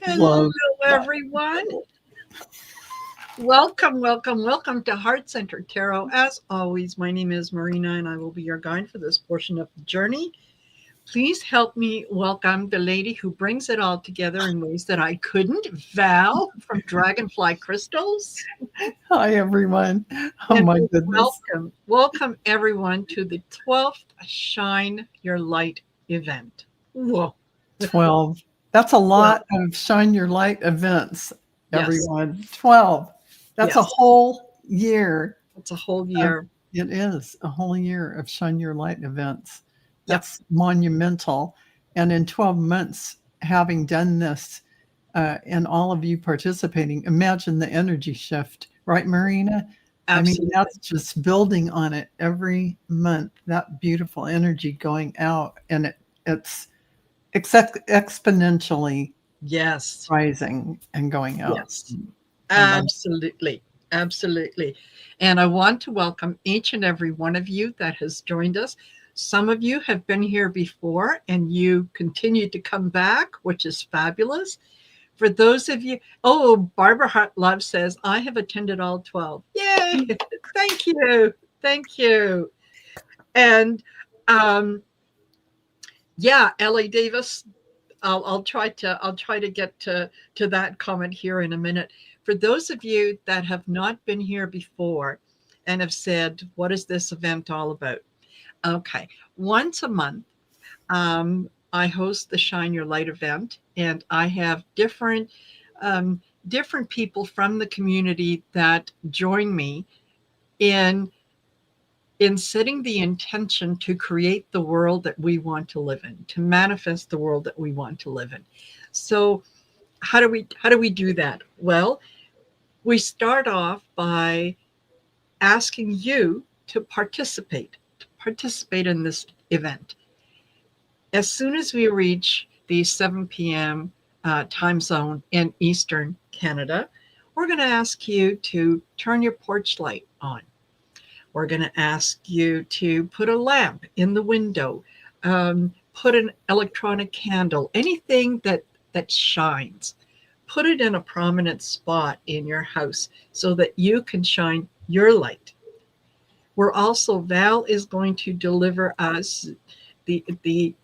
Hello, Love that. everyone. Welcome to Heart Center Tarot. As always, my name is Marina and I will be your guide for this portion of the journey. Please help me welcome the lady who brings it all together in ways that I couldn't, Val from Dragonfly Crystals. Hi, everyone. Oh, And my goodness. welcome everyone to the 12th Shine Your Light event. Whoa. 12. That's a Well, lot of Shine Your Light events, yes, everyone. 12. That's a yes, whole year. it's a whole Of, year. it is a whole year of Shine Your Light events. Yep. That's monumental. And in 12 months, having done this and all of you participating, imagine the energy shift, right, Marina? I mean, Absolutely. that's just building on it every month, that beautiful energy going out. And it's exponentially Yes. rising and going out. Yes. I love Absolutely. Absolutely. And I want to welcome each and every one of you that has joined us. Some of you have been here before and you continue to come back, which is fabulous. For those of you, Barbara Love says, I have attended all 12. Yay! Thank you. Thank you. And um, yeah, Ellie Davis, I'll try to get to that comment here in a minute. For those of you that have not been here before and have said, "What is this event all about?" Okay, once a month, I host the Shine Your Light event, and I have um, different people from the community that join me in setting the intention to create the world that we want to live in, to manifest the world that we want to live in. So how do we do that? Well, we start off by asking you to participate in this event. As soon as we reach the 7 p.m. Time zone in Eastern Canada, we're going to ask you to turn your porch light on. We're going to ask you to put a lamp in the window, put an electronic candle, anything that shines. Put it in a prominent spot in your house so that you can shine your light. Val is going to deliver us the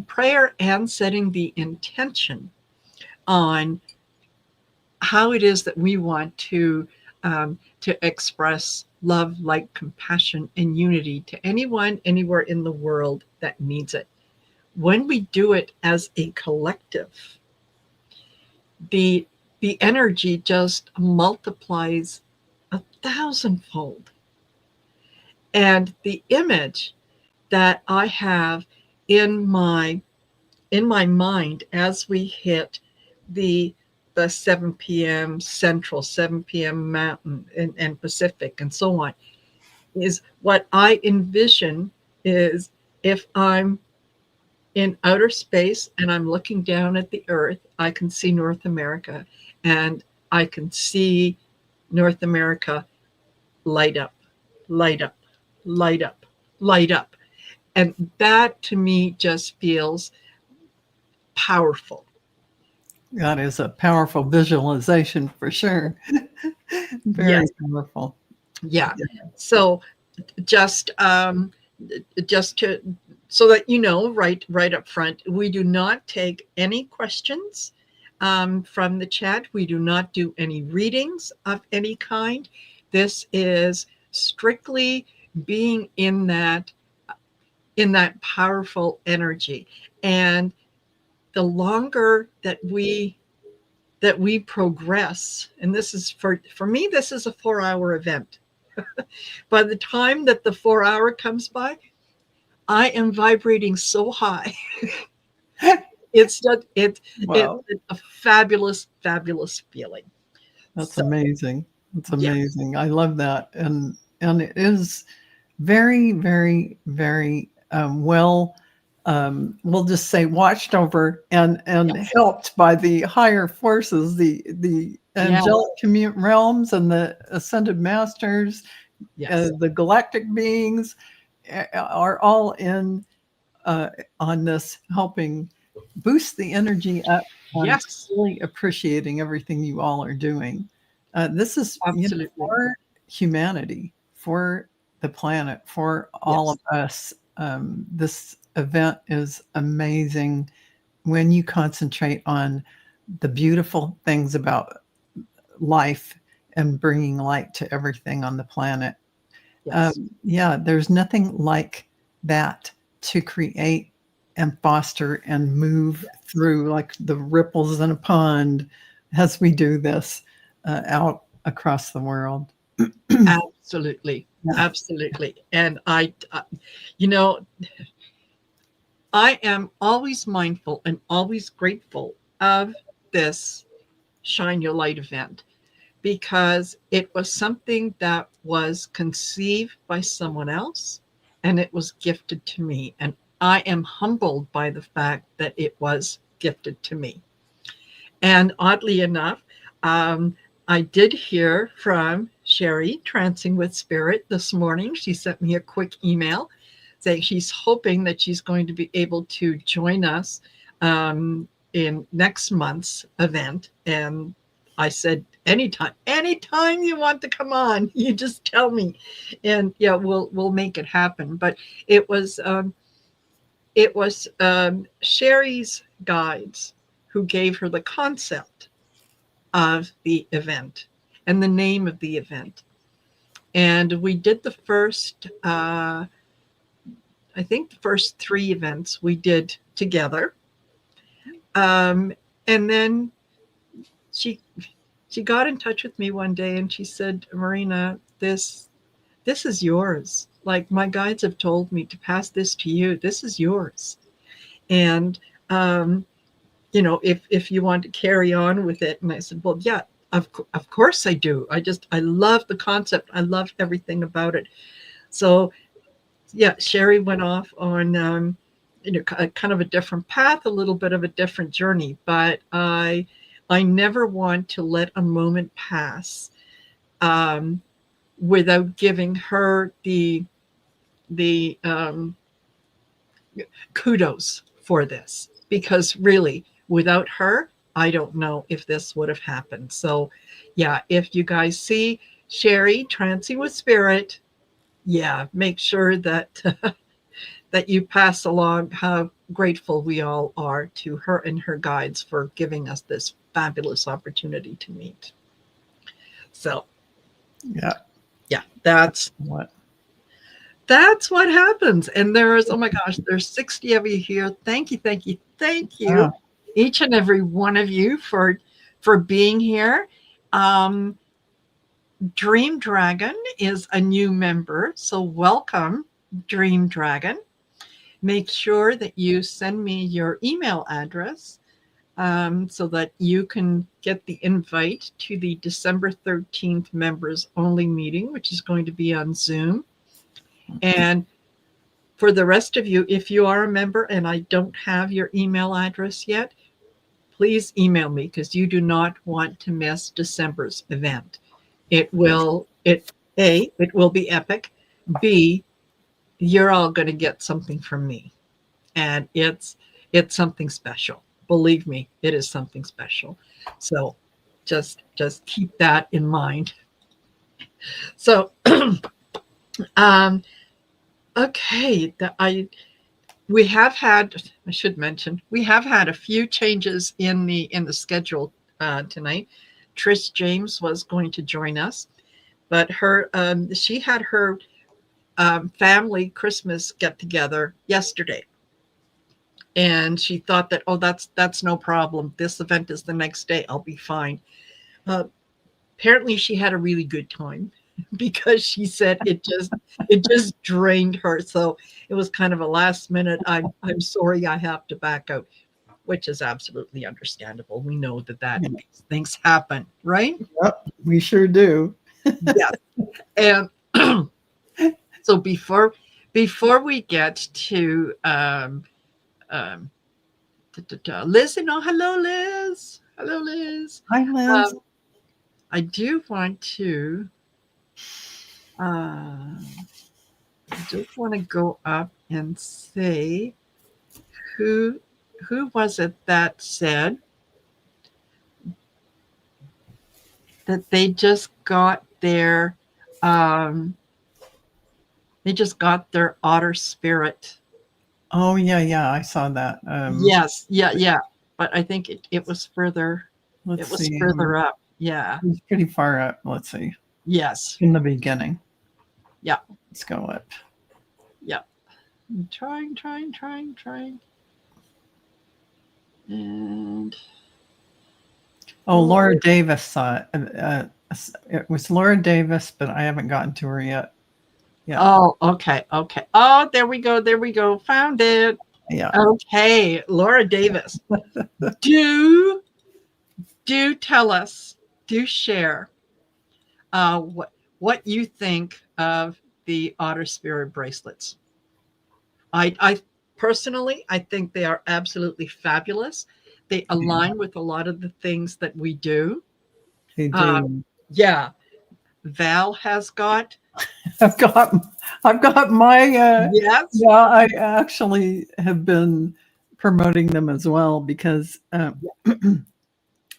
prayer and setting the intention on how it is that we want to express love, light, compassion, and unity to anyone, anywhere in the world that needs it. When we do it as a collective, the the energy just multiplies a thousandfold. And the image that I have in my mind as we hit the the 7 p.m. Central, 7 p.m. Mountain and Pacific, and so on, is what I envision is if I'm in outer space and I'm looking down at the earth, I can see North America and I can see North America light up, light up, light up, light up. And that to me just feels powerful. that is a powerful visualization for sure. Very Yes. powerful. Yeah. So just just to so that you know, right up front, we do not take any questions from the chat. We do not do any readings of any kind. This is strictly being in that powerful energy. And the longer that we progress, and this is for me, this is a 4-hour event. By the time that the 4 hour comes by, I am vibrating so high. It's just it's Wow. a fabulous, fabulous feeling. That's So amazing. That's yeah, amazing. I love that. And it is very, very, very well, we'll just say watched over and yes, helped by the higher forces, the yes, angelic realms and the ascended masters, yes, the galactic beings are all in uh, on this helping. boost the energy up on Yes, really appreciating everything you all are doing. This is, absolutely. for humanity, for the planet, for all of Yes, us. This event is amazing when you concentrate on the beautiful things about life and bringing light to everything on the planet. yes, Yeah, there's nothing like that to create and foster and move through like the ripples in a pond as we do this out across the world. absolutely. Yeah. Absolutely. And you know, I am always mindful and always grateful of this Shine Your Light event because it was something that was conceived by someone else and it was gifted to me. And I am humbled by the fact that it was gifted to me. And oddly enough, um, I did hear from Sherry, Trancing with Spirit, this morning. She sent me a quick email saying she's hoping that she's going to be able to join us in next month's event. And I said, anytime you want to come on, you just tell me, and yeah, we'll make it happen. But it was Sherry's guides who gave her the concept of the event and the name of the event. And we did the I think the first three events we did together. Um, and then she she got in touch with me one day and she said, Marina, this is yours. Like my guides have told me to pass this to you. This is yours. And um, if you want to carry on with it. And I said, well, yeah, of course I do. I love the concept. I love everything about it. So yeah, Sherry went off on, kind of a different path, a little bit of a different journey, but I never want to let a moment pass um, without giving her the kudos for this because really without her I don't know if this would have happened. So yeah, if you guys see Sherry Trancing with Spirit, yeah, make sure that that you pass along how grateful we all are to her and her guides for giving us this fabulous opportunity to meet. So Yeah. yeah, What? that's what happens. And there's, oh my gosh, there's 60 of you here. Thank you, thank you, thank Yeah. you, each and every one of you for being here. Um, Dream Dragon is a new member, so welcome, Dream Dragon. Make sure that you send me your email address so that you can get the invite to the December 13th members only meeting, which is going to be on Zoom. And for the rest of you, if you are a member and I don't have your email address yet, please email me because you do not want to miss December's event. It will be epic. B, you're all going to get something from me. And it's something special. Believe me, it is something special. So just keep that in mind. So um okay, we have had, I should mention, we have had a few changes in the schedule tonight. Trish James was going to join us, but she had her family Christmas get together yesterday, and she thought that, oh, that's no problem. This event is the next day. I'll be fine. Uh, Apparently, she had a really good time because she said it just drained her. So it was kind of a last minute. I'm sorry, I have to back out, which is absolutely understandable. We know that Yeah. these things happen, right? Yep. We sure do. Yes. And so before we get to um, Liz, and oh, hello, Liz. Hello, Liz. Hi, Liz. Um, I do want to. Uh, I just want to go up and say who. who was it that said that um, they just got their otter spirit. Oh yeah, yeah, I saw that. Yes, yeah, yeah. But I think it was further. Let's It was see. further up. Yeah. It's pretty far up. Let's see. Yes. In the beginning. Yeah. Let's go up. Yeah. I'm trying. And Oh, Laura Davis saw it. It was Laura Davis, but I haven't gotten to her yet. Yeah. oh, okay, okay. Oh, there we go. There we go. Found it. Yeah. Okay, Laura Davis. Do do tell us, do share what you think of the otter spirit bracelets. I personally, I think they are absolutely fabulous. They align with a lot of the things that we do. They Uh, do. yeah, Val has got. I've got I've got my Yes. yeah, I actually have been promoting them as well because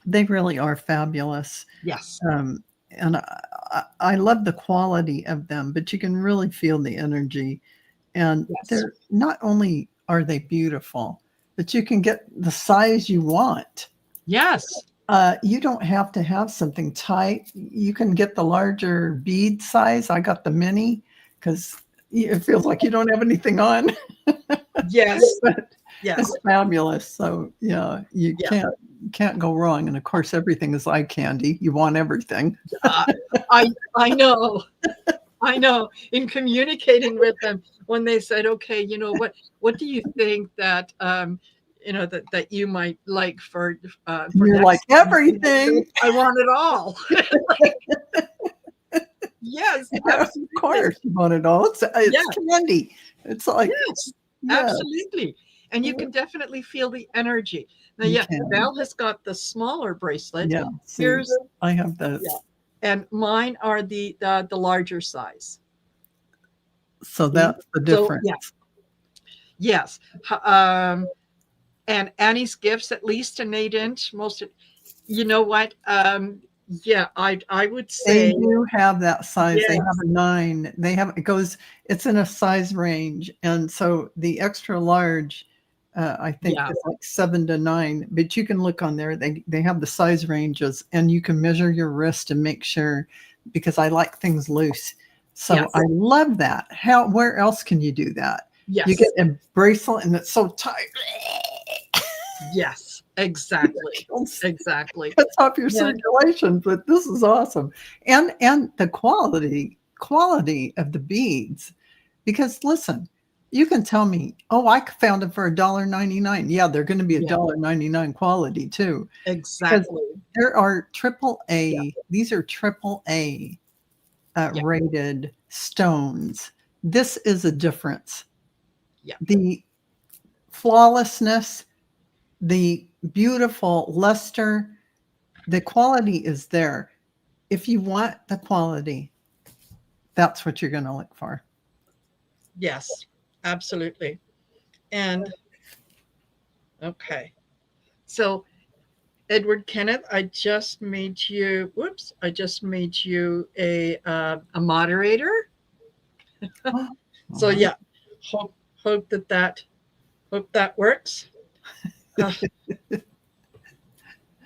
they really are fabulous. Yes. And I love the quality of them, but you can really feel the energy. And Yes. they're not only are they beautiful, but you can get the size you want. Yes. You don't have to have something tight. You can get the larger bead size. I got the mini because it feels like you don't have anything on. Yes. But Yes. it's fabulous. So yeah, you Yeah. can't go wrong. And of course, everything is eye candy. You want everything. Uh, I know. I know. In communicating with them, when they said, "Okay, what do you think that that you might like for You're like next time?" everything. I want it all. Yes, Yeah, of absolutely. course, you want it all. It's Yeah. candy. It's like Yes, yes, absolutely. And you can definitely feel the energy. Now, you yeah, can. Val has got the smaller bracelet. Yeah. See, Here's I have the yeah, and mine are the larger size. so See? that's the So difference. yeah, yes. And Annie's gifts at least an 8 inch. You know what? Yeah, I would They say do have that size. They have yes, a 9. They have it's in a size range, and so the extra large, I think yeah, is like 7 to 9, but you can look on there. They have the size ranges, and you can measure your wrist and make sure because I like things loose. So yes, I love that. Where else can you do that? You get yes, a bracelet and it's so tight. yes, exactly, exactly. Cuts off your Yeah, circulation, but this is awesome. And the quality of the beads. Because listen, you can tell me, oh, I found them for $1.99. Yeah, they're going to be a yeah, $1.99 quality too. Because exactly. there are triple Yeah, A, these are triple A yeah, rated stones. This is a difference. yeah, The flawlessness, the beautiful luster, the quality is there. If you want the quality, that's what you're going to look for. yes, absolutely. And okay, so Edward Kenneth, I just made you a moderator. So Uh-huh. yeah, hope hope that that hope that works. Uh,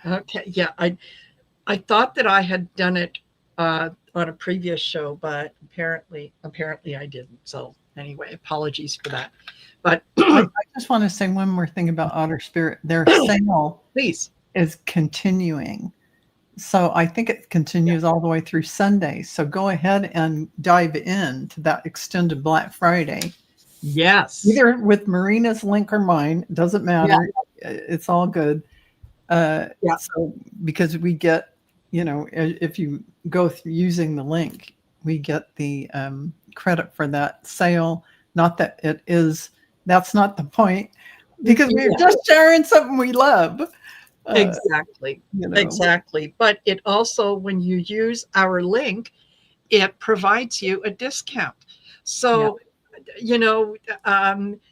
okay, yeah, I thought that I had done it on a previous show, but apparently I didn't. So anyway, apologies for that. But I just want to say one more thing about Otter Spirit. Their sale please, is continuing. So I think it yeah, continues all the way through Sunday. So go ahead and dive into that extended Black Friday, yes, either with Marina's link or mine. Doesn't yeah, matter. It's all good. yeah, So because we get, if you go through using the link, we get the credit for that sale. Not that it is. That's not the point, because we're yeah, just sharing something we love. Uh, exactly, you know, exactly. But it also, when you use our link, it provides you a discount. yeah, So,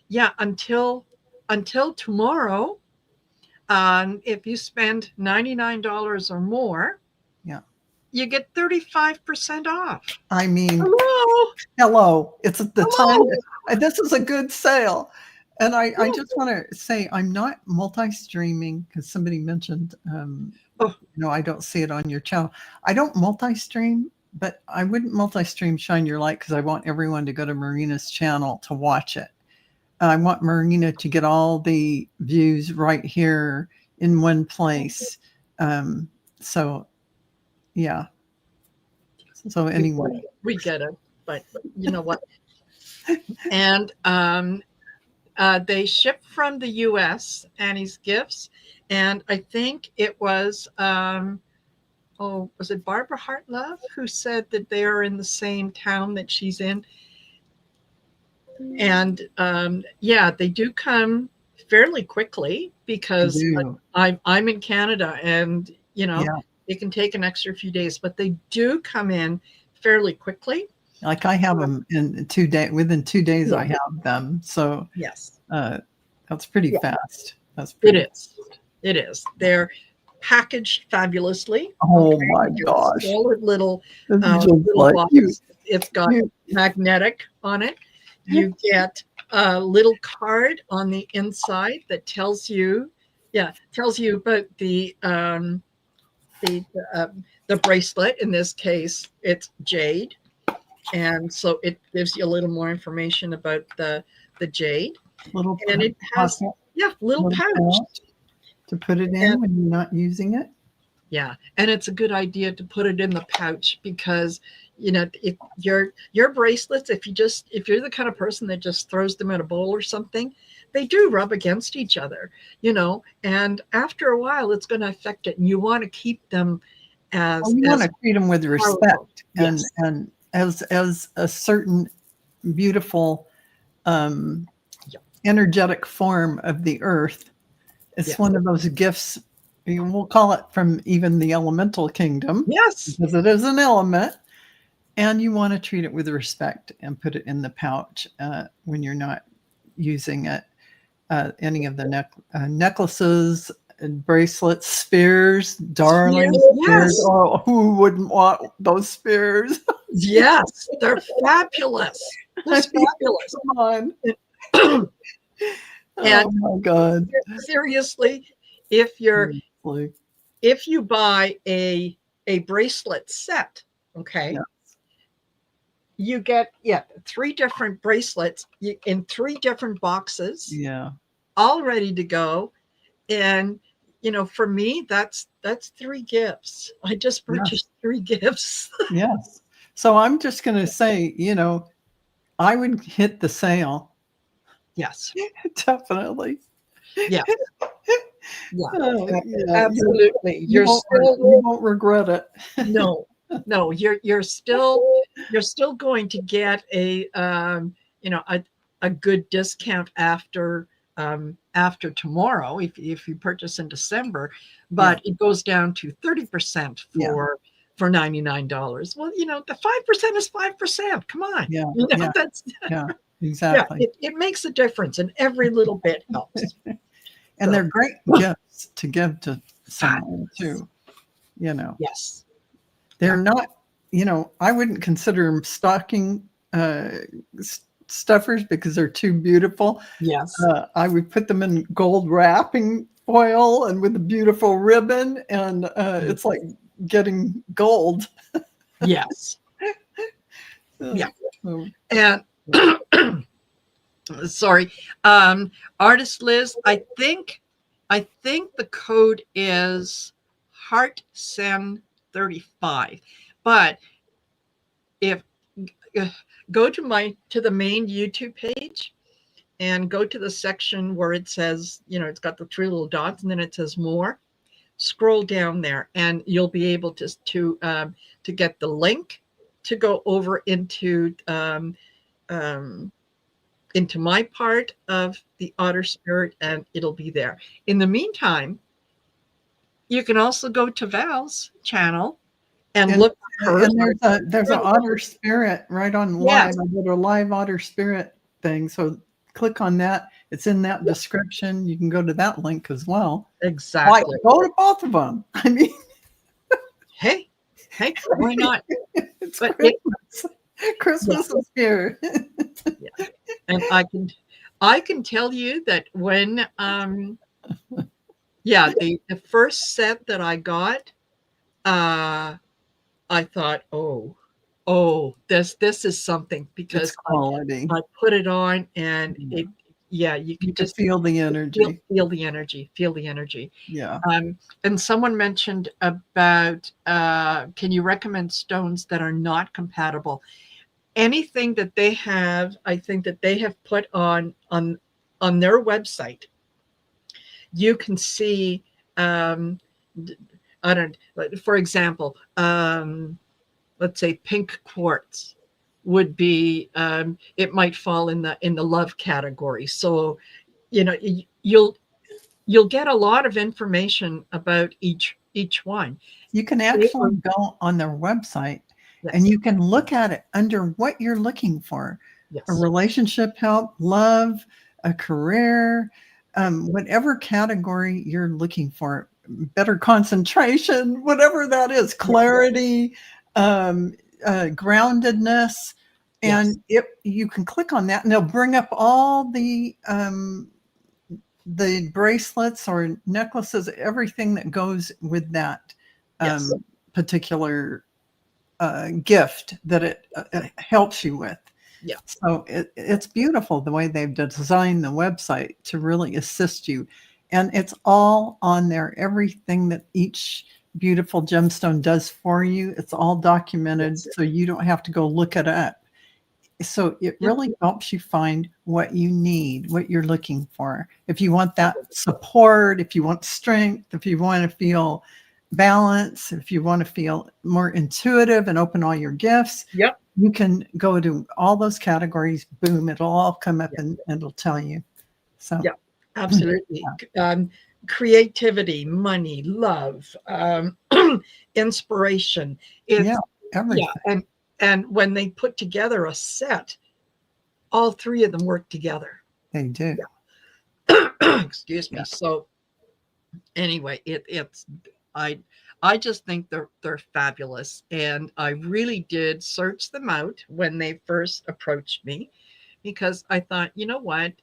yeah, until until tomorrow, if you spend $99 or more, Yeah. you get 35% off. I mean, Hello. hello. It's the time. Hello. This is a good sale. And I Yeah. just want to say I'm not multi-streaming because somebody mentioned, Oh, I don't see it on your channel. I don't multi-stream, but I wouldn't multi-stream Shine Your Light because I want everyone to go to Marina's channel to watch it. I want Marina to get all the views right here in one place. So, yeah. So anyway, we get it. But you know what? And they ship from the U.S. Annie's Gifts, and I think it was was it Barbara Hartlove who said that they are in the same town that she's in, and yeah, they do come fairly quickly I because do. I'm in Canada, and Yeah. it can take an extra few days, but they do come in fairly quickly. Like I have them in 2 days. Within 2 days, Yeah. I have them. So Yes. that's pretty Yeah. fast. That's It pretty. is. It is. They're packaged fabulously. Oh Okay, my you get a gosh! solid It's just little like box. It's got you. magnetic on it. You get a little card on the inside that tells you, tells you about the the bracelet. In this case, it's jade, and so it gives you a little more information about the jade, Little and it has pocket, little little pouch. pouch to put it And in when you're not using it. yeah, and it's a good idea to put it in the pouch because if your bracelets, if you're the kind of person that just throws them in a bowl or something, they do rub against each other, and after a while it's going to affect it, and you want to keep them Well, as you want to treat them with powerful. respect Yes. and as a certain beautiful um, Yeah. energetic form of the earth. It's Yeah. one of those gifts. We'll call it from even the elemental kingdom Yes. because it is an element. And you want to treat it with respect and put it in the pouch when you're not using it. Any of the necklaces and bracelets, spears, darling Spears. spears. Yes. Oh, who wouldn't want those spears? Yes. They're fabulous. I Just mean, fabulous. come on. And Oh my God. seriously, if you're Seriously. if you buy a bracelet set, okay, Yeah. you get 3 different bracelets in 3 different boxes, Yeah. all ready to go. And for me, that's 3 gifts. I just Yes. purchased 3 gifts. Yes. So I'm just going to say, I would hit the sale. Yes. Definitely. Yeah. Yeah. Yeah. Absolutely. You You're won't, still you won't regret it. no, you're still going to get a good discount after tomorrow if you purchase in December, Yeah. but it goes down to 30% Yeah. for $99. Well, the 5% is 5%. Come on. Yeah. Yeah. That's Yeah. Exactly. it makes a difference, and every little bit helps. And So they're great gifts to give to someone too. yes. They're not, I wouldn't consider them stocking stuffers because they're too beautiful. Yes. I would put them in gold wrapping foil and with a beautiful ribbon, and it's like getting gold. Yes. Yeah. So, And sorry, artist Liz, I think the code is HeartSen35. But if go to the main YouTube page and go to the section where it says, it's got the 3 little dots, and then it says more. Scroll down there, and you'll be able to get the link to go over into my part of the otter spirit, and it'll be there. In the meantime, you can also go to Val's channel and look at her. and there's an otter spirit right on Yes. live. I did a live otter spirit thing. So click on that. It's in that description. You can go to that link as well. Like, Exactly. go to both of them. I mean, Hey, why not? it's But it, Christmas. yeah, Christmas is here. yeah. And I can tell you that when yeah, the first set that I got, uh I thought, this is something It's because quality. I put it on and Yeah. it yeah, you You could can just feel the energy. feel the energy, feel the energy. Yeah. And someone mentioned about can you recommend stones that are not compatible? Anything that they have, I think that they have put on their website, you can see um, I don't, for example, let's say pink quartz would be it might fall in the love category. So you'll get a lot of information about each one. You can They actually were- go on their website and yes, you can look at it under what you're looking for: a yes, relationship help, love, a career, whatever category you're looking for, better concentration, whatever that is, yes, clarity, um, groundedness. yes, And you can click on that and they'll bring up all the bracelets or necklaces, everything that goes with that yes, particular gift that it helps you with. yeah, So it's beautiful the way they've designed the website to really assist you. And it's all on there. Everything that each beautiful gemstone does for you, it's all documented yes, so you don't have to go look it up. So it yeah, really helps you find what you need, what you're looking for. If you want that support, if you want strength, if you want to feel balance, if you want to feel more intuitive and open all your gifts, yep, you can go to all those categories. Boom, it'll all come up yeah, and it'll tell you. So yeah, absolutely. Creativity, money, love, inspiration. yeah, It's yeah, everything. and when they put together a set, all three of them work together. They do. Excuse me. Yeah. So anyway, it's I I just think they're fabulous, and I really did search them out when they first approached me because I thought, you know what,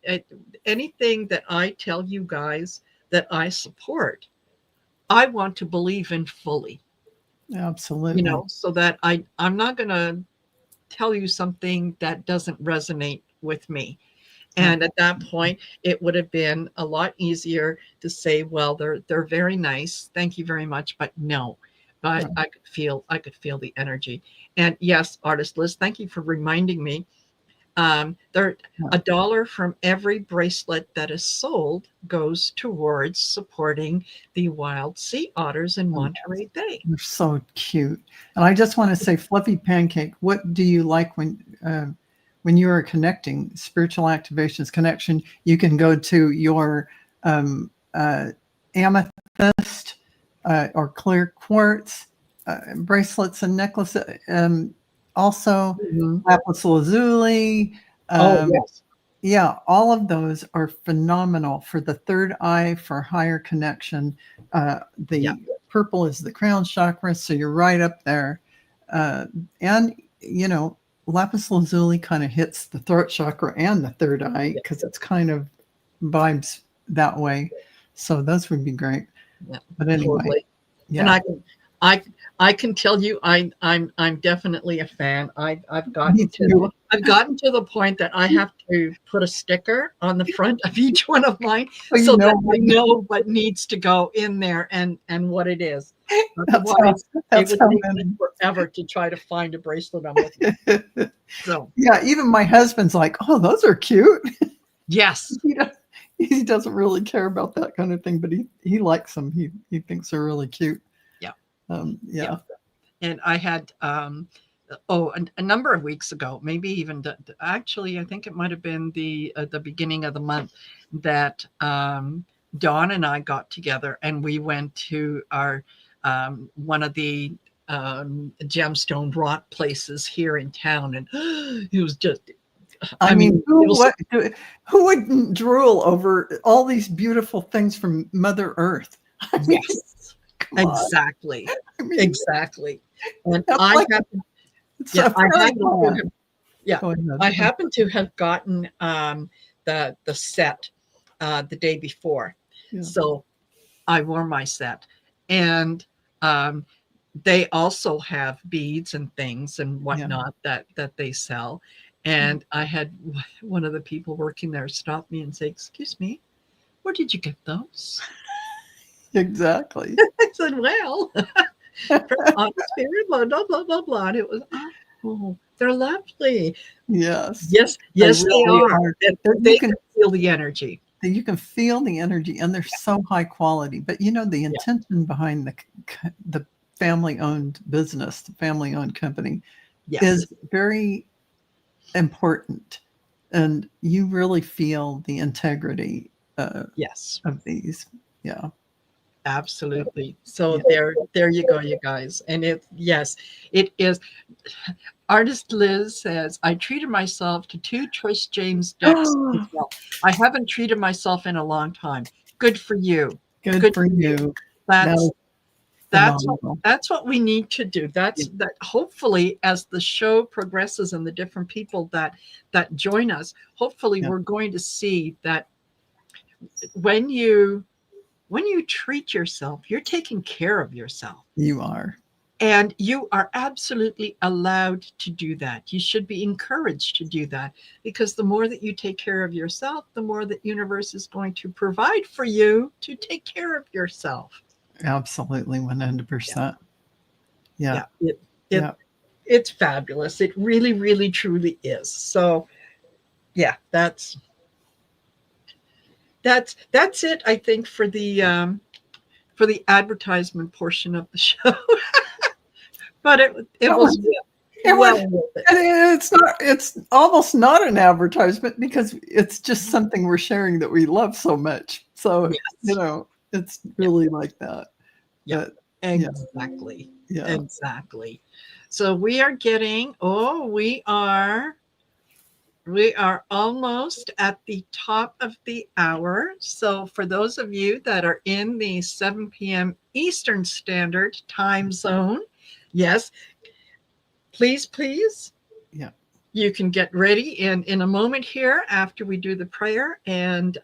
anything that I tell you guys that I support, I want to believe in fully, Absolutely. so that I'm not going to tell you something that doesn't resonate with me. Yep. And at that point, it would have been a lot easier to say, well, they're very nice. Thank you very much, but no. But Right. I could feel the energy. And yes, artist Liz, thank you for reminding me. There Yeah. $1 from every bracelet that is sold goes towards supporting the wild sea otters in Oh, Monterey Bay. they're so cute. And I just want to say, Fluffy Pancake, what do you like when you are connecting spiritual activations connection? You can go to your um, uh, amethyst or clear quartz bracelets and necklaces. Also, Mhm. lapis lazuli. Oh Um, yes, yeah, all of those are phenomenal for the third eye, for higher connection. yeah, The purple is the crown chakra, so you're right up there. Uh, and, you know, lapis lazuli kind of hits the throat chakra and the third eye yeah, because it's kind of vibes that way. So those would be great. yeah, But anyway, totally. And yeah, I I can tell you I'm definitely a fan. I've me gotten to too. I've gotten to the point that I have to put a sticker on the front of each one of mine So you so know that I what, know what needs to go in there and what it is. that's Otherwise, it that's would how take me many. forever to try to find a bracelet I'm looking for. So, Yeah, even my husband's like, "Oh, those are cute." yes. He does, he doesn't really care about that kind of thing, but he likes them. He thinks they're really cute. Yeah. Yeah. Yeah. And I had a number of weeks ago, maybe even actually I think it might have been the beginning of the month that Dawn and I got together and we went to our one of the gemstone rock places here in town, and it was just I mean, it was, who wouldn't drool over all these beautiful things from Mother Earth? I mean, yes, come on. exactly, I mean, exactly. And that's like it's yeah, a I happened to fairyland. have, yeah, Go ahead. I happen to have gotten the set the day before, Yeah, so I wore my set, and um, they also have beads and things and yeah, whatnot that they sell. yeah, And I had one of the people working there stop me and say, "Excuse me, where did you get those?" exactly. I said, "Well, from Honest Spirit, blah blah blah blah blah." And it was, oh, they're lovely. Yes, Yes, they yes, they really are. are. And You they can can feel the energy. feel the energy, and they're so high quality. But the Yeah. intention behind the family-owned business, the family-owned company, Yes. is very important, and you really feel the integrity Yes. of these. Yeah, Absolutely. So yeah. there you go, you guys. And it, yes, it is. Artist Liz says, I treated myself to 2 Trish James decks as well. I haven't treated myself in a long time. Good for you. Good Good for for you. you. That That's is phenomenal. that's what we need to do. Yeah, That hopefully as the show progresses and the different people that join us, hopefully yeah, we're going to see that when you treat yourself, you're taking care of yourself. you are. And you are absolutely allowed to do that. You should be encouraged to do that because the more that you take care of yourself, the more that universe is going to provide for you to take care of yourself. Absolutely, Yeah. 100%. Yeah, Yeah. It yeah. it's fabulous. It really, really, truly is. So yeah, that's it, I think, for the advertisement portion of the show. But it That was was it well was worth it. and it's almost not an advertisement because it's just something we're sharing that we love so much. So, Yes. it's Yeah. really like that. Yeah, But yeah, exactly. yeah. Exactly. So we are getting, we are almost at the top of the hour. So for those of you that are in the 7 p.m. Eastern Standard Time Zone, yes, please, please, Yeah. you can get ready in a moment here after we do the prayer and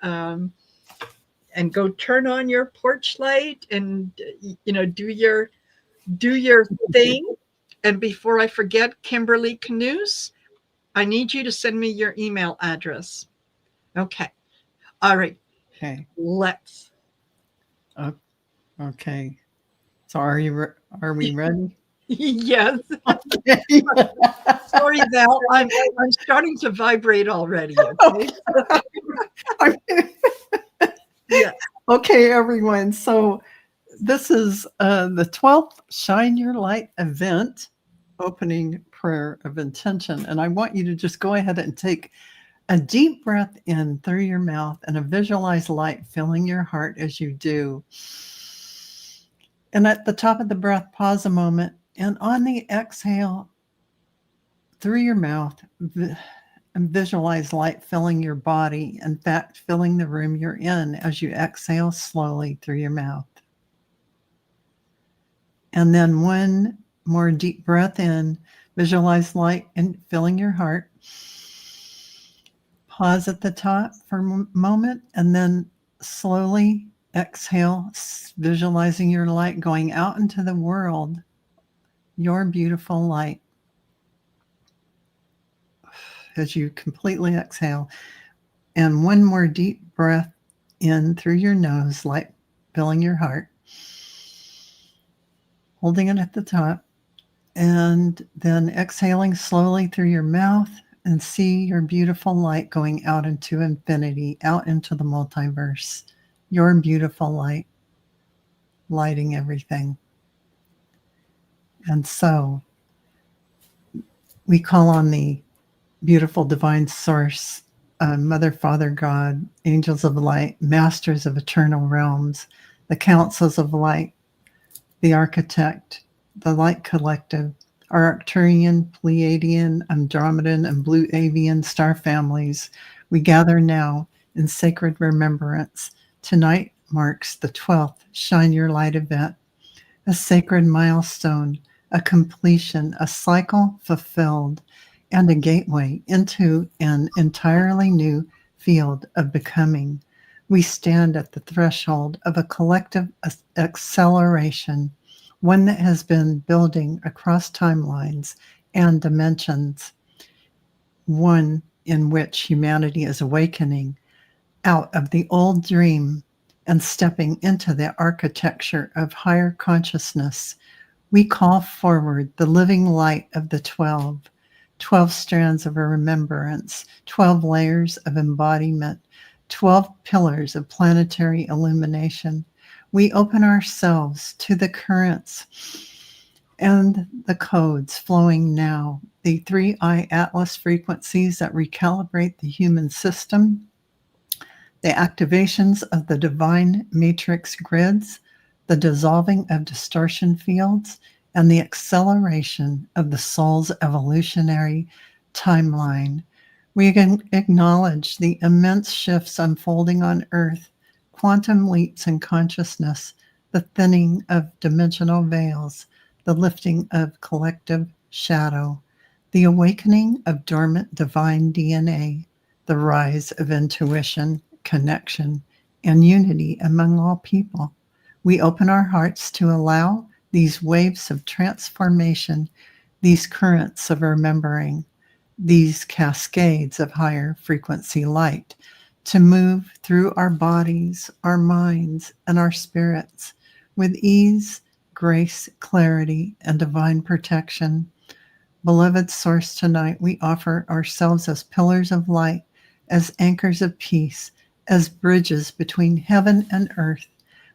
go turn on your porch light and do your thing. And before I forget, Kimberly Canoes, I need you to send me your email address. Okay. All right. Okay. Let's. O okay. So are we ready? Yes. Okay. Sorry, Val. I'm starting to vibrate already. Okay. I Yeah. Okay, everyone. So this is the 12th Shine Your Light event opening prayer of intention. And I want you to just go ahead and take a deep breath in through your mouth and a visualize light filling your heart as you do. And at the top of the breath, pause a moment. And on the exhale through your mouth, and visualize light filling your body. In fact, filling the room you're in as you exhale slowly through your mouth. And then one more deep breath in, visualize light and filling your heart. Pause at the top for a moment and then slowly exhale, visualizing your light going out into the world, your beautiful light. As you completely exhale. And one more deep breath in through your nose, light filling your heart, holding it at the top. And then exhaling slowly through your mouth and see your beautiful light going out into infinity, out into the multiverse. Your beautiful light, lighting everything. And so we call on the beautiful divine source, Mother, Father, God, angels of light, masters of eternal realms, the councils of light, the architect, the light collective, our Arcturian, Pleiadian, Andromedan, and Blue Avian star families, we gather now in sacred remembrance. Tonight marks the 12th Shine Your Light event, a sacred milestone, a completion, a cycle fulfilled, and a gateway into an entirely new field of becoming. We stand at the threshold of a collective acceleration, one that has been building across timelines and dimensions, one in which humanity is awakening out of the old dream and stepping into the architecture of higher consciousness. We call forward the living light of the 12, 12 strands of a remembrance, 12 layers of embodiment, 12 pillars of planetary illumination. We open ourselves to the currents and the codes flowing now, the 3I Atlas frequencies that recalibrate the human system, the activations of the divine matrix grids, the dissolving of distortion fields, and the acceleration of the soul's evolutionary timeline. We can acknowledge the immense shifts unfolding on Earth, quantum leaps in consciousness, the thinning of dimensional veils, the lifting of collective shadow, the awakening of dormant divine DNA, the rise of intuition, connection, and unity among all people. We open our hearts to allow these waves of transformation, these currents of remembering, these cascades of higher frequency light to move through our bodies, our minds, and our spirits with ease, grace, clarity, and divine protection. Beloved Source, tonight we offer ourselves as pillars of light, as anchors of peace, as bridges between heaven and earth.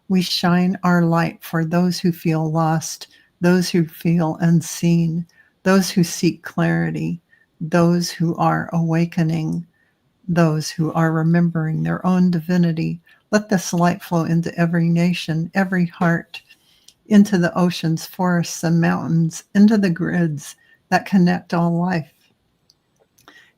We shine our light for those who feel lost, those who feel unseen, those who seek clarity, those who are awakening, those who are remembering their own divinity. Let this light flow into every nation, every heart, into the oceans, forests, and mountains, into the grids that connect all life.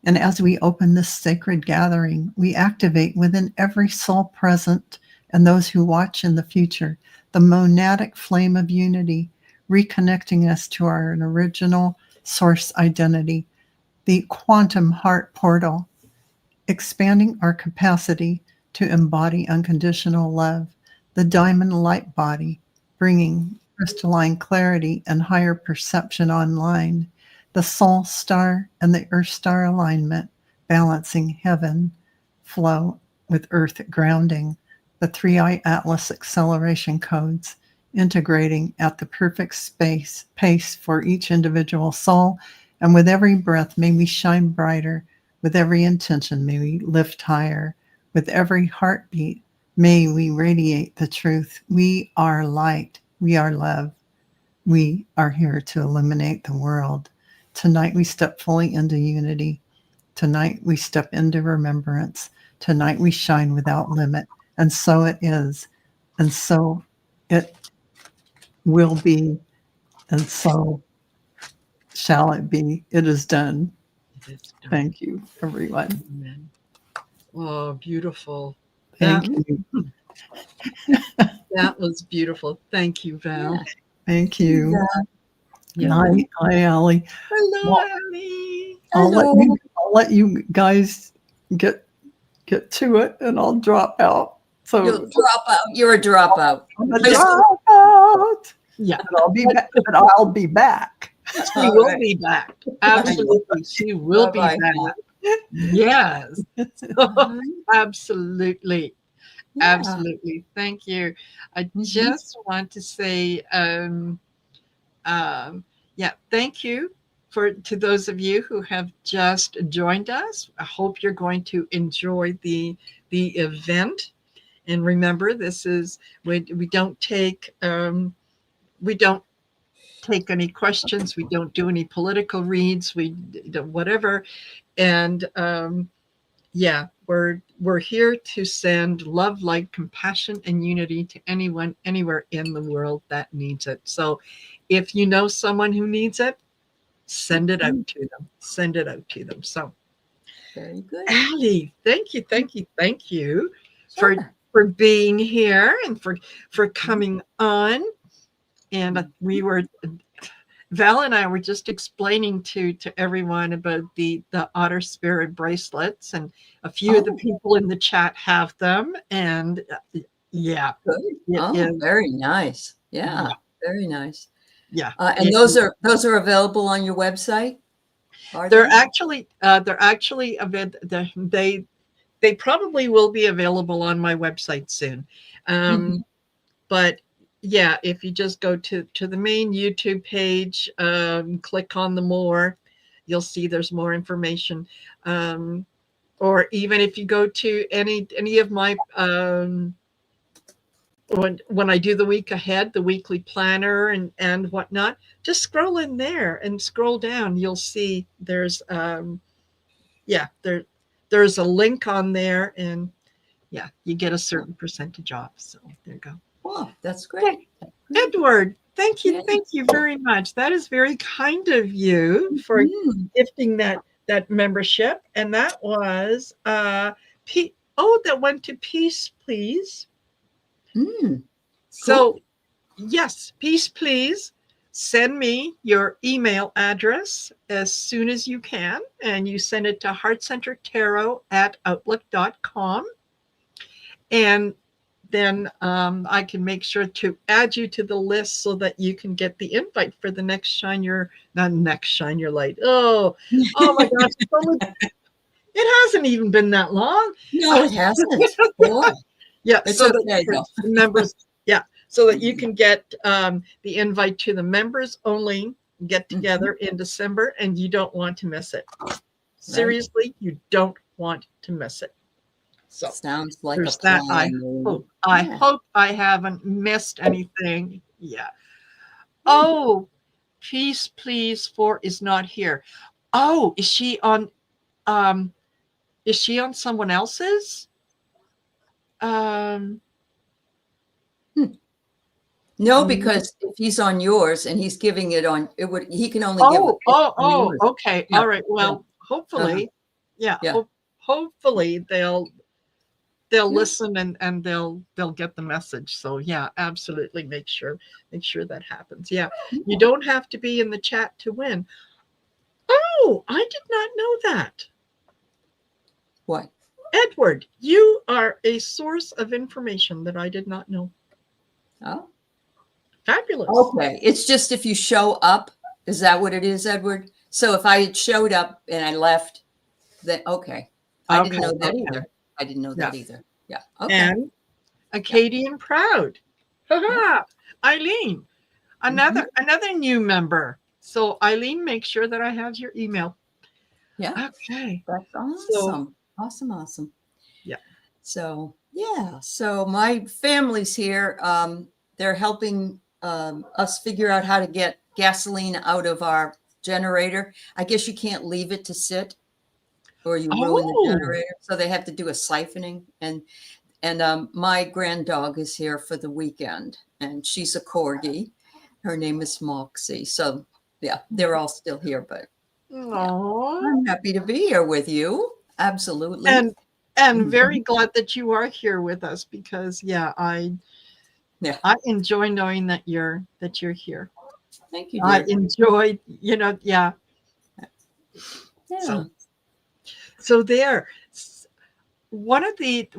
And as we open this sacred gathering, we activate within every soul present and those who watch in the future the monadic flame of unity, reconnecting us to our original source identity, the quantum heart portal, expanding our capacity to embody unconditional love, the diamond light body, bringing crystalline clarity and higher perception online, the soul star and the earth star alignment, balancing heaven flow with earth grounding, the 3I Atlas acceleration codes, integrating at the perfect pace for each individual soul. And with every breath, may we shine brighter. With every intention, may we lift higher. With every heartbeat, may we radiate the truth. We are light. We are love. We are here to illuminate the world. Tonight, we step fully into unity. Tonight, we step into remembrance. Tonight, we shine without limit. And so it is. And so it will be. And so shall it be. It is done. It is done. Thank you, everyone. Amen. Oh, beautiful. Thank That, you. that was beautiful. Thank you, Val. Thank you. Yeah. Hi, Allie. Hello, Well, Annie. I'll let you guys get to it, and I'll drop out. So You'll drop out. You're a dropout. I'm a drop out. Yeah, But I'll be back. But I'll be back. she All will right. be back. Absolutely, she will be Bye-bye. back. Yes, absolutely. Yeah. Absolutely. Thank you. I Mhm. just want to say, yeah, thank you to those of you who have just joined us. I hope you're going to enjoy the event. And remember, this is we don't take any questions. We don't do any political reads. We whatever. And yeah, we're here to send love, light, compassion, and unity to anyone anywhere in the world that needs it. So if you know someone who needs it, send it out to them. Send it out to them. So, Very good. Allie, thank you, thank you, thank you Sure. for being here and for coming on. And Val and I were just explaining to everyone about the otter spirit bracelets, and a few of the people in the chat have them. And yeah, Good. it is. Very nice. Yeah, very nice. Yeah, And those are available on your website? Are they're they? actually they probably will be available on my website soon. But yeah, if you just go to the main YouTube page, click on the more, you'll see there's more information. Or even if you go to any of my when I do the week ahead, the weekly planner and whatnot, just scroll in there and scroll down. You'll see there's there's a link on there, and yeah, you get a certain percentage off. So there you go. Wow, that's great. Edward, thank you. Yeah. Thank you very much. That is very kind of you for gifting that membership. And that was that went to Peace Please. Cool. So yes, Peace Please. Send me your email address as soon as you can, and you send it to heartcentertarot@outlook.com. And then I can make sure to add you to the list so that you can get the invite for the next Shine Your Light. Oh my gosh. It hasn't even been that long. No, it hasn't. Boy. Yeah. It's so okay, that the members, yeah. So that you can get the invite to the members only get together in December, and you don't want to miss it. Seriously, you don't want to miss it. So sounds like there's a plan. that. I hope I haven't missed anything. Yeah. Oh, Peace Please 4 is not here. Oh, is she on someone else's? No, because if he's on yours and he's giving it on, he can only give it on yours. Okay. Yeah. All right. Well, hopefully, hopefully they'll listen and they'll get the message. So yeah, absolutely make sure that happens. Yeah. You don't have to be in the chat to win. Oh, I did not know that. What? Edward, you are a source of information that I did not know. Oh. Fabulous. Okay. It's just if you show up, is that what it is, Edward? So if I had showed up and I left, then okay. I didn't know that either. I didn't know that either. Yeah. Okay. And Acadian Proud. Ha-ha. Eileen, another new member. So Eileen, make sure that I have your email. Yeah. Okay. That's awesome. Awesome. Yeah. So yeah. So my family's here. They're helping us figure out how to get gasoline out of our generator. I guess you can't leave it to sit or you ruin the generator. So they have to do a siphoning. And my grand dog is here for the weekend, and she's a corgi. Her name is Moxie. So yeah, they're all still here, but I'm happy to be here with you. Absolutely. And very glad that you are here with us, because I enjoy knowing that you're here. Thank you, dear. I enjoy, So there. One of the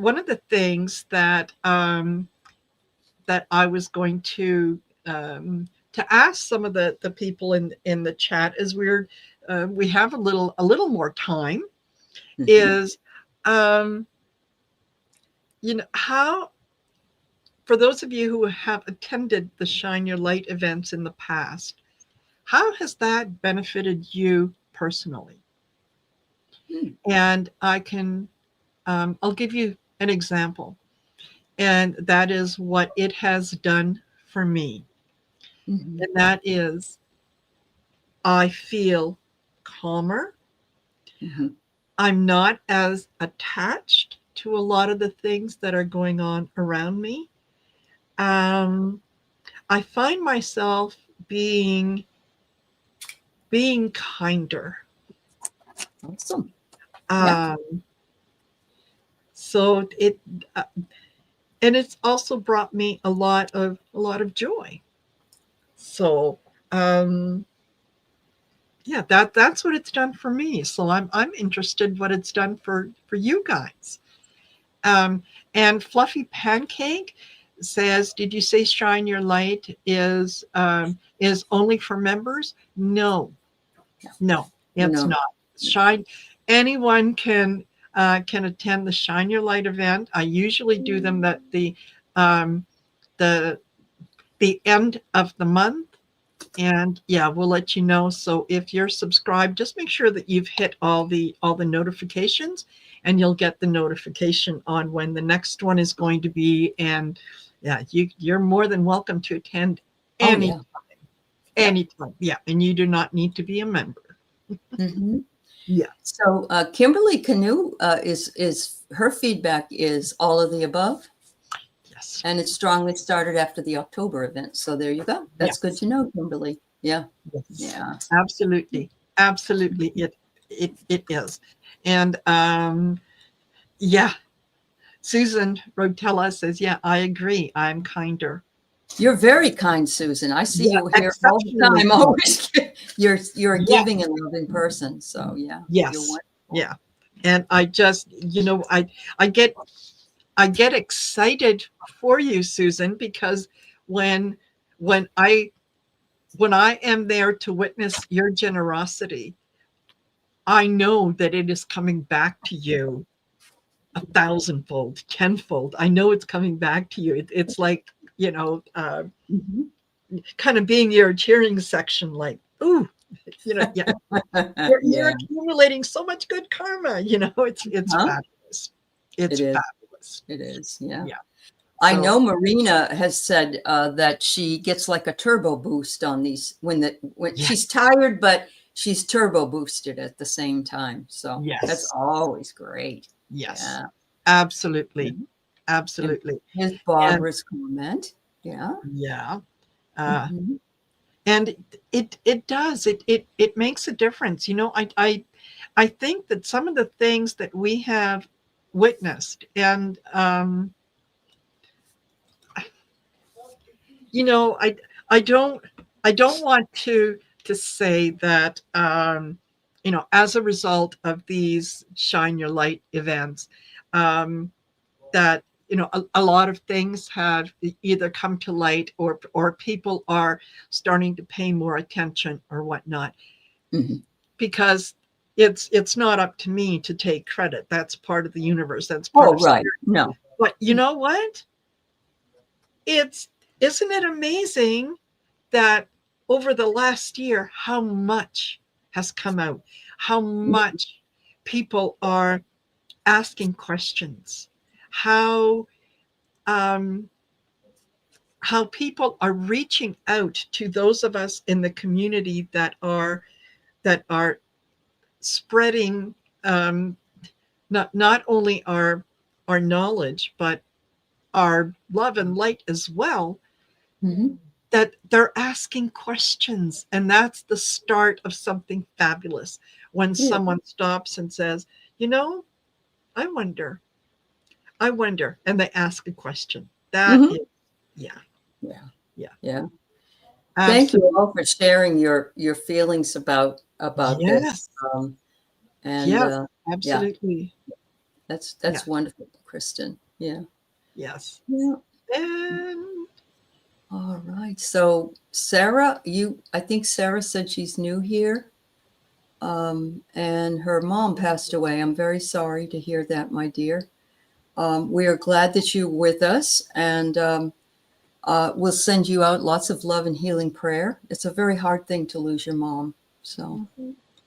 things that that I was going to ask some of the people in the chat as we have a little more time is how, for those of you who have attended the Shine Your Light events in the past, how has that benefited you personally? And I can I'll give you an example, and that is what it has done for me. And that is, I feel calmer. I'm not as attached to a lot of the things that are going on around me. I find myself being being kinder. Awesome. Yeah. So it and it's also brought me a lot of joy. So yeah, that's what it's done for me. So I'm interested what it's done for you guys. Um, and Fluffy Pancake says, "Did you say Shine Your Light is only for members?" No, no, it's No. not. Shine anyone can attend the Shine Your Light event. I usually do them at um, the the end of the month. And yeah, we'll let you know. So if you're subscribed, just make sure that you've hit all the notifications, and you'll get the notification on when the next one is going to be. And yeah, you're more than welcome to attend Oh, anytime. yeah. Anytime. Yeah. And you do not need to be a member. Mm-hmm. Yeah. So Kimberly Canoe is her feedback is all of the above, Yes. and it strongly started after the October event. So there you go. That's good Yes. to know, Kimberly. Yeah. Yes. Yeah. Absolutely. Absolutely. It is. And yeah, Susan Rotella says, yeah, I agree. I'm kinder. You're very kind, Susan. I see Yeah, you here all the exceptionally time. kind. Always, you're a Yes. giving and loving person. So yeah, you're Yes. wonderful. Yeah. And I just, I get excited for you, Susan, because when when I when I am there to witness your generosity, I know that it is coming back to you a thousandfold, tenfold. I know it's coming back to you. It's like, Mhm. kind of being your cheering section, like, ooh, yeah, you're Yeah. accumulating so much good karma. It's Huh? fabulous. It's It is. fabulous. It is. Yeah. Yeah. I So know Marina has said that she gets like a turbo boost on these when yeah, she's tired, but she's turbo boosted at the same time. So that's yes, always great. yes, Yeah. absolutely, Mhm. And absolutely, here's and Barbara's comment. Yeah. yeah, uh, Mhm. and it does it makes a difference. I think that some of the things that we have witnessed, and you know, I I don't I don't want to say that as a result of these Shine Your Light events, um, that a lot of things have either come to light, or people are starting to pay more attention or whatnot, Mhm. because it's not up to me to take credit. That's part of the universe. That's part Oh, of right. spirit. No. But you know what? It's Isn't it amazing that over the last year, how much has come out, how much people are asking questions, how um, how people are reaching out to those of us in the community that are spreading, um, not only our knowledge, but our love and light as well, Mhm. that they're asking questions. And that's the start of something fabulous, when Yeah. someone stops and says, you know i wonder I wonder, and they ask a question. That Mhm. is, yeah, Yeah. yeah, Yeah. Thank you absolutely. all for sharing your feelings about this. Yes, And yes, yeah, absolutely. Yeah, that's wonderful, Kristen. Yeah. yes. Yeah. And All right. So Sarah, I think Sarah said she's new here. And her mom passed away. I'm very sorry to hear that, my dear. We are glad that you're with us, and we'll send you out lots of love and healing prayer. It's a very hard thing to lose your mom. So,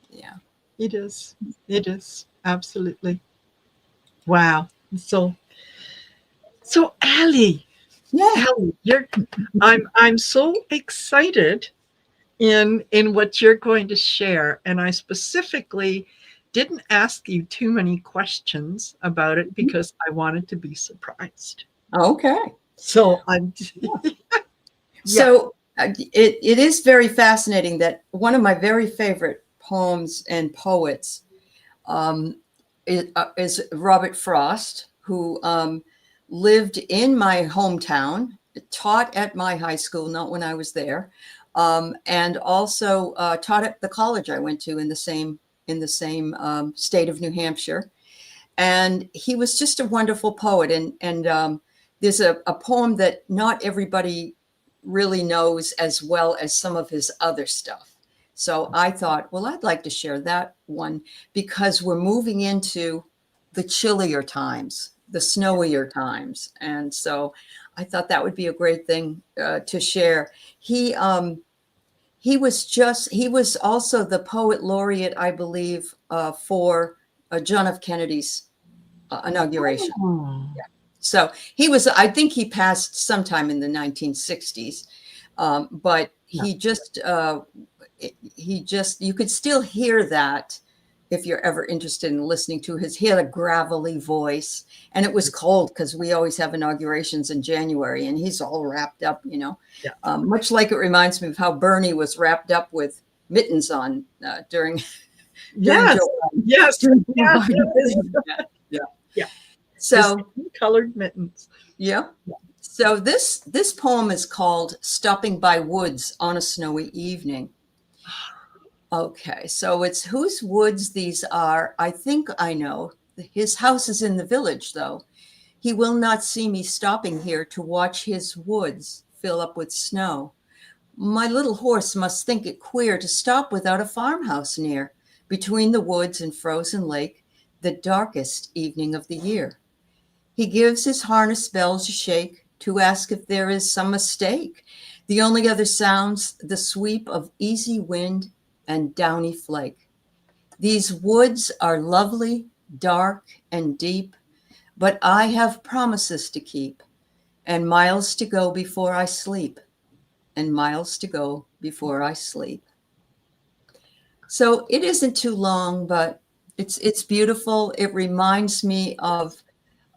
yeah. it is, it is absolutely. Wow. So Allie, Yeah. I'm so excited in what you're going to share. And I specifically didn't ask you too many questions about it because I wanted to be surprised. Okay. So I'm, yeah, So it is very fascinating that one of my very favorite poems and poets is Robert Frost, who lived in my hometown, taught at my high school, not when I was there, and also taught at the college I went to in the same state of New Hampshire. And he was just a wonderful poet. And there's a poem that not everybody really knows as well as some of his other stuff. So I thought, well, I'd like to share that one because we're moving into the chillier times, the snowier times. And so I thought that would be a great thing to share. He was also the poet laureate, I believe, for John F. Kennedy's inauguration. Oh. Yeah. So he was, I think he passed sometime in the 1960s, but he just, you could still hear that if you're ever interested in listening to he had a gravelly voice, and it was cold because we always have inaugurations in January, and he's all wrapped up, Yeah. Much like it reminds me of how Bernie was wrapped up with mittens on during Yes. Yes. during Yes. yeah. Yeah. So colored mittens. yeah. So this poem is called Stopping by Woods on a Snowy Evening. Okay, so it's whose woods these are. I think I know. His house is in the village, though. He will not see me stopping here to watch his woods fill up with snow. My little horse must think it queer to stop without a farmhouse near, between the woods and frozen lake, the darkest evening of the year. He gives his harness bells a shake to ask if there is some mistake. The only other sounds the sweep of easy wind and downy flake. These woods are lovely, dark, and deep, but I have promises to keep, and miles to go before I sleep, and miles to go before I sleep. So it isn't too long, but it's beautiful. It reminds me of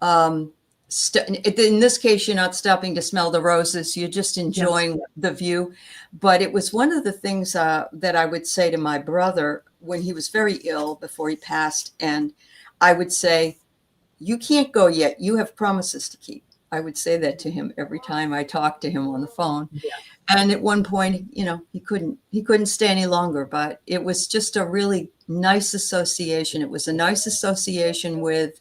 in this case, you're not stopping to smell the roses. You're just enjoying the view. But it was one of the things that I would say to my brother when he was very ill before he passed. And I would say, you can't go yet. You have promises to keep. I would say that to him every time I talked to him on the phone. Yeah. And at one point, he couldn't stay any longer, but it was just a really nice association. It was a nice association with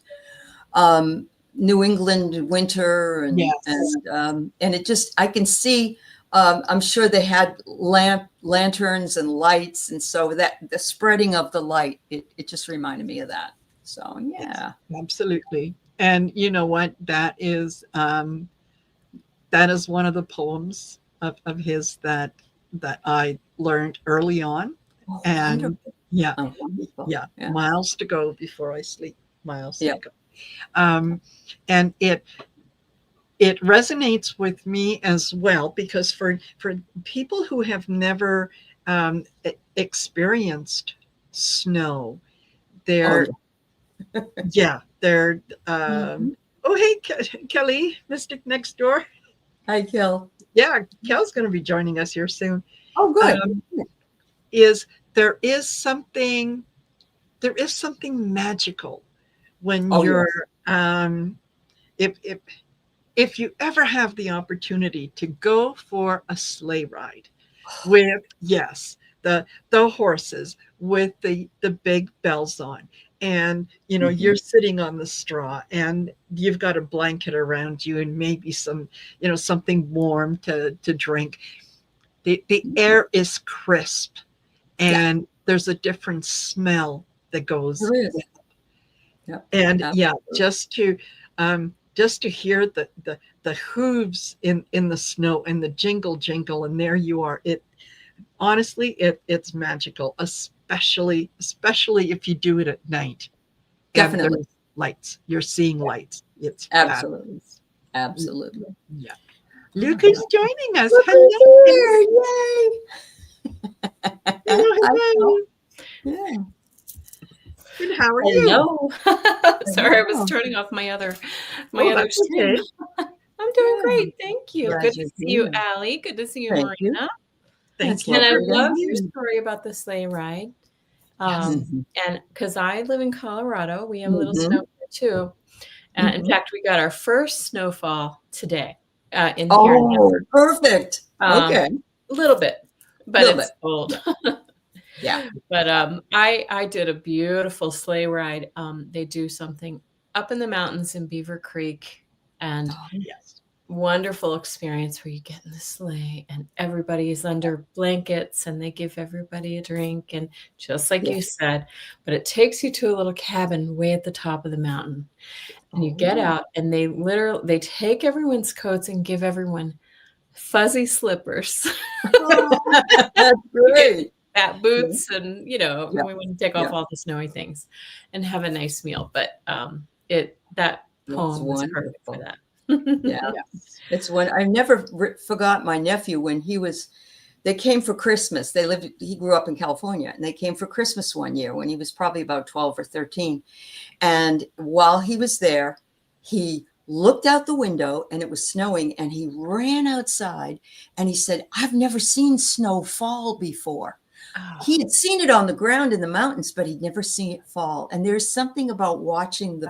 New England winter, and Yes. and it just, I can see, I'm sure they had lanterns and lights, and so that the spreading of the light, it just reminded me of that. So yeah, Absolutely. And you know what? That is one of the poems of his that I learned early on. oh, And wonderful. yeah, Oh, wonderful. yeah, miles to go before I sleep. Miles to go. And it resonates with me as well, because for people who have never experienced snow, they're they're oh, hey, Kelly, Mystic next door. Hi, Kel. Yeah, Kel's going to be joining us here soon. Oh, good. There is something magical when Oh, you're if you ever have the opportunity to go for a sleigh ride with the horses with the big bells on, and you're sitting on the straw, and you've got a blanket around you, and maybe some something warm to drink. The air is crisp, and there's a different smell that goes There is. with it. Yep, And absolutely. just to hear the hooves in the snow and the jingle, and there you are. Honestly, it's magical, especially if you do it at night. Definitely. And there's lights. You're seeing lights. It's Absolutely. Absolutely. Yeah. Luke is joining us. Look Hello. here. Yay. Hello. Yeah. And how are you? Hello. Sorry, I was turning off my other stream. Okay. I'm doing Good. great. Thank you. Glad Good to you're see you, here. Allie. Good to see you, Thank you. Marina. Thank Well, And I you. good love your indeed. story about the sleigh ride. Yes. Mhm. And because I live in Colorado, we have a little Mhm. snow here too. In Mhm. fact, we got our first snowfall today in here. Oh, perfect. Um, Okay. a little bit, but Little it's bit. cold. Yeah. But I did a beautiful sleigh ride. They do something up in the mountains in Beaver Creek, and Yes. wonderful experience where you get in the sleigh and everybody is under blankets and they give everybody a drink, and just like Yeah. you said, but it takes you to a little cabin way at the top of the mountain, and you get Oh. out and they take everyone's coats and give everyone fuzzy slippers. That's great. Fat boots, and Yeah. we wouldn't take off Yeah. all the snowy things and have a nice meal. But that That's poem was perfect for wonderful. that. Yeah. Yes. It's when I never forgot my nephew when they came for Christmas. He grew up in California, and they came for Christmas one year when he was probably about 12 or 13. And while he was there, he looked out the window and it was snowing, and he ran outside and he said, "I've never seen snow fall before." Oh, He had seen it on the ground in the mountains, but he'd never seen it fall. And there's something about watching the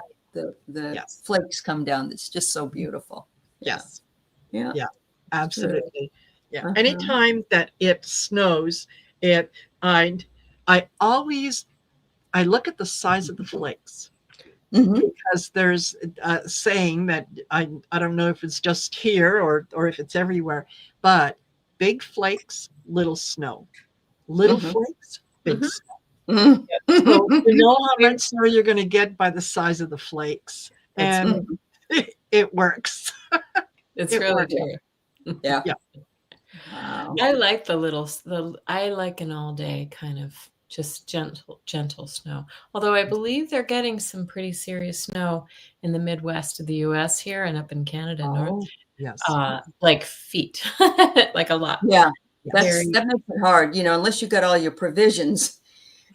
Yes. flakes come down that's just so beautiful. Yes. Yeah. Yeah. Absolutely. Yeah. Uh-huh. Anytime that it snows, it I I always I look at the size of the flakes, Mhm. because there's a saying that I don't know if it's just here or if it's everywhere, but big flakes, little snow. Little Mhm. flakes, big Mhm. snow. Mhm. So you know how much snow you're going to get by the size of the flakes, That's and it works. it's It really works. true. Yeah. Yeah. Wow. I like I like an all day kind of just gentle snow. Although I believe they're getting some pretty serious snow in the Midwest of the US here and up in Canada north, Oh, Yes. like feet, like a lot. yeah. Very That makes it hard, unless you got all your provisions.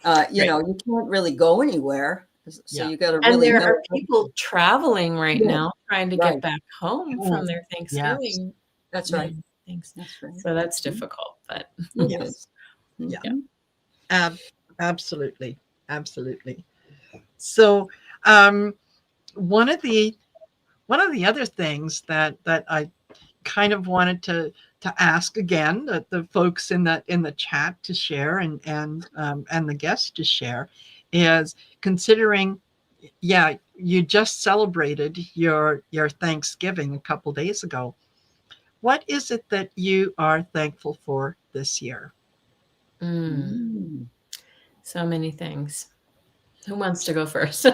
Right. You can't really go anywhere. So Yeah. you got to And really there know. are people traveling right Yeah, now trying to right. get back home Oh, from their Thanksgiving, That's right. things. That's right. So that's difficult, but It Yes. is. Yeah. Mhm. Absolutely. Absolutely. So, um, one of the other things that I kind of wanted to ask again the folks in the chat to share, and the guests to share, is considering, yeah, you just celebrated your Thanksgiving a couple days ago. What is it that you are thankful for this year? Mm. so many things. Who wants to go first?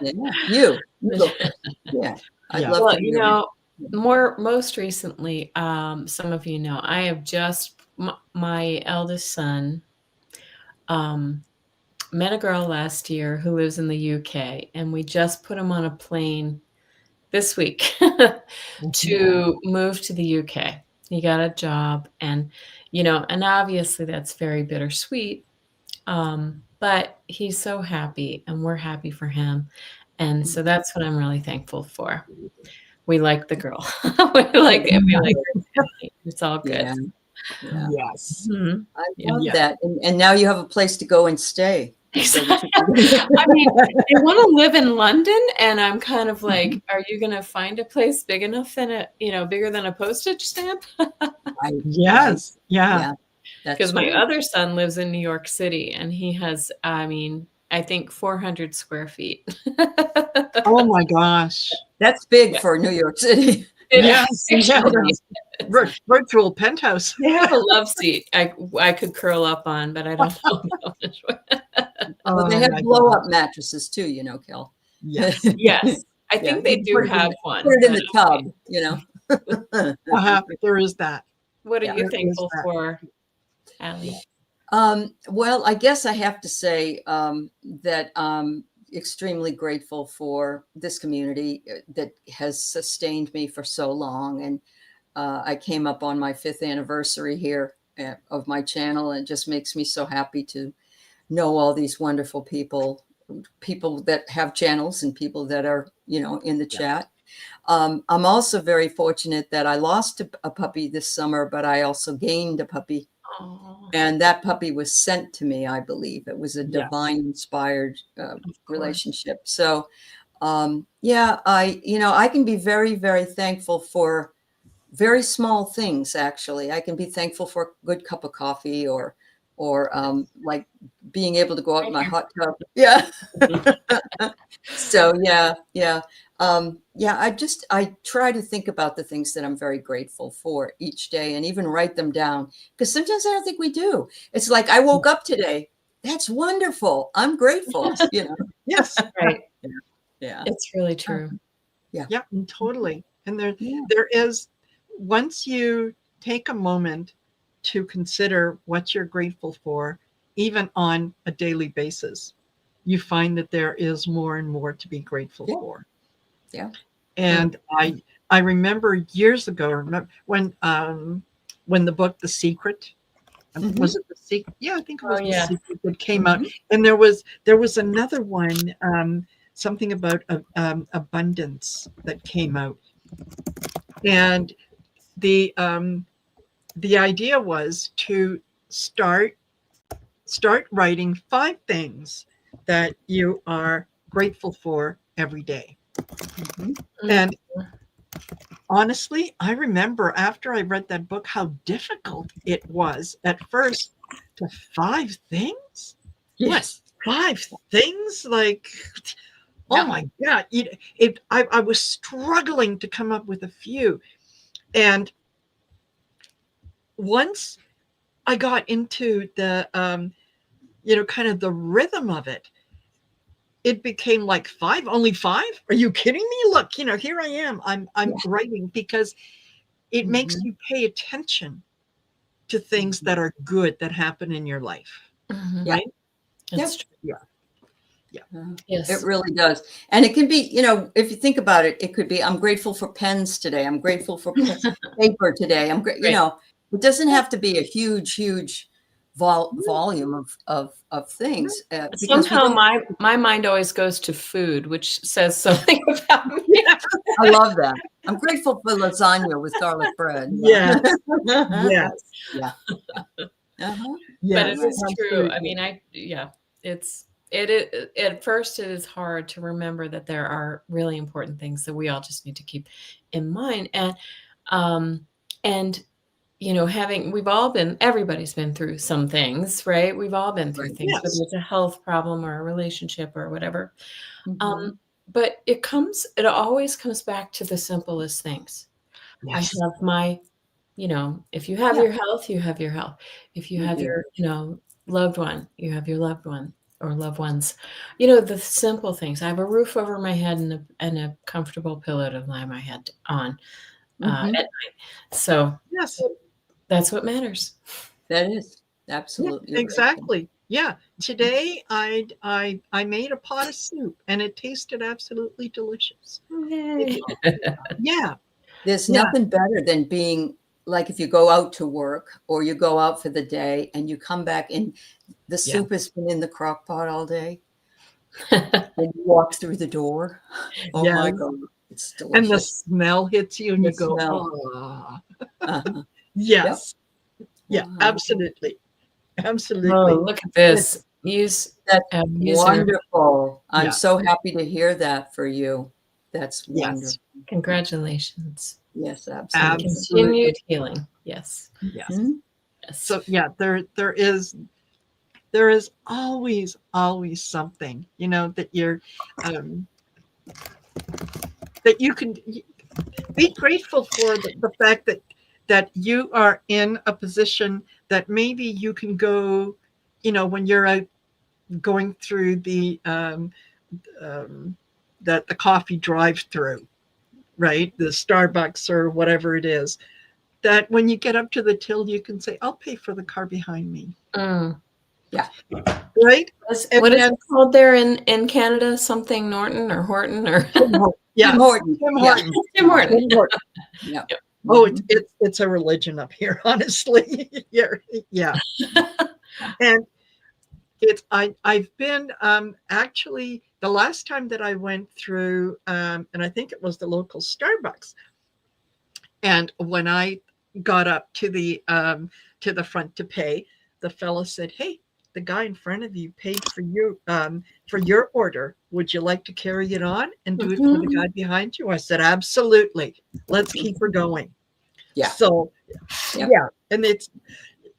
Yeah. You go first. Yeah. I'd Yeah. love Well, to hear. most recently, some of you know, I have just my eldest son met a girl last year who lives in the UK, and we just put him on a plane this week to move to the UK. He got a job, and and obviously that's very bittersweet. But he's so happy, and we're happy for him, and so that's what I'm really thankful for. We like the girl. We like her family. It's all good. Yeah. Yeah. Yes. Mhm. I Yeah. love Yeah. that. And now you have a place to go and stay. So that you I mean, they want to live in London, and I'm kind of like, are you going to find a place big enough bigger than a postage stamp? Right, Yes. Yeah. yeah, that's Because my right. other son lives in New York City, and he has, I think 400 square feet. Oh my gosh. That's big Yeah. for New York City. Yes. Actually, Yes. Virtual penthouse. they have a love seat I could curl up on, but I don't know how much. Well, they Oh have my blow-up gosh. mattresses too, Kel. Yes. Yes, I Yeah, think you they can do put it have one. put it in but the tub. There is that. What are Yeah. you There is thankful that. for, Allie? Well, I guess I have to say that I'm extremely grateful for this community that has sustained me for so long. And I came up on my 5th anniversary here of my channel, and it just makes me so happy to know all these wonderful people that have channels and people that are, in the chat. I'm also very fortunate that I lost a puppy this summer, but I also gained a puppy. Oh, And that puppy was sent to me, I believe. It was a Yes. divine inspired of course. relationship. So, yeah, I can be very, very thankful for very small things. Actually, I can be thankful for a good cup of coffee, or like being able to go out in my hot tub. Yeah. So yeah. I try to think about the things that I'm very grateful for each day, and even write them down, because sometimes I don't think we do. It's like, I woke up today. That's wonderful. I'm grateful. Yes. Right. Yeah. It's really true. Yeah, totally. And Yeah. there is, once you take a moment to consider what you're grateful for, even on a daily basis, you find that there is more and more to be grateful Yeah. for. Yeah. And I remember years ago, when the book The Secret, Mhm. was it The Secret? Yeah, I think it was Oh, The yeah. Secret that came out. And there was another one, something about abundance that came out. And the idea was to start writing 5 things that you are grateful for every day. Mhm. And honestly, I remember after I read that book how difficult it was at first to 5 things. Yes. 5 things? Like, oh Yeah. my God. I was struggling to come up with a few. And once I got into the, kind of the rhythm of it, it became like 5, only 5? Are you kidding me? Look, here I am. I'm Yeah. writing because it makes Mhm. you pay attention to things that are good that happen in your life, Mhm. Yeah. right? That's true. Yeah. It Yes. really does. And it can be, if you think about it, it could be, I'm grateful for pens today. I'm grateful for paper today. I'm great. Right. It doesn't have to be a huge volume of things, because we Somehow don't. my mind always goes to food, which says something about me. I love that. I'm grateful for lasagna with garlic bread. Yes. Yeah. Yes. Yeah. Uh-huh. But Yes. it is true. I Absolutely. mean, at first it is hard to remember that there are really important things that we all just need to keep in mind. Um, and everybody's been through some things, right? We've all been through Right. things, whether Yes. it's a health problem or a relationship or whatever. Mhm. But it always comes back to the simplest things. I Yes. have my, if you have Yeah. your health, you have your health. If you We have do. your, loved one, you have your loved one or loved ones. The simple things. I have a roof over my head and a comfortable pillow to lie my head on at Mhm. night. So Yes. that's what matters. That is Yeah, absolutely right. exactly. Yeah. Today I made a pot of soup and it tasted absolutely delicious. Yay. Yeah. There's Yeah. nothing better than being like, if you go out to work or you go out for the day and you come back and the Yeah. soup has been in the crock pot all day, and you walk through the door. Oh my Yes. God, it's And the delicious. smell hits you and The you go, smell. oh, Uh-huh. Yep. yes. Yeah, Uh-huh. absolutely. Oh, Absolutely. look at It's, this. That's User. wonderful. I'm yeah. so happy to hear that for you. That's Yes. wonderful. Congratulations. Yes, And absolutely. continued Absolutely. healing. Yes. Yes. Mhm. Yes. So yeah, there is always something, that you're um that you can be grateful for the fact that you are in a position that maybe you can go, when you're out going through um, the coffee drive-through, right? The Starbucks or whatever it is. That when you get up to the till, you can say, "I'll pay for the car behind me," Mm. Yeah. right? And What is then it called there in Canada? Something Norton or Horton or yeah, Tim Horton. Tim Yeah. Horton. Tim Horton. Tim Horton. Yep. Yep. Oh, Mhm. it's a religion up here, honestly. Yeah, yeah. And I've been actually the last time that I went through, and I think it was the local Starbucks. And when I got up to the front to pay, the fellow said, "Hey, the guy in front of you paid for your order. Would you like to carry it on and do it for the guy behind you?" I said, "Absolutely. Let's keep her going." Yeah. So Yep. yeah, and it's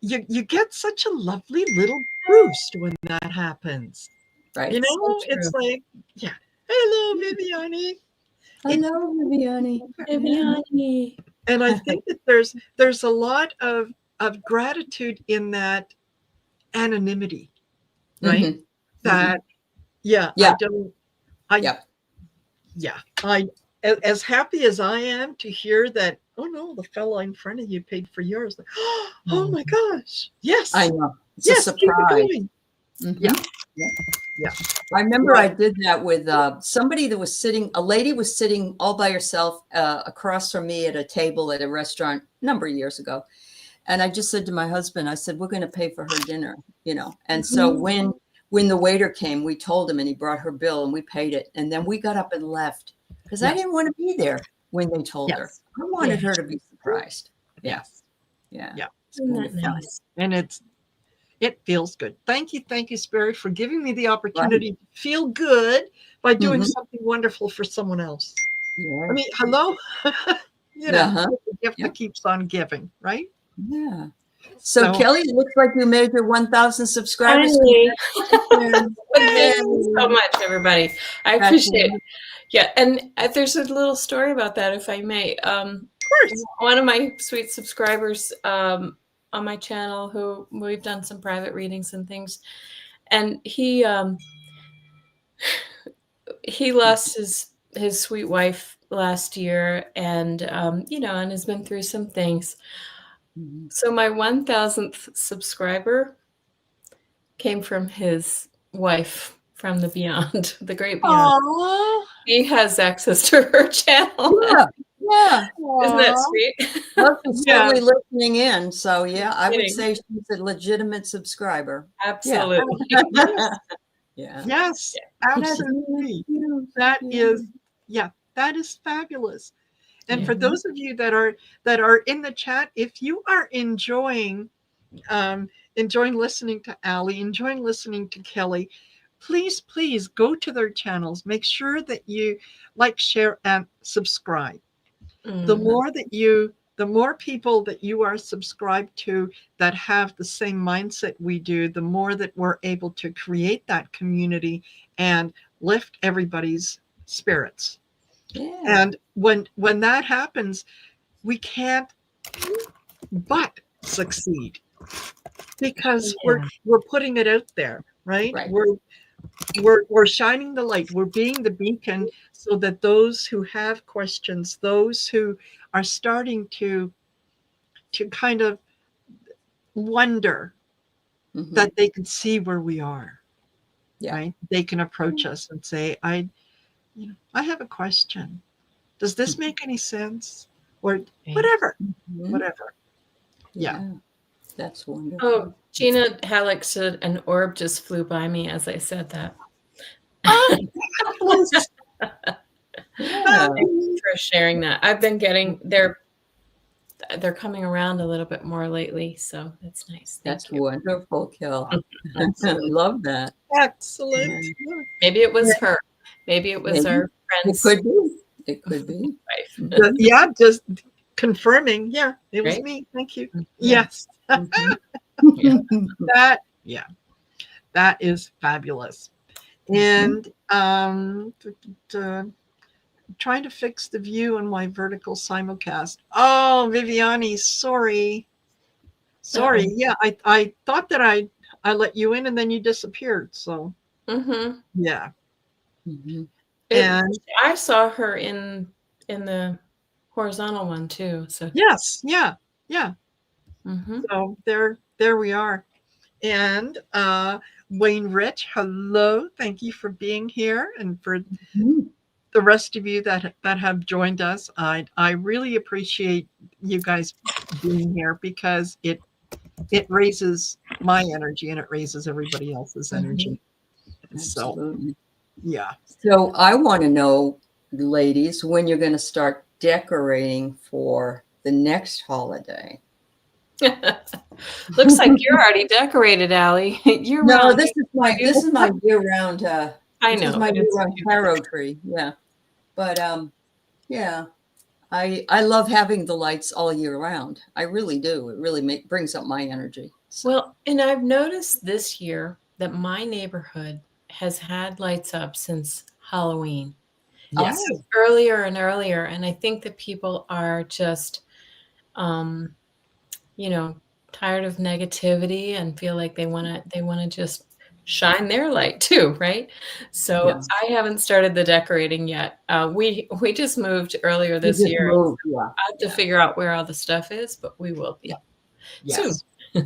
you get such a lovely little boost when that happens. Right. You know, So it's true. like, yeah, hello, Viviani. Hello, Viviani. Viviani. And I think that there's a lot of gratitude in that anonymity, right? Mhm. That yeah, Yeah. I Yep. yeah, as happy as I am to hear that, oh no, the fellow in front of you paid for yours. Like, oh my gosh, yes, I know. It's a yes, keep it surprise. going. Mhm. Yeah. Yeah. Yeah. I remember I did that with somebody that was sitting, a lady was sitting all by herself across from me at a table at a restaurant a number of years ago. And I just said to my husband, I said, we're going to pay for her dinner, you know. And so when the waiter came, we told him and he brought her bill and we paid it. And then we got up and left because I Yes. didn't want to be there when they told her. Yes. I wanted Yeah. her to be surprised. Yeah. Yes. Yeah. Yeah. It's Isn't kind that of fun. nice? And it feels good. Thank you, Spirit, for giving me the opportunity to feel good by doing Mhm. something wonderful for someone else. Yeah. I mean, hello, Uh-huh. the gift Yeah. that keeps on giving, right? Yeah. So Kelly, it looks like you made your 1,000 subscribers. Finally. Congratulations. Thank you so Yay. much, everybody. I That's appreciate it. wonderful. Yeah, and there's a little story about that, if I may. Of course. One of my sweet subscribers on my channel, who we've done some private readings and things, and he lost his sweet wife last year, and you know, and has been through some things. Mhm. So my 1,000th subscriber came from his wife from the beyond, the great beyond. Aww. He has access to her channel. Yeah. Yeah. Isn't that Aww. sweet? Well, she's Yeah. certainly listening in. So yeah, I would Kidding. say she's a legitimate subscriber. Absolutely. Yes. Yeah. Yes. Yeah. Absolutely. That is fabulous. And Yeah. for those of you that are in the chat, if you are enjoying listening to Allie, enjoying listening to Kelly, please go to their channels. Make sure that you like, share, and subscribe. The more people that you are subscribed to that have the same mindset we do, the more that we're able to create that community and lift everybody's spirits. Yeah. And when that happens, we can't but succeed because we're putting it out there, right? Right. We're shining the light. We're being the beacon so that those who have questions, those who are starting to kind of wonder, Mhm. that they can see where we are, Yeah. right? They can approach us and say, I have a question. Does this make any sense? Or whatever, Mhm. whatever. Yeah. That's wonderful. Oh, Gina Halleck said an orb just flew by me as I said that. Yeah. Thank you for sharing that. I've been getting they're coming around a little bit more lately, so that's nice. Thank That's you. wonderful, Kel. I love that. Excellent. Yeah. Maybe it was her. Maybe it was Maybe. our It friend's could be. It could be. wife. Yeah, just confirming. Yeah, it was Right? me. Thank you. Yeah. Yes. Mhm. That is fabulous. And trying to fix the view on my vertical simulcast. Oh, Viviani, sorry. Uh-oh. Yeah, I thought that I let you in and then you disappeared. So Mm-hmm. yeah. Mhm. And I saw her in the horizontal one too. So yes, yeah. mhm. So there we are. And Wayne Rich, hello. Thank you for being here, and for Mhm. the rest of you that have joined us. I really appreciate you guys being here because it raises my energy and it raises everybody else's Mhm. energy. So, Absolutely. yeah. So I want to know, ladies, when you're going to start decorating for the next holiday. Looks like you're already decorated, Allie. You're No, round. this is my year-round I this is know. my It's year-round taro tree. Yeah. But yeah, I love having the lights all year round. I really do. It really brings up my energy. So, well, and I've noticed this year that my neighborhood has had lights up since Halloween. Yes. oh, Earlier and earlier, and I think that people are just you know, tired of negativity and feel like they want to just shine their light too, right? So yes. I haven't started the decorating yet. We just moved earlier You this just year. moved, yeah. I have to figure out where all the stuff is, but we will be soon. Yes.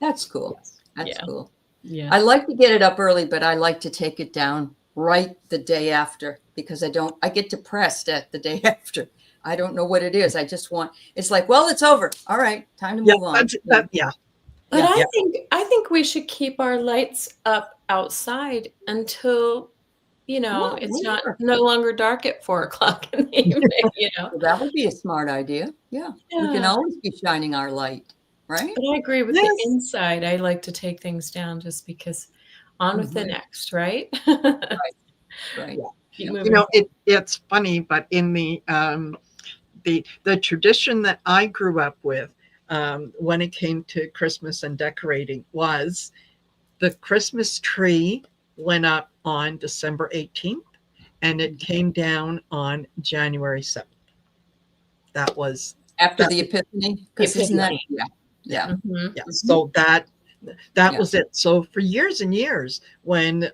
That's cool. Yes. That's Yeah. cool. Yeah. I like to get it up early, but I like to take it down right the day after because I get depressed at the day after. I don't know what it is. I just want, it's like, well, it's over. All right, time to Yeah. move on. Yeah. But Yeah. I think we should keep our lights up outside until Yeah, it's sure. no longer dark at 4 o'clock in the evening. Well, that would be a smart idea. Yeah. We can Yeah. always be shining our light, right? But I agree with the Yes. inside. I like to take things down just because on with the Mhm. next, right? Right. Keep Yeah. moving. It's funny, but in the tradition that I grew up with, when it came to Christmas and decorating, was the Christmas tree went up on December 18th and it came down on January 7th. That was After that. the Epiphany, because isn't that, Epiphany. yeah. Yeah. Mhm. Yeah. So that Yeah. was it. So for years and years, when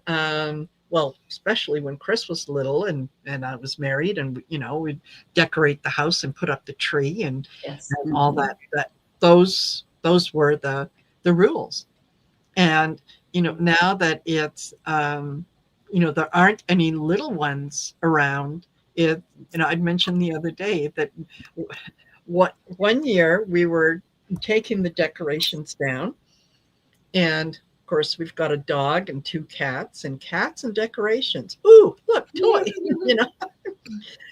well, especially when Chris was little and I was married, and we'd decorate the house and put up the tree and Yes. all Mhm. that those were the rules. And now that it's there aren't any little ones around. I'd mentioned the other day that what one year we were taking the decorations down, and of course we've got a dog and 2 cats, and cats and decorations. Ooh, look, toy.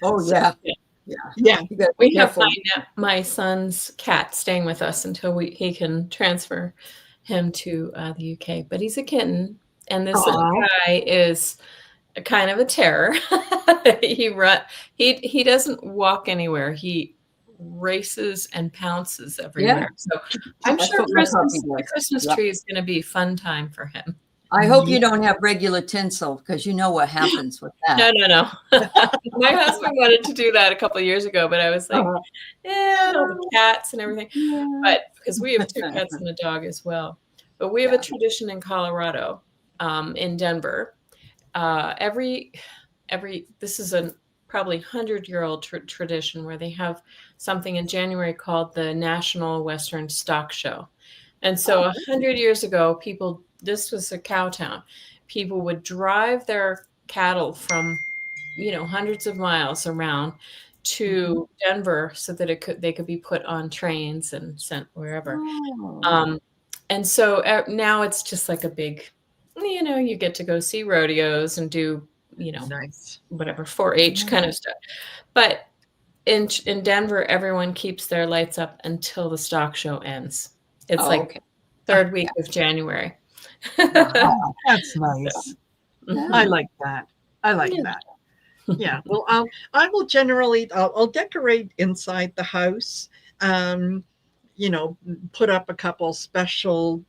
Oh, So, yeah. Yeah. Yeah. yeah. You got to We be have careful. my son's cat staying with us until he can transfer him to the UK. But he's a kitten, and this little Aw. guy is a kind of a terror. He doesn't walk anywhere. He races and pounces Yeah. everywhere. So I'm That's sure what my puppy the does. Christmas Yep. tree is going to be a fun time for him. I hope you don't have regular tinsel because you know what happens with No, that. no. My husband wanted to do that a couple of years ago, but I was like, Uh-huh. yeah, all the cats and everything. Yeah. But because we have 2 cats and a dog as well. But we have a Yeah. tradition in Colorado, in Denver. Every this is a probably 100-year-old tradition where they have something in January called the National Western Stock Show. And so 100 years ago, this was a cow town. People would drive their cattle from, hundreds of miles around to Denver so that they could be put on trains and sent wherever. Oh. And so now it's just like a big, you get to go see rodeos and do, Nice. whatever 4-H kind of stuff. But in Denver, everyone keeps their lights up until the stock show ends. It's Oh, like okay. third week of January. Oh, that's nice. I Mhm. like that. I like Yeah. that. Yeah. Well, I will generally I'll decorate inside the house. Um, put up a couple special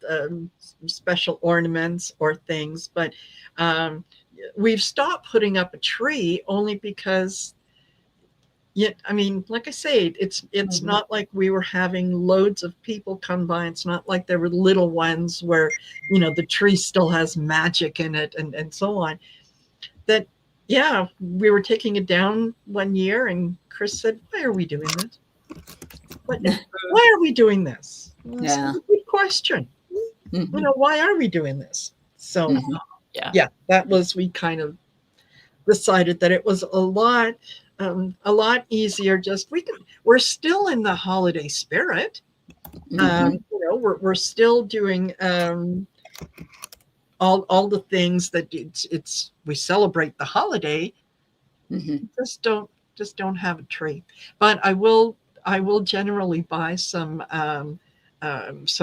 ornaments or things, but we've stopped putting up a tree only because I mean, like I say, it's Mhm. not like we were having loads of people come by. It's not like there were little ones where the tree still has magic in it and so on. That yeah, we were taking it down one year, and Chris said, "Why are we doing this? Why are we doing this?" I said, Yeah. good question. Mhm. Why are we doing this? So Mhm. Yeah. that was, we kind of decided that it was a lot easier. We're still in the holiday spirit. Mhm. we're still doing all the things that it's we celebrate the holiday. Mhm. Just don't have a tree, but I will generally buy some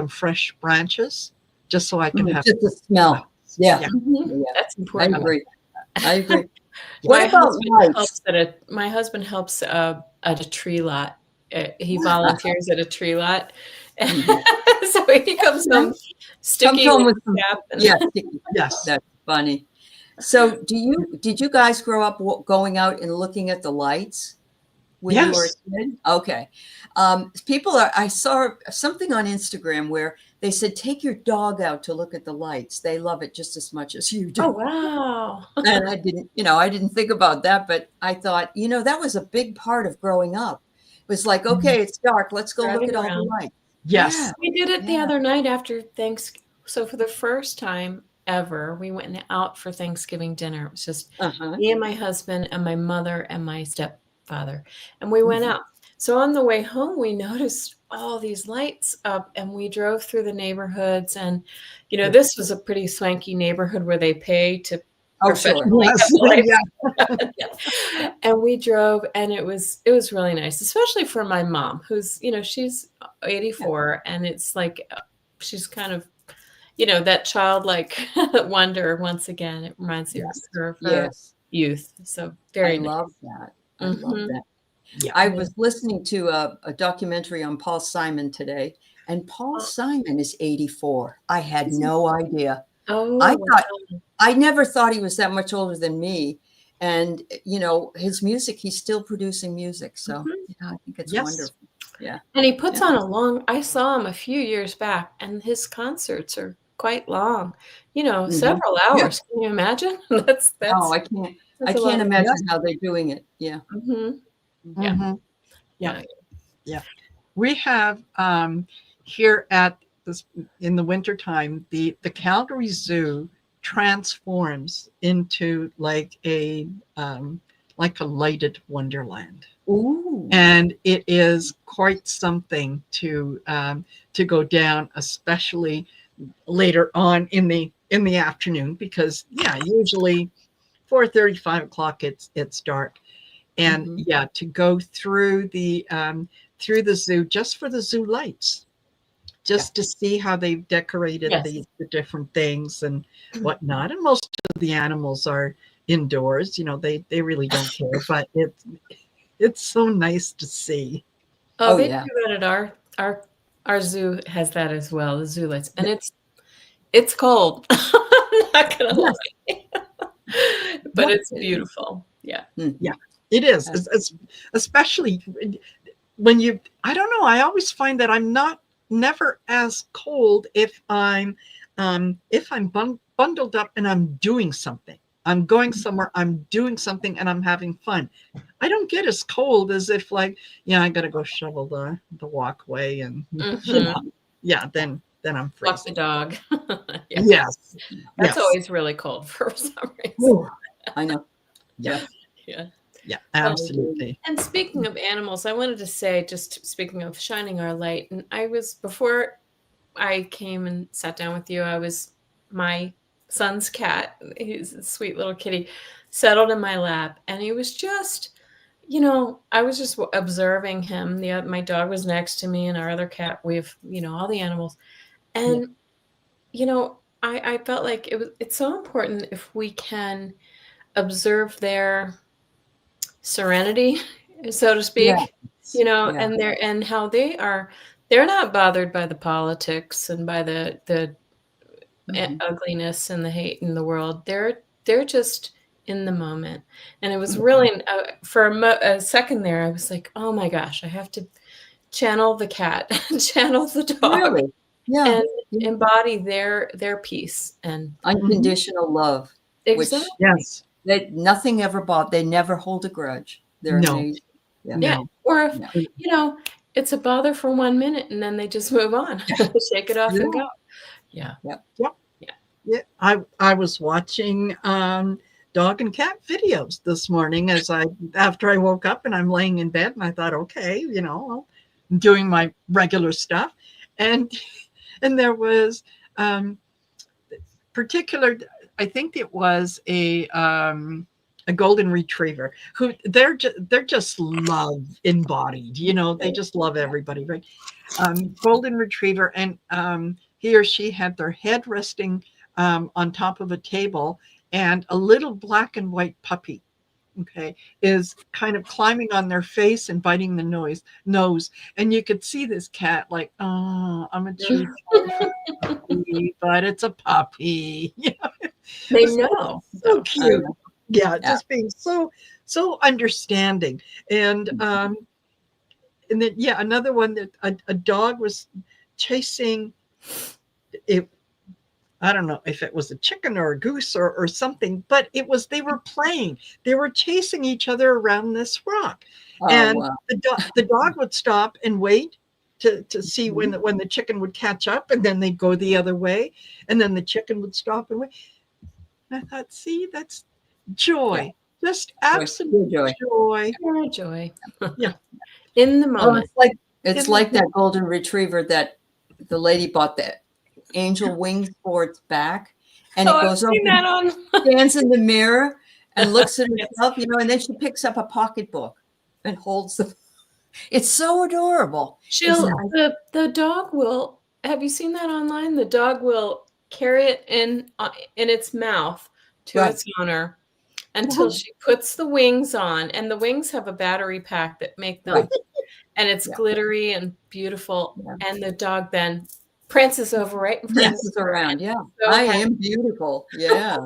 fresh branches just so I can have Just the smell. Yeah. yeah. Yeah. That's I important. agree. I agree. My What about husband lights? helps my husband helps at a tree lot. He volunteers at a tree lot. Mhm. So he comes home Comes sticky home with with some, sap and yeah, Yes. that's funny. So did you guys grow up going out and looking at the lights when you were Yes. a kid? Okay. I saw something on Instagram where they said, take your dog out to look at the lights. They love it just as much as you do. oh wow. And I didn't think about that, but I thought, that was a big part of growing up. It was like, okay, it's dark. Let's go look Driving at all the around. lights. Yes. Yeah. We did it the Yeah. other night after Thanksgiving. So for the first time ever, we went out for Thanksgiving dinner. It was just Uh-huh. me and my husband and my mother and my stepfather. And we went Mhm. out. So on the way home, we noticed all these lights up and we drove through the neighborhoods. And, this was a pretty swanky neighborhood where they pay to Oh, sure. professionally have Yes. the lights. Yeah. Yeah. And we drove and it was really nice, especially for my mom, who's, she's 84 and it's like she's kind of, that childlike wonder once again. It reminds me Yes. of her Yes. youth. So I very nice. love that. I love Mhm. that. Yeah. I was listening to a documentary on Paul Simon today, and Paul Simon is 84. I had no idea. Oh, I never thought he was that much older than me. And, his music, he's still producing music. So, Mhm. I think it's Yes. wonderful. Yeah. and he puts Yeah. on I saw him a few years back and his concerts are quite long, Mhm. several Yeah. hours. Can you imagine? That's Oh, I that's a lot can't of imagine Yes. how they're doing it. Yeah. Mhm. Yeah. Mhm. Yeah. Yeah. Yeah. We have here at this in the wintertime, the Calgary Zoo transforms into like a lighted wonderland. Ooh. And it is quite something to go down, especially later on in the afternoon, because usually 4:30, 5 o'clock it's dark. And Mhm. to go through the zoo just for the zoo lights, just to see how they've decorated Yes. the different things and whatnot. And most of the animals are indoors, they really don't care, but it's so nice to see. Oh, Oh, they yeah. do that at our zoo has that as well, the zoo lights, and it's cold. I'm not gonna Yes. lie. But Yeah. it's beautiful. Yeah. Mhm. Yeah, it is. Yeah. Especially when I don't know, I always find that I'm never as cold if I'm bundled up and I'm doing something. I'm going somewhere, I'm doing something, and I'm having fun. I don't get as cold as if I got to go shovel the walkway and Mhm. then I'm Walk the freezing. dog. Yeah. Yes. That's Yes. always really cold for some reason. Ooh, I know. Yeah. Yeah. Yeah, Well, absolutely. and speaking of animals, I wanted to say, just speaking of shining our light, and before I came and sat down with you, my son's cat, he's a sweet little kitty, settled in my lap, and he was just, I was just observing him. My dog was next to me, and our other cat. We have, all the animals, Yeah. and I felt like it's so important if we can observe their serenity, so to Yeah. speak, Yeah. and how they're not bothered by the politics and by the Mhm. ugliness and the hate in the world. They're just in the moment. And it was Mhm. really for a second there, I was like, oh my gosh, I have to channel the cat, channel the dog, Really? Yeah. and Yeah. embody their peace. And Unconditional love, which exactly. Yes. nothing ever bought. They never hold a grudge. They're No. amazing. Yeah. Yeah. No. Or if, Yeah. it's a bother for 1 minute and then they just move on, shake it off and Yeah. go. Yeah. Yep. Yeah. Yeah. I was watching dog and cat videos this morning after I woke up, and I'm laying in bed, and I thought, okay, I'm doing my regular stuff. And And there was particular, I think it was a golden retriever who they're just love embodied, they just love everybody, right? Golden retriever, and he or she had their head resting on top of a table, and a little black and white puppy, okay, is kind of climbing on their face and biting the nose. And you could see this cat like, oh, I'm a cheap puppy, but it's a puppy. They So, know. so cute. Yeah, Yeah. just being so understanding. And then another one that a dog was chasing it. I don't know if it was a chicken or a goose or something, but they were playing. They were chasing each other around this rock. Oh, And wow. the dog would stop and wait to see when the chicken would catch up, and then they'd go the other way. And then the chicken would stop and wait. And I thought, see, that's joy. Just absolute Joy. joy. Pure joy. Yeah. In the Oh, moment. it's like that golden retriever that the lady bought the angel wings for its back, and it I've goes up seen that and on. stands in the mirror and looks at Yes. herself, and then she picks up a pocketbook and holds the. It's so adorable. The dog will. Have you seen that online? The dog will carry it in its mouth to Right. its owner until she puts the wings on, and the wings have a battery pack that make them, Right. and it's Yeah. glittery and beautiful, Yeah. and the dog then prances over right in front of Dances around. Yeah. So I happy. am beautiful. Yeah.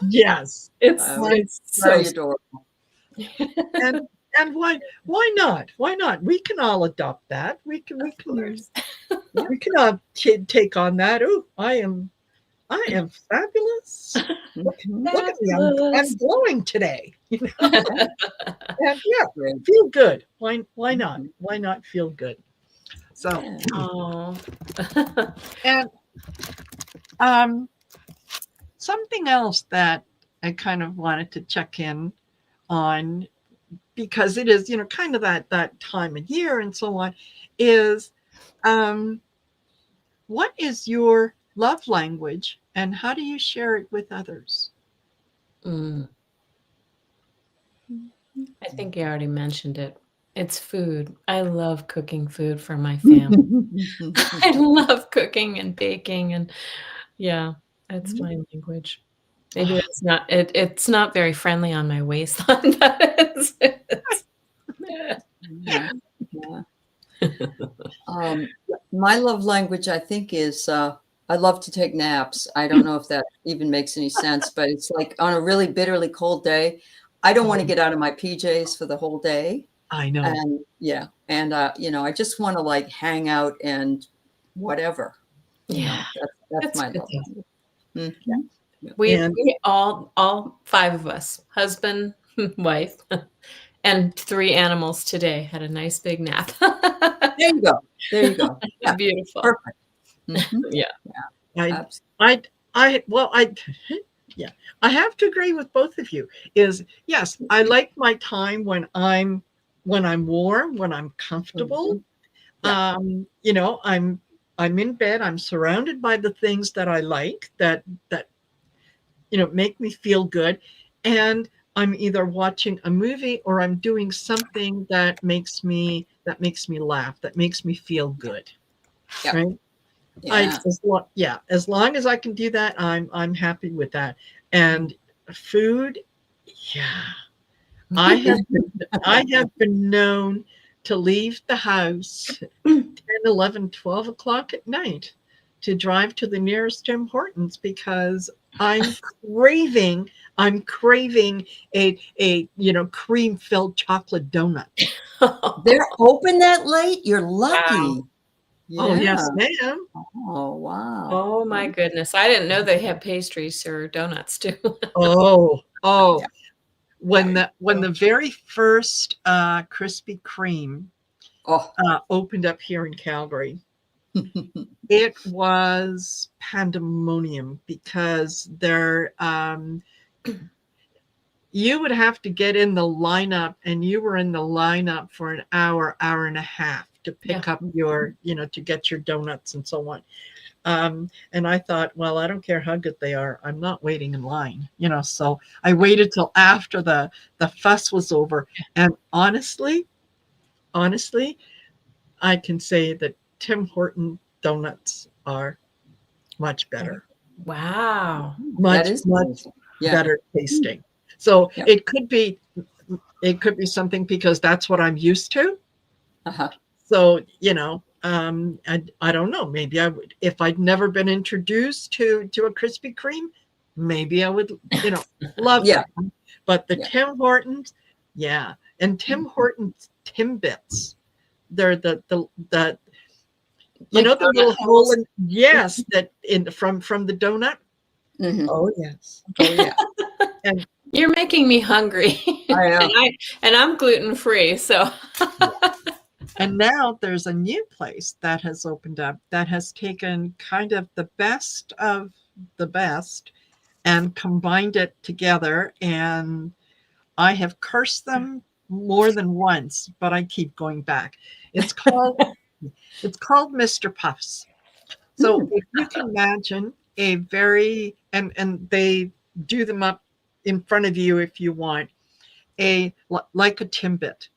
Yes. It's Very so adorable. And why not? Why not? We can all adopt that. We can all take on that. Oh, I am fabulous. Look at me. I'm glowing today. And feel good. Why not? Why not feel good? So and something else that I kind of wanted to check in on, because it is, kind of that time of year and so on, is what is your love language and how do you share it with others? I think you already mentioned it. It's food. I love cooking food for my family. I love cooking and baking, and that's my language. Maybe that's not it's not very friendly on my waistline, but my love language, I think, is I love to take naps. I don't know if that even makes any sense, but it's like on a really bitterly cold day, I don't want to get out of my PJs for the whole day. I know. And I just want to like hang out and whatever. That's my love language. Mm-hmm. We all 5 of us, husband, wife, and 3 animals today had a nice big nap. There you go. Yeah. Beautiful. Perfect. Mm-hmm. I have to agree with both of you. Yes, I like my time when I'm warm, when I'm comfortable. Mm-hmm. I'm in bed, I'm surrounded by the things that I like, that make me feel good, and I'm either watching a movie or I'm doing something that makes me laugh, that makes me feel good. Yep. Right? As long as I can do that, I'm happy with that. And food, I have been known to leave the house 10, 11, 12 o'clock at night to drive to the nearest Tim Hortons because I'm craving a cream-filled chocolate donut. They're open that late? You're lucky. Wow. Yeah. Oh, yes, ma'am. Oh, wow. Oh my goodness. I didn't know they had pastries or donuts too. Oh. Yeah. When the very first Krispy Kreme opened up here in Calgary, it was pandemonium because you would have to get in the lineup, and you were in the lineup for an hour and a half to pick up your, to get your donuts and so on. And I thought, well, I don't care how good they are. I'm not waiting in line, so I waited till after the fuss was over. And honestly, I can say that Tim Horton donuts are much better. Wow. Much better tasting. So it could be something because that's what I'm used to. So, I don't know. Maybe I would, if I'd never been introduced to a Krispy Kreme, maybe I would, love them. But the Tim Hortons, and Tim Hortons Timbits, they're the the little hole in, that from the donut. Oh yes, And you're making me hungry. I know. and I'm gluten free, so. And now there's a new place that has opened up that has taken kind of the best of the best and combined it together. And I have cursed them more than once, but I keep going back. It's called Mr. Puffs. So if you can imagine a very, and they do them up in front of you if you want, like a Timbit,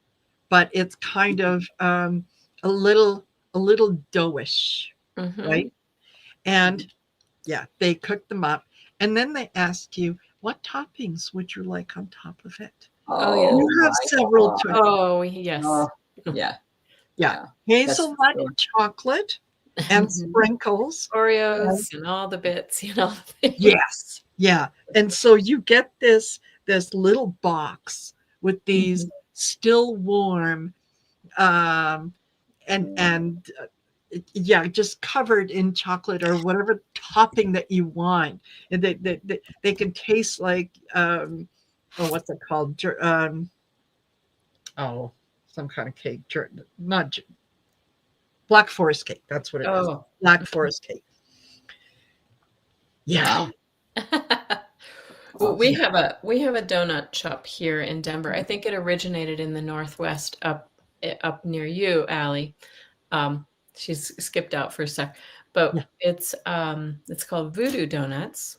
but it's kind of a little doughish, right? And they cook them up, and then they ask you, what toppings would you like on top of it? You have several choices. Oh yes. Hazelnut and chocolate and sprinkles, Oreos and all the bits, Yes. Yeah. And so you get this little box with these still warm, just covered in chocolate or whatever topping that you want. And they can taste like, what's it called? Some kind of cake. Not Black Forest cake. That's what it is. Black Forest cake. Yeah. Well, we have a donut shop here in Denver. I think it originated in the Northwest up near you, Allie. She's skipped out for a sec, but it's called Voodoo Donuts,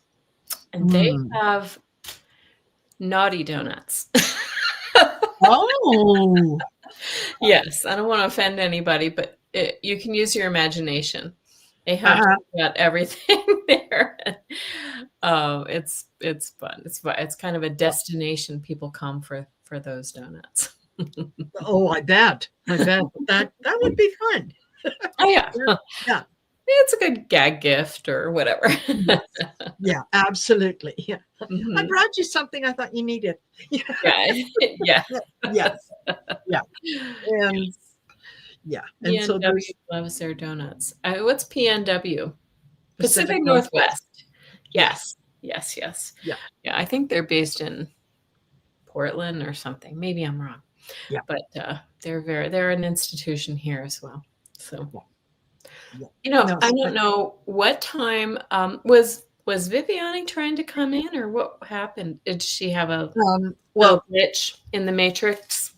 and they have naughty donuts. Oh, yes. I don't want to offend anybody, but you can use your imagination. They have got everything there. It's fun. It's kind of a destination. People come for those donuts. Oh, I bet that would be fun. Oh yeah. Yeah. It's a good gag gift or whatever. Yeah, absolutely. Yeah. I brought you something I thought you needed. Yeah. Yes. Yeah. And and so PNW loves their donuts. What's PNW? Pacific Northwest. Yes. Yeah. I think they're based in Portland or something. Maybe I'm wrong. Yeah. But they're an institution here as well. So I don't know what time was Viviani trying to come in, or what happened? Did she have a glitch in the matrix?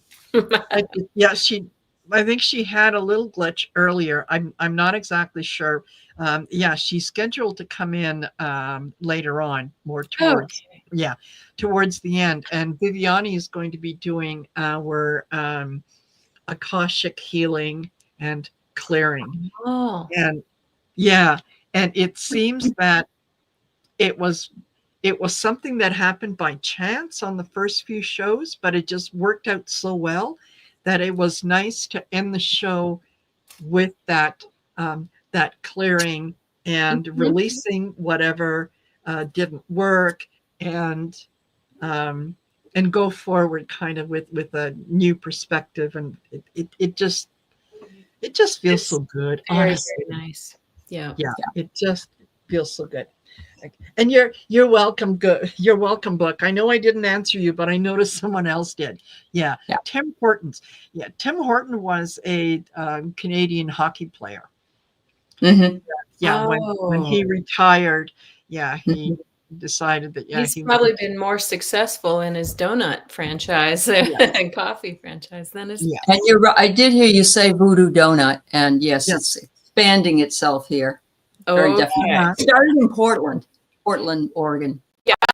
I think she had a little glitch earlier. I'm not exactly sure. She's scheduled to come in later on, more towards the end. And Viviani is going to be doing our Akashic healing and clearing. And it seems that it was something that happened by chance on the first few shows, but it just worked out so well that it was nice to end the show with that clearing and releasing whatever didn't work, and go forward kind of with a new perspective. And it just feels so good. Very, honestly. very nice. Yeah. It just feels so good. And you're welcome. You're welcome, Book. I know I didn't answer you, but I noticed someone else did. Yeah. Tim Hortons. Yeah, Tim Horton was a Canadian hockey player. When he retired, he decided that, yeah, He's he probably wanted. been more successful in his donut franchise and coffee franchise than his. Yeah. And you're right. I did hear you say Voodoo Donut, and yes, Yeah. it's expanding itself here. Very definitely. Okay. It started in Portland, Oregon.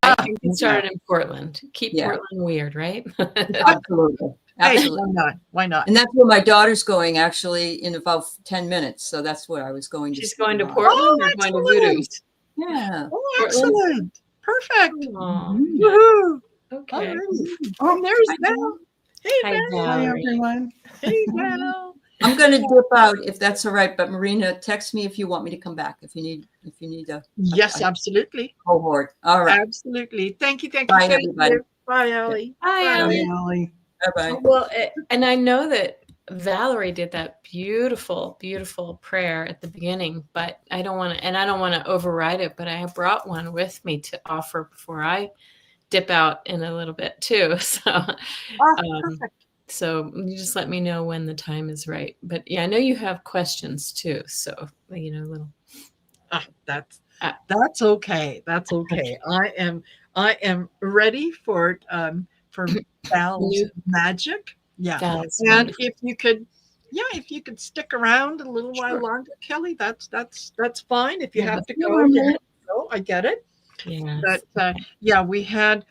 I think it Okay. started in Portland. Keep Yeah. Portland weird, right? Absolutely. Hey, Absolutely. why not? Why not? And that's where my daughter's going actually in about 10 minutes. So that's what I was going to She's speak going to about. Portland or going to Voodoo's? Excellent. Yeah. Oh, Portland? excellent. Perfect. Aw, Mhm. Woohoo. okay. Alrighty. Oh, And there's I Val. know. Hey, Hi, Val. hi, Valerie. everyone. Hey, Val. I'm going to dip out if that's all right. But Marina, text me if you want me to come back. If you need a Yes, absolutely. cohort. All right. Absolutely. Thank you. Thank Bye, you. Thank everybody. you. Bye, Allie. Hi, Hi, Allie. Allie. Bye bye. Well, and I know that Valerie did that beautiful, beautiful prayer at the beginning, but I don't want to override it, but I brought one with me to offer before I dip out in a little bit too. Perfect. So you just let me know when the time is right. But yeah, I know you have questions too. So, little. That's okay. That's okay. I am ready for Val's You- magic. Yeah. That's And wonderful. if you could stick around a little while Sure. longer, Kelly, that's fine. If you Yeah, have but to few go, more you have minutes. to go. I get it. Yes. But we had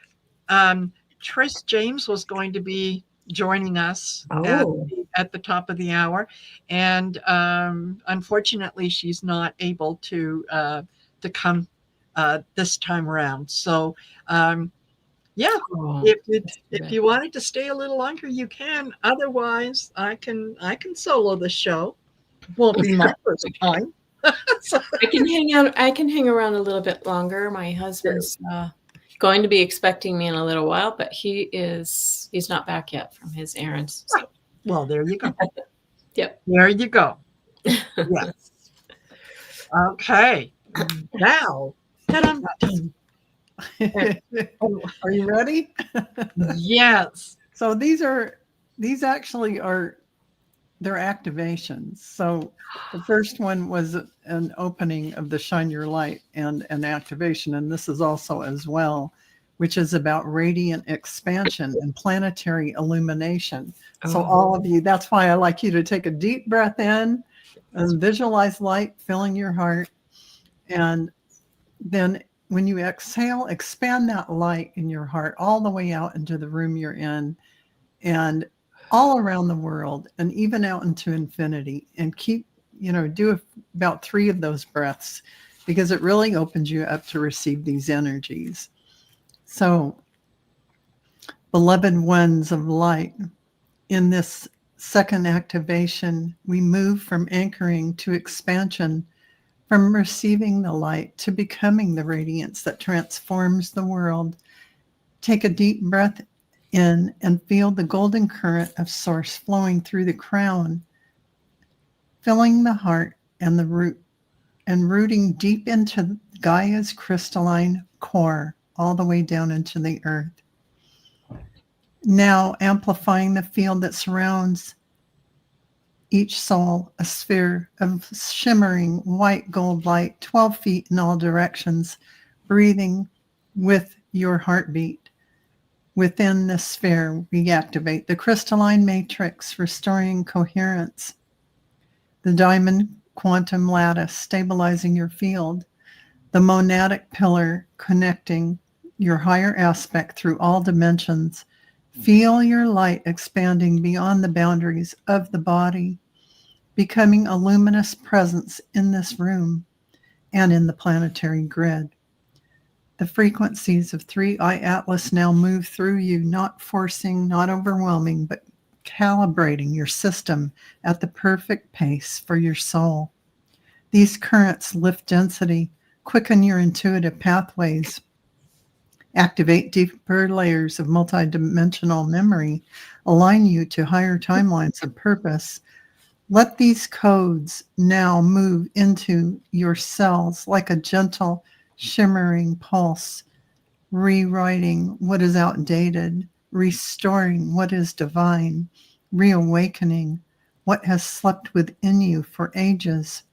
Tris James was going to be joining us Oh. at the top of the hour, and unfortunately, she's not able to come this time around. So, Oh, if you wanted to stay a little longer, you can. Otherwise, I can solo the show. Won't be my first time. So, I can hang out. I can hang around a little bit longer. My husband's going to be expecting me in a little while, but he's not back yet from his errands. So. well, there you go. Yep. There you go. Yes. Okay. Now, ta-dum. Are you ready? Yes. So these actually are their activations. So the first one was an opening of the Shine Your Light and an activation, and this is also as well, which is about radiant expansion and planetary illumination. So all of you, that's why I like you to take a deep breath in and visualize light filling your heart. And then when you exhale, expand that light in your heart all the way out into the room you're in and all around the world and even out into infinity, and keep, do about 3 of those breaths because it really opens you up to receive these energies. So, beloved ones of light, in this second activation, we move from anchoring to expansion, from receiving the light to becoming the radiance that transforms the world. Take a deep breath in and feel the golden current of source flowing through the crown, filling the heart and the root, and rooting deep into Gaia's crystalline core, all the way down into the earth. Now amplifying the field that surrounds each soul, a sphere of shimmering white gold light, 12 feet in all directions, breathing with your heartbeat. Within this sphere, reactivate the crystalline matrix, restoring coherence, the diamond quantum lattice, stabilizing your field, the monadic pillar, connecting your higher aspect through all dimensions. Feel your light expanding beyond the boundaries of the body, becoming a luminous presence in this room and in the planetary grid. The frequencies of 3i Atlas now move through you, not forcing, not overwhelming, but calibrating your system at the perfect pace for your soul. These currents lift density, quicken your intuitive pathways, activate deeper layers of multidimensional memory, align you to higher timelines of purpose. Let these codes now move into your cells like a gentle, shimmering pulse, rewriting what is outdated, restoring what is divine, reawakening what has slept within you for ages.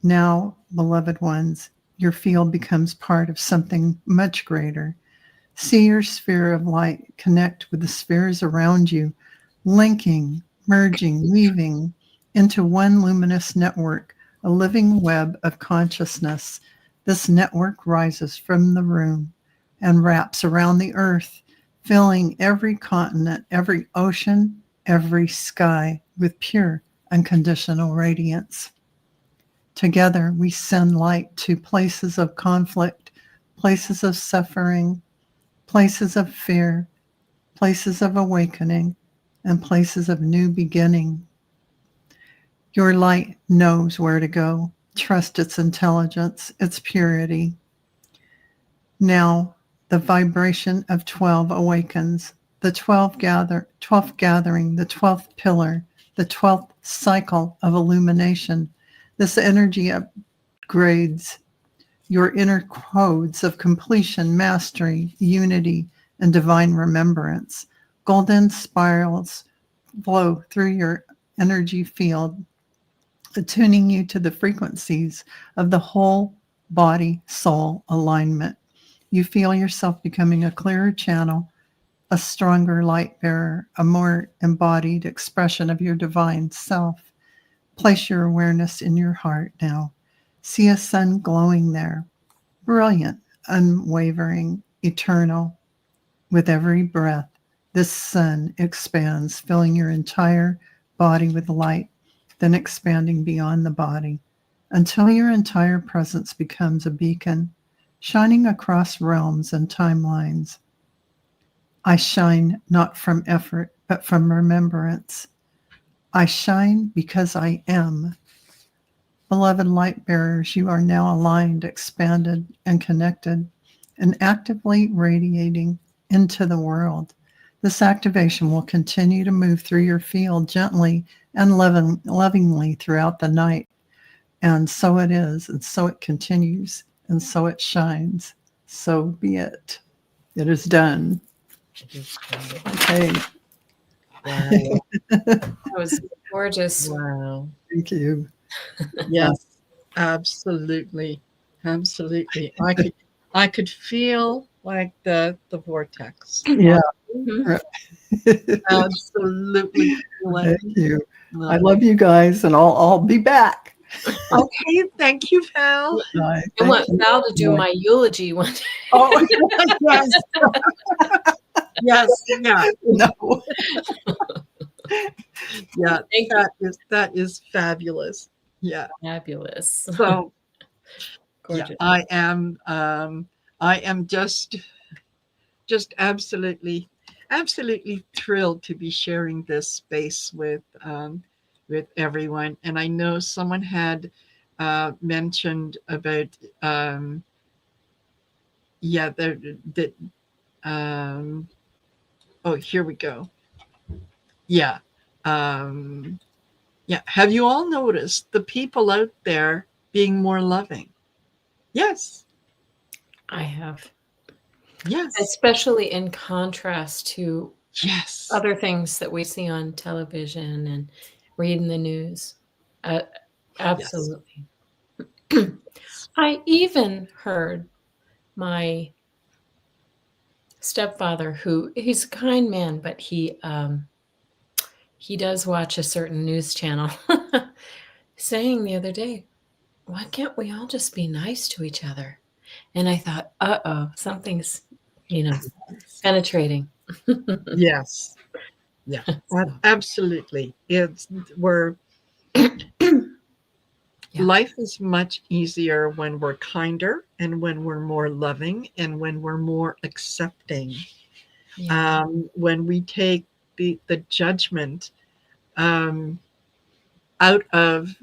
Now, beloved ones, your field becomes part of something much greater. See your sphere of light connect with the spheres around you, linking, merging, weaving into one luminous network, a living web of consciousness. This network rises from the room and wraps around the earth, filling every continent, every ocean, every sky with pure, unconditional radiance. Together, we send light to places of conflict, places of suffering, places of fear, places of awakening, and places of new beginning. Your light knows where to go. Trust its intelligence, its purity. Now, the vibration of 12 awakens. The 12th gathering, the 12th pillar, the 12th cycle of illumination. This energy upgrades your inner codes of completion, mastery, unity, and divine remembrance. Golden spirals flow through your energy field, attuning you to the frequencies of the whole body soul alignment. You feel yourself becoming a clearer channel, a stronger light bearer, a more embodied expression of your divine self. Place your awareness in your heart now. See a sun glowing there, brilliant, unwavering, eternal. With every breath, this sun expands, filling your entire body with light, then expanding beyond the body until your entire presence becomes a beacon, shining across realms and timelines. I shine not from effort, but from remembrance. I shine because I am. Beloved light bearers, you are now aligned, expanded, and connected, and actively radiating into the world. This activation will continue to move through your field gently and lovingly throughout the night. And so it is, and so it continues, and so it shines. So be it. It is done. Okay. Wow. That was gorgeous. Wow. Thank you. Yes, absolutely. Absolutely. I could feel like the vortex. Yeah. Mhm. Absolutely feel it. Thank you. I love you guys, and I'll be back. Okay, thank you, Val. Bye. I want Thank you. Val to do my eulogy one day. Oh, yes. Yes, yeah, No. yeah. Thank That is fabulous. Yeah. Fabulous. So yeah, Gorgeous. I am just absolutely thrilled to be sharing this space with everyone. And I know someone had mentioned about yeah that oh, here we go. Yeah. Um, yeah. Have you all noticed the people out there being more loving? Yes. I have. Yes. Especially in contrast to Yes. other things that we see on television and read in the news. Absolutely. I even heard my stepfather, who he's a kind man, but he does watch a certain news channel, saying the other day, "Why can't we all just be nice to each other?" And I thought, uh-oh, something's, penetrating. Yes. Yeah. Absolutely. Yeah. Life is much easier when we're kinder and when we're more loving and when we're more accepting. Yeah. When we take the judgment out of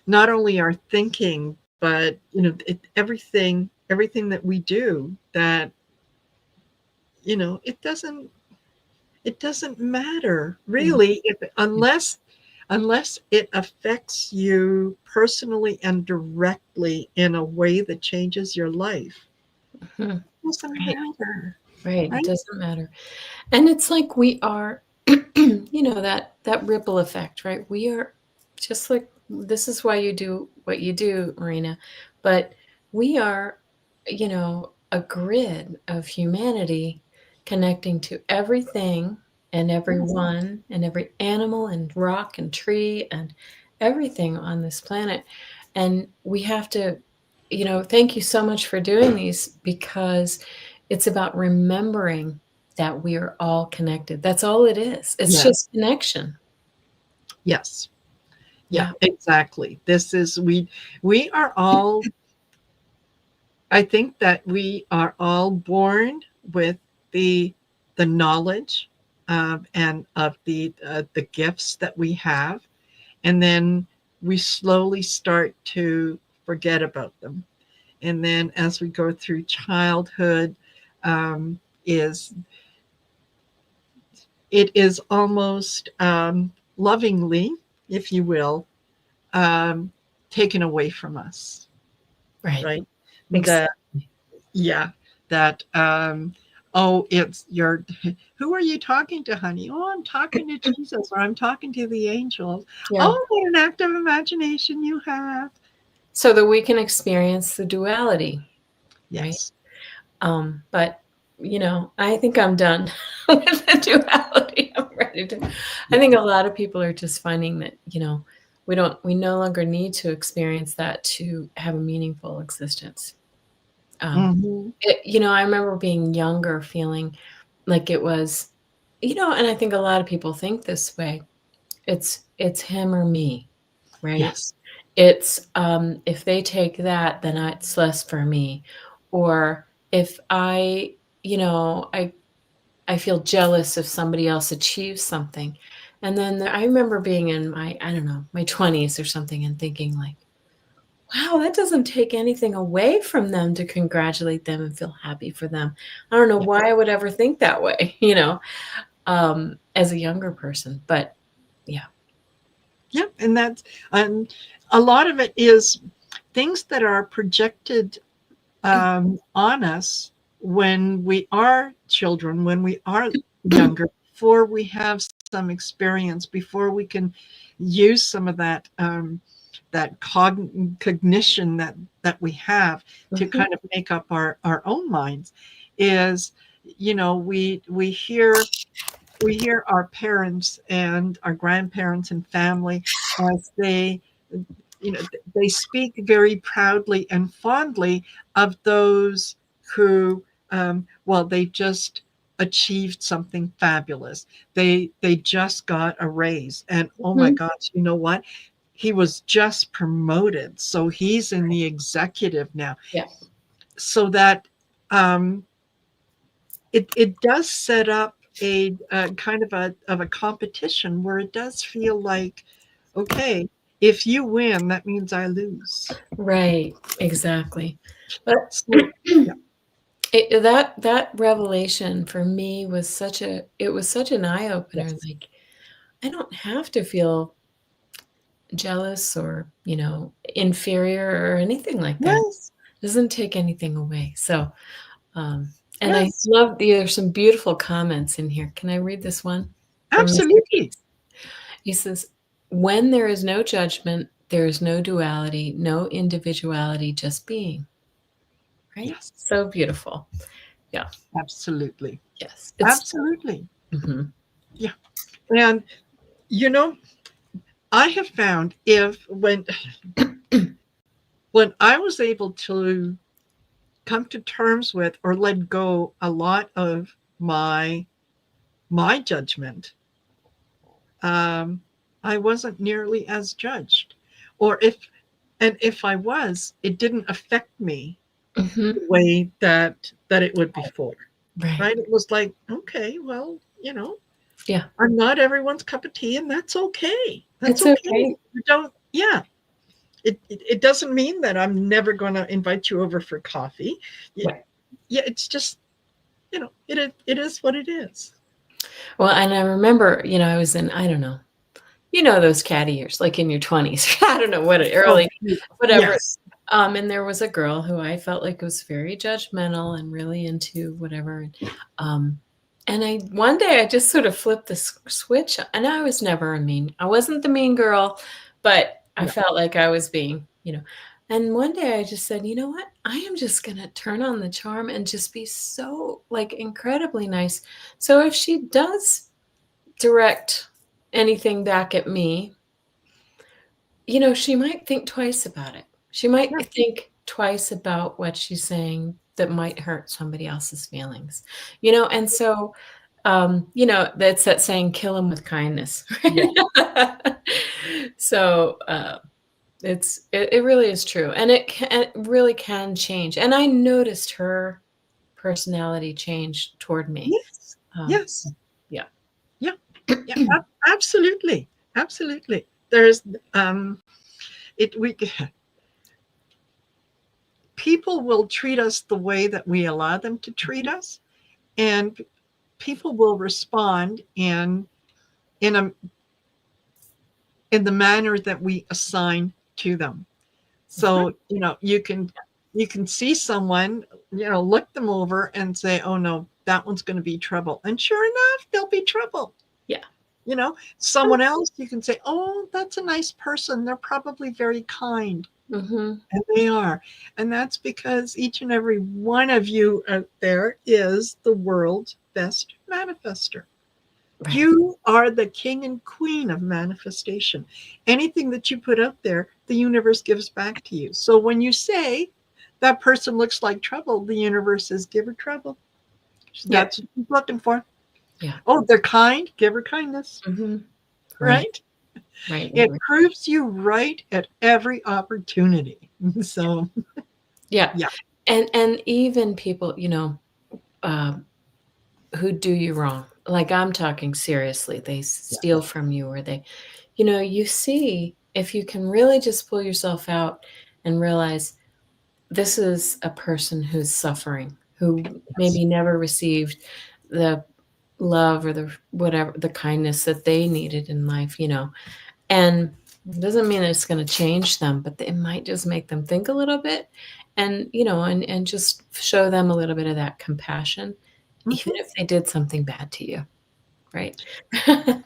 not only our thinking, but everything that we do, that it doesn't matter really, unless it affects you personally and directly in a way that changes your life. Mhm. It doesn't Right. matter, Right. It right? doesn't matter. And it's like we are, that ripple effect, right? We are just like this is why you do what you do, Marina. But we are, a grid of humanity connecting to everything and everyone and every animal and rock and tree and everything on this planet. And we have to, thank you so much for doing these, because it's about remembering that we are all connected. That's all it is. It's Yes. just connection. Yes. Yeah, exactly. This is we are all, I think that we are all born with the knowledge and of the gifts that we have, and then we slowly start to forget about them. And then as we go through childhood, is it is almost lovingly, if you will, um, taken away from us, right? That, Exactly. yeah, that, oh, it's your, who are you talking to, honey? Oh, I'm talking to Jesus, or I'm talking to the angels. Yeah. Oh, what an active imagination you have. So that we can experience the duality, right? Yes. But I think I'm done with the duality. I'm ready to. I think a lot of people are just finding that we no longer need to experience that to have a meaningful existence. Mhm. I remember being younger, feeling like it was, and I think a lot of people think this way. It's him or me, right? Yes. It's if they take that, then it's less for me. Or if I feel jealous if somebody else achieves something. And then I remember being in my, I don't know, my 20s or something, and thinking like, wow, that doesn't take anything away from them to congratulate them and feel happy for them. I don't know Yeah. why I would ever think that way, as a younger person. But yeah. Yeah. And that's, a lot of it is things that are projected on us when we are children, when we are younger, before we have some experience, before we can use some of that cognition that we have to Mhm. kind of make up our own minds, is we hear our parents and our grandparents and family as they speak very proudly and fondly of those who, well, they just achieved something fabulous. They just got a raise, and oh my Mhm. gosh, you know what? He was just promoted, so he's in the executive now. Yeah. So that um, it does set up a kind of a competition where it does feel like, okay, if you win, that means I lose. Right. Exactly. But So, yeah. that revelation for me was such an eye opener. Yes. Like, I don't have to feel jealous or inferior or anything like that. Yes. It doesn't take anything away. So, and I Yes. love there's some beautiful comments in here. Can I read this one from Mr. Absolutely. Keats? He says, "When there is no judgment, there is no duality, no individuality, just being." Right? Yes. So beautiful. Yeah. Absolutely. Yes. It's Absolutely. mhm. Yeah. And you know, I have found if when I was able to come to terms with or let go a lot of my judgment, um, I wasn't nearly as judged. Or if I was, it didn't affect me Mhm. the way that it would before. Right. Right? It was like, okay, well, Yeah. I'm not everyone's cup of tea, and that's okay. That's It's okay. okay. You don't, yeah. It doesn't mean that I'm never going to invite you over for coffee. Yeah, Right. yeah, it's just, it is what it is. Well, and I remember, I was in, I don't know, those cat years, like in your 20s. I don't know what Oh, early, whatever. yes. And there was a girl who I felt like was very judgmental and really into whatever. And one day I just sort of flipped the switch, and I was never I wasn't the mean girl, but I felt like I was being, and one day I just said, you know what? I am just going to turn on the charm and just be so like incredibly nice. So if she does direct anything back at me, she might think twice about it. She might Yeah. think twice about what she's saying that might hurt somebody else's feelings, and so, that's that saying, kill them with kindness. Yeah. So, it really is true. And it really can change. And I noticed her personality change toward me. Yes. Yes. Yeah. Yeah. Yeah. Absolutely. Absolutely. There's people will treat us the way that we allow them to treat us, and people will respond in a in the manner that we assign to them. So, you can see someone, look them over and say, oh no, that one's going to be trouble. And sure enough, there'll be trouble. Yeah. Someone else, you can say, oh, that's a nice person. They're probably very kind. Mm-hmm. And they are. And that's because each and every one of you out there is the world's best manifester. Right. You are the king and queen of manifestation. Anything that you put out there, the universe gives back to you. So when you say that person looks like trouble, the universe says, give her trouble. That's what she's looking for. Yeah. Oh, they're kind, give her kindness. Mm-hmm. Right? Right. It proves you right at every opportunity. So yeah. And even people, who do you wrong, like I'm talking seriously, they steal from you, or they, you see, if you can really just pull yourself out and realize this is a person who's suffering, who maybe never received the love or the whatever, the kindness that they needed in life, and it doesn't mean it's going to change them, but it might just make them think a little bit, and and just show them a little bit of that compassion, even if they did something bad to you, right? Yeah.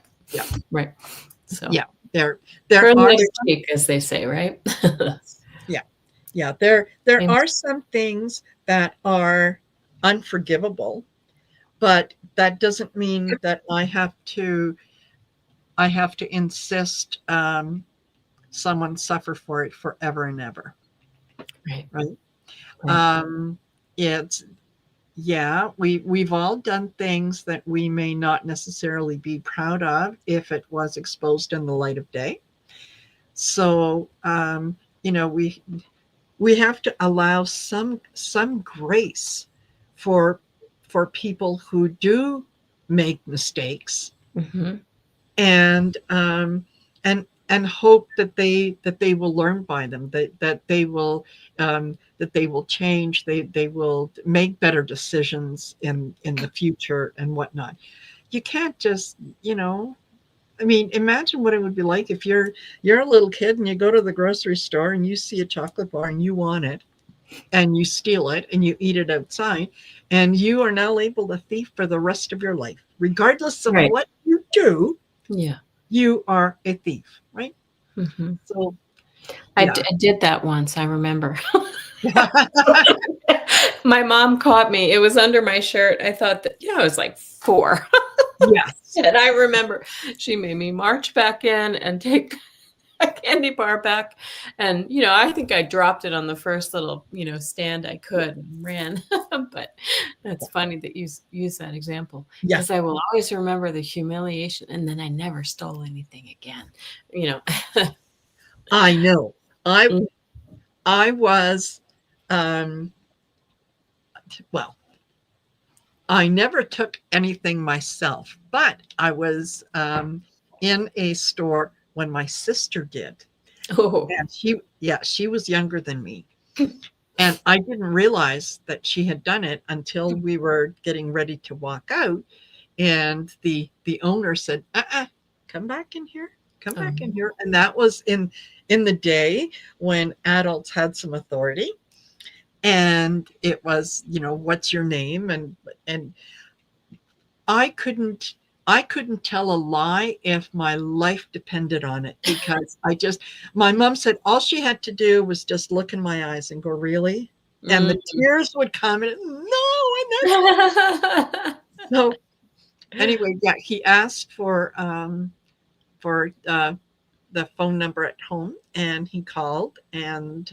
Right. So yeah, there turn the are other cheek, as they say, right? Yeah, there are some things that are unforgivable, but that doesn't mean that I have to insist someone suffer for it forever and ever. Right. It's we've all done things that we may not necessarily be proud of if it was exposed in the light of day. So we have to allow some grace for people who do make mistakes, Mm-hmm. and hope that they will learn by them, that they will change, they will make better decisions in the future and whatnot. You can't just imagine what it would be like if you're a little kid and you go to the grocery store and you see a chocolate bar and you want it, and you steal it and you eat it outside, and you are now labeled a thief for the rest of your life, regardless of what you do. Yeah. You are a thief, right? Mm-hmm. So I did that once, I remember. My mom caught me. It was under my shirt. I thought that, I was like 4. Yes. And I remember she made me march back in and take a candy bar back. And, I think I dropped it on the first little, stand I could and ran. But that's funny that you use that example, because I will always remember the humiliation. And then I never stole anything again, I know. I was, well, I never took anything myself, but I was in a store when my sister did. Oh. And she was younger than me. And I didn't realize that she had done it until we were getting ready to walk out. And the owner said, come back in here. Come back in here. And that was in the day when adults had some authority. And it was, what's your name? And I couldn't I couldn't tell a lie if my life depended on it, because my mom said all she had to do was just look in my eyes and go, really? And the tears would come and so anyway, yeah, he asked for the phone number at home, and he called, and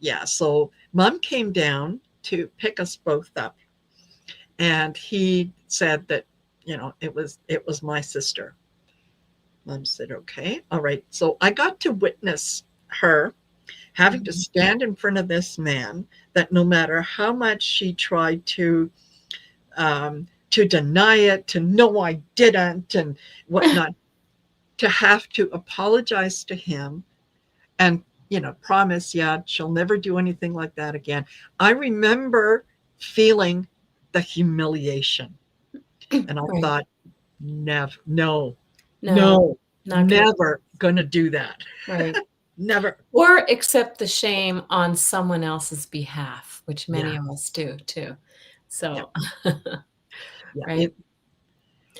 yeah, so Mom came down to pick us both up, and he said that, it was my sister. Mom said, okay, all right. So I got to witness her having to stand in front of this man, that no matter how much she tried to deny it, to no, I didn't, and whatnot, to have to apologize to him and, promise, yeah, she'll never do anything like that again. I remember feeling the humiliation, and I thought, never, no, never gonna do that. Right. Never. Or accept the shame on someone else's behalf, which many of us do too. So, right.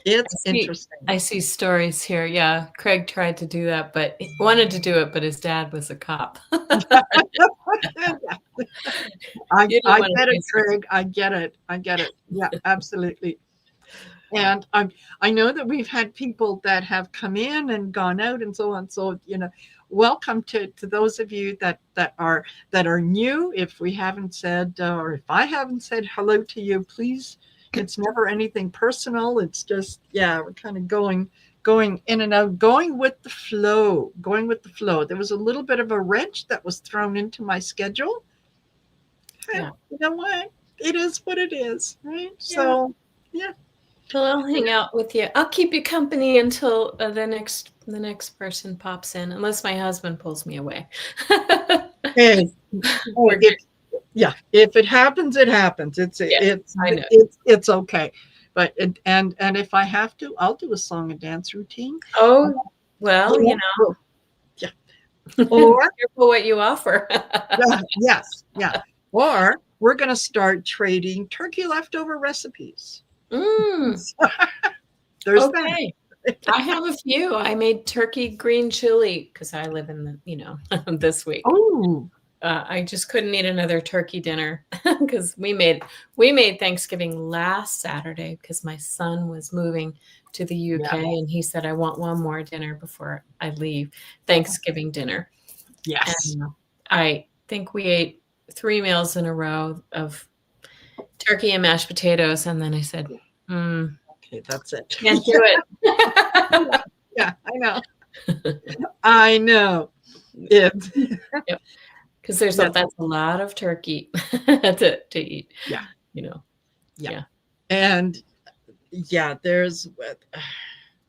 It's interesting. I see stories here. Yeah, Craig tried to do that, but he wanted to do it, but his dad was a cop. I get it, Craig. I get it. Yeah, absolutely. And I know that we've had people that have come in and gone out and so on. So, welcome to those of you that are new. If we haven't said, or if I haven't said hello to you, please. It's never anything personal. It's just, we're kind of going in and out, going with the flow. There was a little bit of a wrench that was thrown into my schedule. Yeah. You know what? It is what it is, right? Yeah. So, yeah. Well, I'll hang out with you. I'll keep you company until the next person pops in, unless my husband pulls me away. Hey, if it happens, it happens. It's okay. But and if I have to, I'll do a song and dance routine. Oh, well, yeah. Or careful what you offer. Yes. Or we're going to start trading turkey leftover recipes. There's that. I have a few. I made turkey green chili because I live in the, this week. Oh, I just couldn't eat another turkey dinner because we made Thanksgiving last Saturday because my son was moving to the UK and he said, I want one more dinner before I leave, Thanksgiving dinner. Yes. And I think we ate 3 meals in a row of turkey and mashed potatoes. And then I said, okay, that's it. Can't do it. Yeah, I know. I know. Yep. Because that's a lot of turkey to eat. Yeah. Yeah. And there's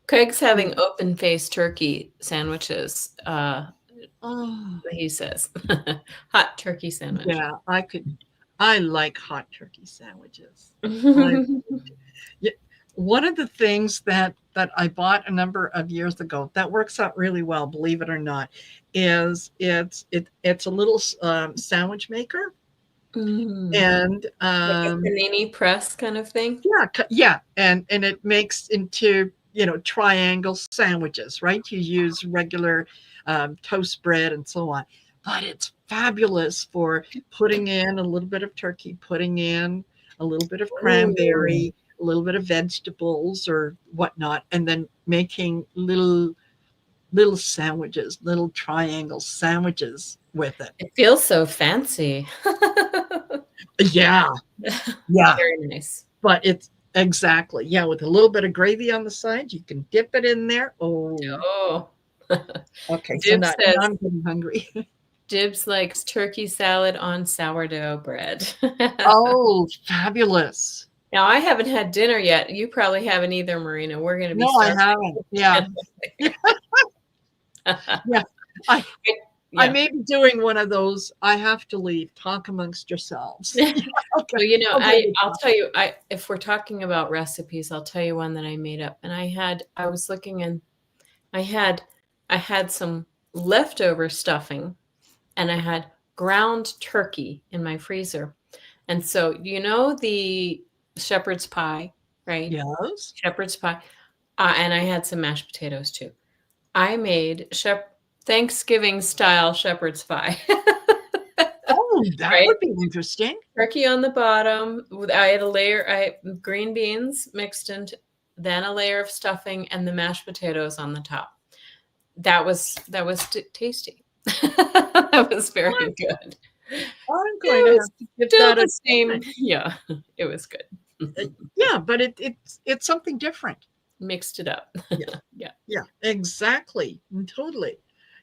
Craig's having open-faced turkey sandwiches. He says hot turkey sandwich. Yeah, I like hot turkey sandwiches. One of the things that I bought a number of years ago that works out really well, believe it or not, is it's a little sandwich maker, and like a panini press kind of thing. Yeah, and it makes into triangle sandwiches, right? You use regular toast bread and so on, but it's fabulous for putting in a little bit of turkey, putting in a little bit of cranberry, a little bit of vegetables or whatnot, and then making little sandwiches, little triangle sandwiches with it. It feels so fancy. Yeah. Very nice. But it's exactly, with a little bit of gravy on the side, you can dip it in there. Oh. Okay. So now I'm getting hungry. Dibs likes turkey salad on sourdough bread. Oh, fabulous. Now, I haven't had dinner yet. You probably haven't either, Marina. We're going to be starving. I haven't. Yeah. I may be doing one of those. I have to leave. Talk amongst yourselves. Okay. Well, I'll tell you, if we're talking about recipes, I'll tell you one that I made up. And I was looking and I had some leftover stuffing and I had ground turkey in my freezer. And so, the shepherd's pie right? Yes. Shepherd's pie. And I had some mashed potatoes too. I made Thanksgiving style shepherd's pie. Oh, that Right? would be interesting. Turkey on the bottom. I had a layer, green beans mixed into, then a layer of stuffing, and the mashed potatoes on the top. That was tasty. That was very good. I'm going to It was have to give still that a the same. try. Yeah, it was good. Yeah, but it's something different. Mixed it up. Yeah. Yeah. Yeah, exactly. Totally.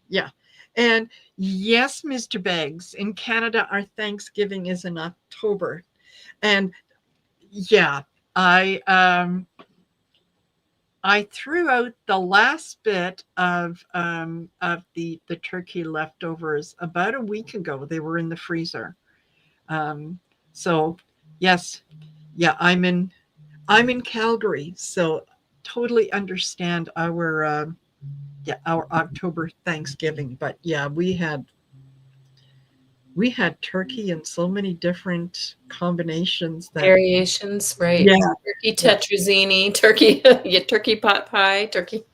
Yeah. And yes, Mr. Beggs, in Canada, our Thanksgiving is in October. And yeah, I threw out the last bit of the turkey leftovers about a week ago. They were in the freezer. Um, so yes, yeah, I'm in Calgary, so totally understand our October Thanksgiving. But yeah, we had turkey in so many different combinations that Variations, right? yeah, Turkey yeah. tetrazzini, turkey, yeah, turkey pot pie, turkey.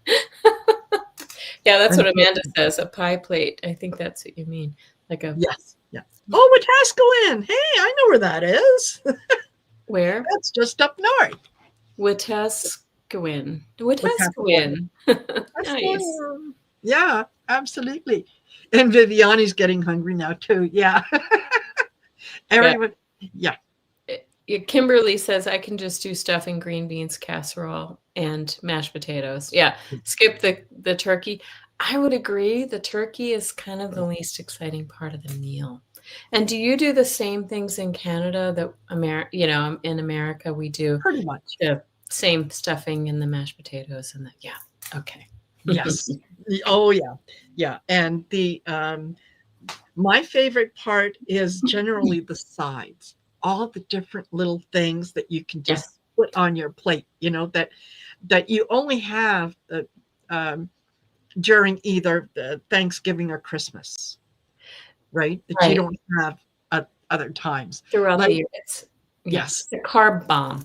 Yeah, that's what And Amanda says, a pie plate. I think that's what you mean. Like a yes, yeah. Oh, Wetaskiwin. Hey, I know where that is. where? That's just up north. Wetaskiwin. Wetaskiwin. Wetaskiwin. Nice. Wetaskiwin. Yeah, absolutely. And Viviani's getting hungry now too. Yeah. Yeah. Everyone. Yeah. Kimberly says I can just do stuffing, green beans, casserole, and mashed potatoes. Yeah, skip the turkey. I would agree. The turkey is kind of the least exciting part of the meal. And do you do the same things in Canada that in America we do Pretty much. the same stuffing and the mashed potatoes and yeah. Okay. Yes. Oh yeah. Yeah. And my favorite part is generally the sides, all the different little things that you can Yeah. just put on your plate, that you only have um, during either the Thanksgiving or Christmas, right? That you Right. don't have at other times. Throughout the Like, year. yes. It's a carb bomb,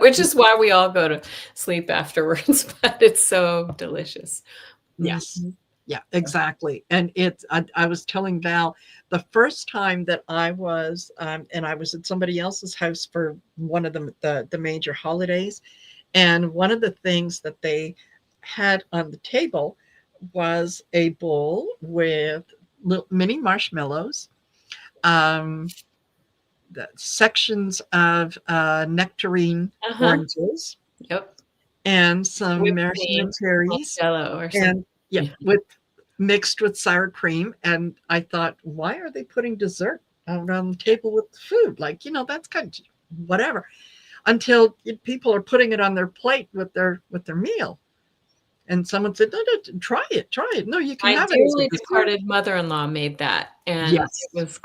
which is why we all go to sleep afterwards, but it's so delicious. Yes. Mhm. Yeah, exactly. And I was telling Val the first time that and I was at somebody else's house for one of the major holidays. And one of the things that they had on the table was a bowl with little mini marshmallows, um, the sections of nectarine Uh-huh. oranges, Yep. and some Whipped maraschino cream, cherries, Jello or something. and yeah, mixed with sour cream. And I thought, why are they putting dessert out on the table with the food? Like, that's kind of whatever. Until people are putting it on their plate with their meal. And someone said, no, no, try it, try it. No, you can My have it as a dearly dessert. departed mother-in-law made that, and it Yes. was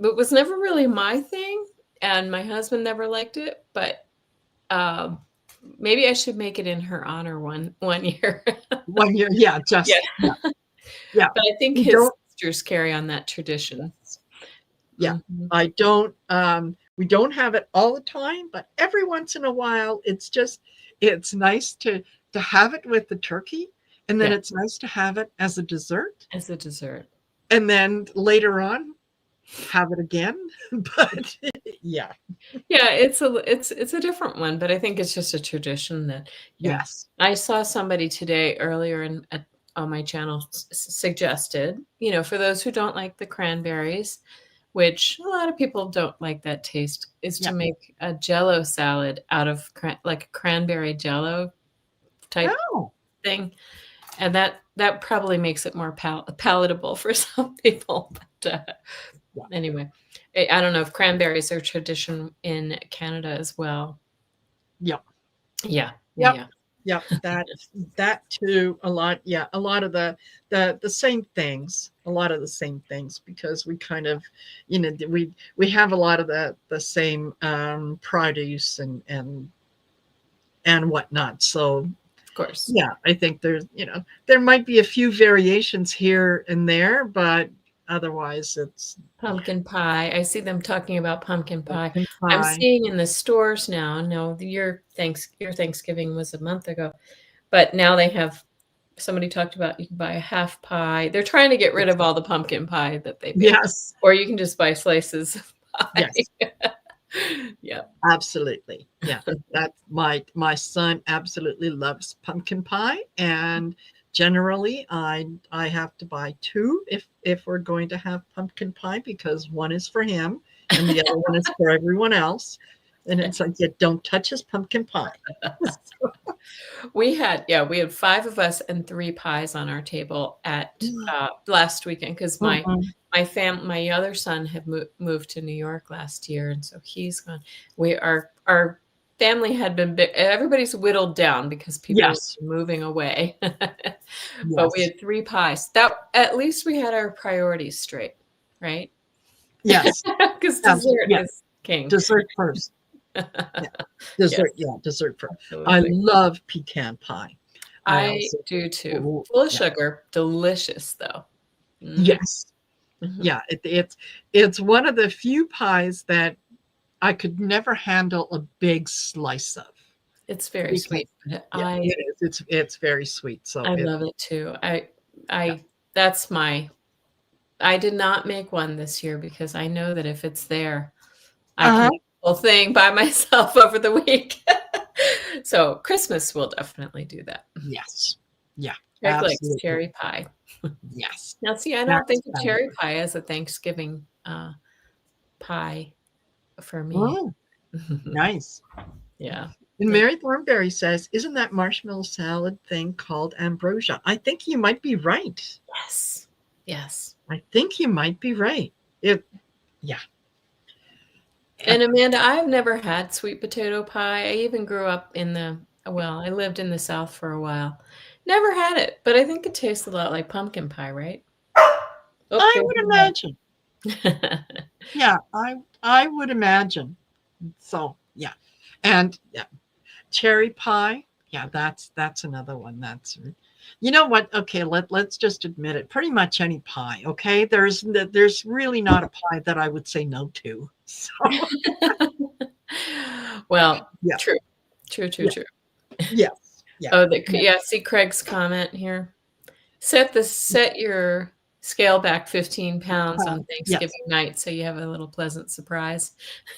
it was never really my thing, and my husband never liked it, but, um, maybe I should make it in her honor one year. 1 year. Yeah, Yeah. yeah, yeah. But I think We his don't, sisters carry on that tradition. yeah. Mhm. We don't have it all the time, but every once in a while, it's nice to have it with the turkey. And then Yeah, it's nice to have it as a dessert. as a dessert. And then later on, have it again. But yeah, Yeah, it's a different one, but I think it's just a tradition that yeah. yes. I saw somebody today earlier on my channel suggested, for those who don't like the cranberries, which a lot of people don't like that taste, is to Yeah. make a Jello salad out of like a cranberry Jello type Oh, thing, and that probably makes it more palatable for some people. But yeah. anyway, I don't know if cranberries are tradition in Canada as well. Yep. Yeah, Yep. yeah. Yep. That too, a lot. Yeah. A lot of the same things, a lot of the same things, because we kind of, we have a lot of the same produce and whatnot. So Of course. yeah, I think there might be a few variations here and there, but otherwise it's Pumpkin pie. I see them talking about pumpkin pie. pumpkin I'm pie. seeing in the stores now. No, your Thanksgiving was a month ago, but now they have. Somebody talked about you can buy a half pie. They're trying to get rid of all the pumpkin pie that they make, Yes, or you can just buy slices of pie. yes, Yeah. absolutely. Yeah, that's my son absolutely loves pumpkin pie, and generally I have to buy two if we're going to have pumpkin pie because one is for him and the other one is for everyone else. And it's like, yeah, don't touch his pumpkin pie. We had 5 of us and 3 pies on our table at last weekend because my Mhm. my other son had moved to New York last year, and so he's gone. Our family had been big. Everybody's whittled down because people Yes, were moving away. But we yes, had 3 pies. That at least we had our priorities straight, right? yes, Because dessert yeah. is king. Dessert first. Yeah, dessert. Yes, Yeah, dessert first. I absolutely. love pecan pie. I I also, do too. oh, Full of yeah, sugar, delicious though. Mhm, yes, mhm. yeah. It's one of the few pies that I could never handle a big slice of It's very because sweet, but yeah, it is. It's very sweet. So I it love it too. yeah. That's my I did not make one this year because I know that if it's there, I can Uh-huh. eat the whole thing by myself over the week. So Christmas will definitely do that. Yes. Yeah. Greg likes Absolutely. cherry pie. Yes. Now, see, I don't That's think of cherry fabulous. pie as a Thanksgiving pie for me. Oh, nice. Yeah. And Yeah. Mary Thornberry says, "Isn't that marshmallow salad thing called ambrosia?" I think you might be right. Yes. Yes. I think you might be right. It, yeah. And Amanda, I've never had sweet potato pie. I even grew up I lived in the South for a while. Never had it, but I think it tastes a lot like pumpkin pie, right? Oh, I there's would the imagine. red. Yeah, I would imagine. So yeah, and yeah, cherry pie. Yeah, that's another one. That's you know what? Okay, let's just admit it. Pretty much any pie. Okay, there's really not a pie that I would say no to. So Well, yeah, true. True, true, yeah, true. yes, yeah, Oh, yeah. see Craig's comment here. Set your scale back 15 pounds on Yes, Thanksgiving night so you have a little pleasant surprise.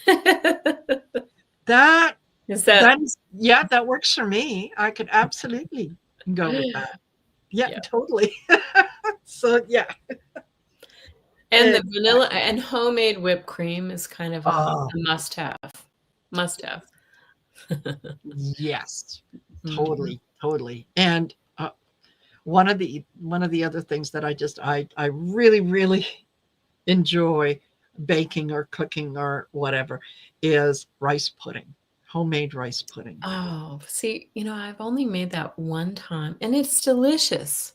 that Is that that is yeah, that works for me. I could absolutely go with that. Yeah, yeah. totally. So yeah. And the vanilla Exactly. and homemade whipped cream is kind of a Oh, must-have. Must-have. yes. Mhm. Totally, totally. And one of the other things that I really, really enjoy baking or cooking or whatever is rice pudding, homemade rice pudding. Oh, see, I've only made that one time, and it's delicious.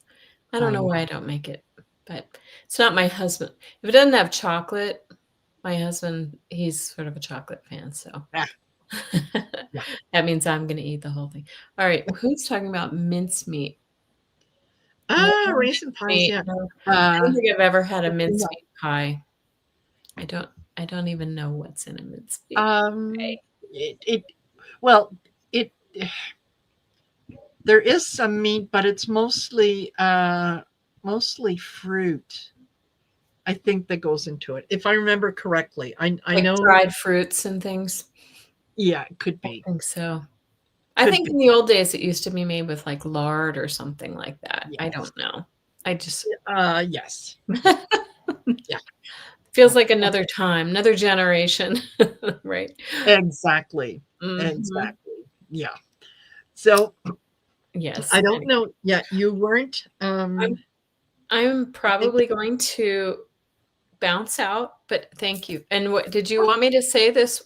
I don't I know know. why I don't make it, but it's not my husband. If it doesn't have chocolate, my husband, he's sort of a chocolate fan, so Ah, yeah. that means I'm gonna eat the whole thing. All right, who's talking about mincemeat? No, Raisin pies, mincemeat, yeah. no. I Uh, don't think I've ever had a no. mincemeat pie. I don't I don't even know what's in a mincemeat Um, pie. it well, it there is some meat, but it's mostly fruit. I think that goes into it. If I remember correctly. I Like know, dried fruits and things? yeah, it could I be. think so. I Could think be. in the old days, it used to be made with, like, lard or something like that. I Yes. don't know. I just Yes. Yeah. Yeah. feels like another time, another generation, right? Exactly. Mhm. Exactly. Yeah. So Yes, I don't anyway. know. Yeah, you weren't I'm I'm I think probably going to bounce out, but thank you. And what did you want me to say this?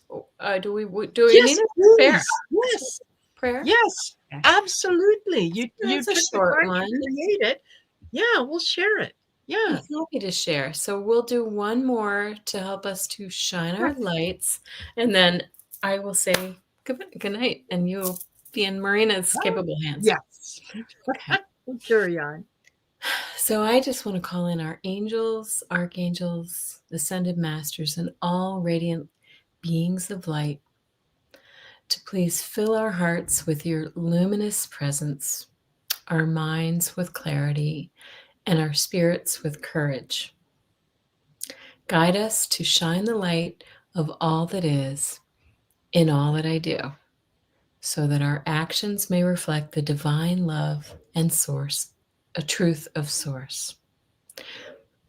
Do we need yes, a prayer? please. I'll say Yes. prayer? Yes. Okay. Absolutely. You That's a took the short time to one. create it. Yeah, we'll share it. Be Yeah. happy to share. So we'll do one more to help us to shine Sure. our lights, and then I will say good night, and you'll be in Marina's Oh, capable hands. yes. Okay. We'll carry on. So I just want to call in our angels, archangels, ascended masters, and all radiant beings of light to please fill our hearts with your luminous presence, our minds with clarity, and our spirits with courage. Guide us to shine the light of all that is in all that I do, so that our actions may reflect the divine love and source, a truth of source.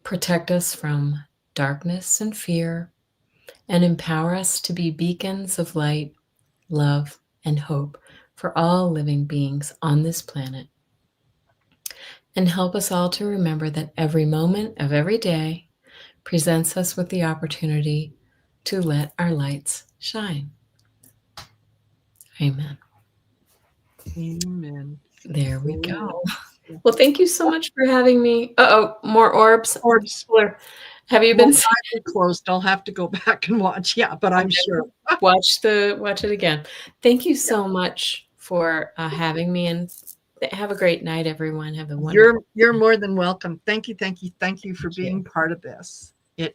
Protect us from darkness and fear, and empower us to be beacons of light, love, and hope for all living beings on this planet. And help us all to remember that every moment of every day presents us with the opportunity to let our lights shine. Amen. Amen. There we go. Yeah. Well, thank you so much for having me. More orbs. Orbs. Have you Well, been I closed. I'll have to go back and watch. Yeah, but I'm sure. watch it again? Thank you so much for having me, and have a great night, everyone. Have a wonderful. You're more than welcome. Thank you for Thank you. being part of this. It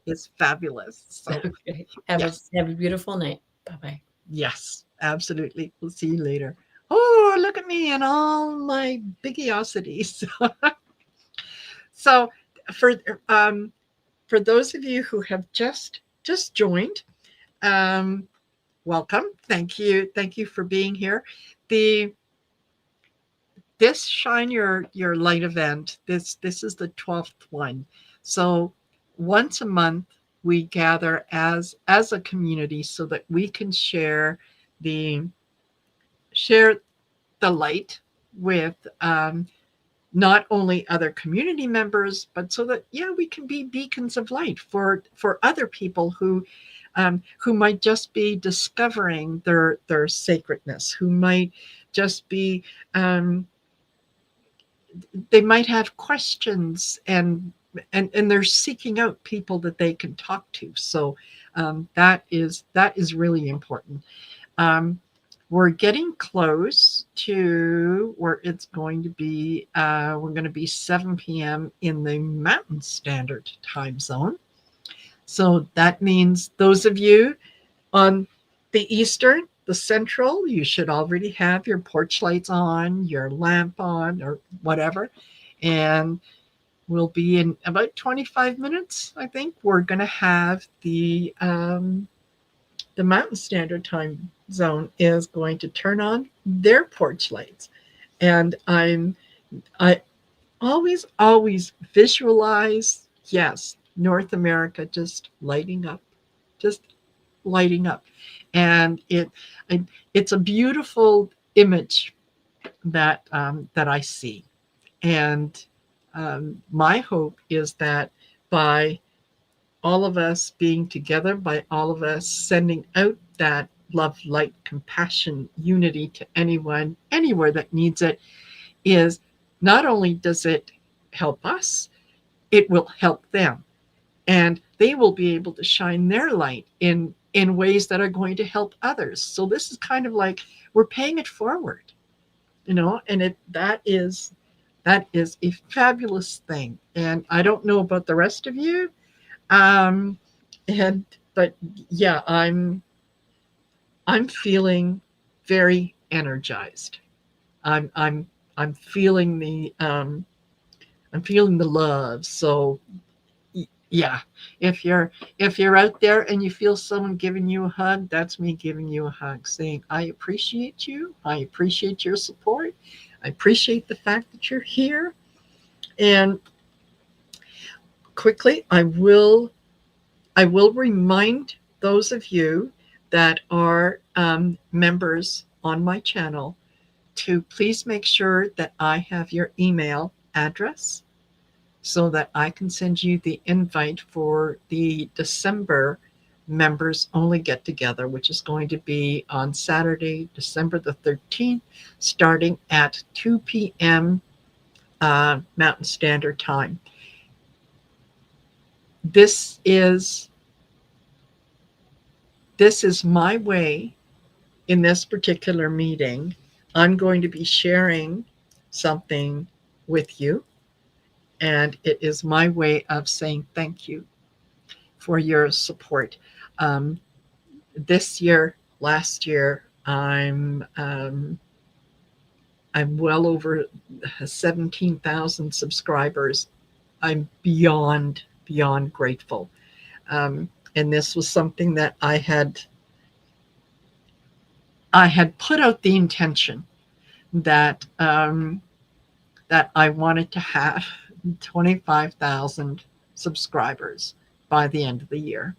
is fabulous. So Okay. Have a beautiful night. Bye-bye. yes, absolutely. We'll see you later. Oh, look at me and all my bigiosities. So for those of you who have just joined, welcome. Thank you for being here. This Shine Your Light event, this is the 12th one. So once a month we gather as a community so that we can share the light with not only other community members, but so that we can be beacons of light for other people who might just be discovering their sacredness, who might just be they might have questions, and they're seeking out people that they can talk to. So that is really important. We're getting close to where it's going to be. We're going to be 7 p.m. in the Mountain Standard Time Zone. So that means those of you on the Eastern, the Central, you should already have your porch lights on, your lamp on, or whatever. And we'll be in about 25 minutes, I think. We're going to have the Mountain Standard Time Zone is going to turn on their porch lights. And I always visualize, yes, North America just lighting up. And it's a beautiful image that I see. And my hope is that by all of us being together, by all of us sending out that love, light, compassion, unity to anyone, anywhere that needs it, is not only does it help us, it will help them. And they will be able to shine their light in ways that are going to help others. So this is kind of like we're paying it forward, and that is a fabulous thing. And I don't know about the rest of you, but yeah, I'm feeling very energized. I'm feeling the love. So yeah, if you're out there and you feel someone giving you a hug, that's me giving you a hug, saying I appreciate you. I appreciate your support. I appreciate the fact that you're here. And quickly, I will remind those of you that are members on my channel to please make sure that I have your email address so that I can send you the invite for the December members only get together, which is going to be on Saturday, December the 13th, starting at 2 p.m. Mountain Standard Time. This is my way in this particular meeting. I'm going to be sharing something with you. And it is my way of saying thank you for your support. Um, this year, last year, I'm well over 17,000 subscribers. I'm beyond grateful. And this was something that I had put out the intention that that I wanted to have 25,000 subscribers by the end of the year.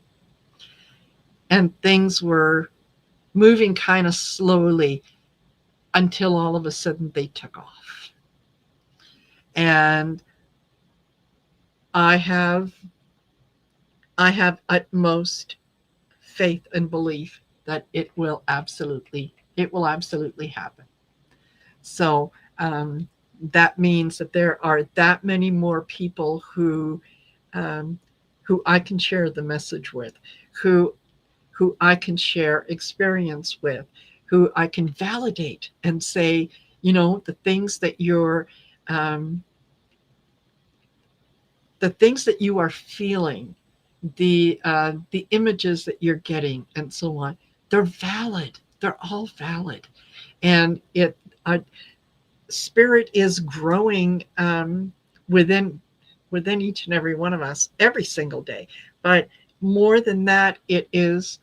And things were moving kind of slowly until all of a sudden they took off. And I have utmost faith and belief that it will absolutely happen. So that means that there are that many more people um, who I can share the message with, who I can share experience with, who I can validate and say, the things that um, you are feeling, the images that you're getting, and so on, they're valid. They're all valid, and spirit is growing within each and every one of us every single day. But more than that, it is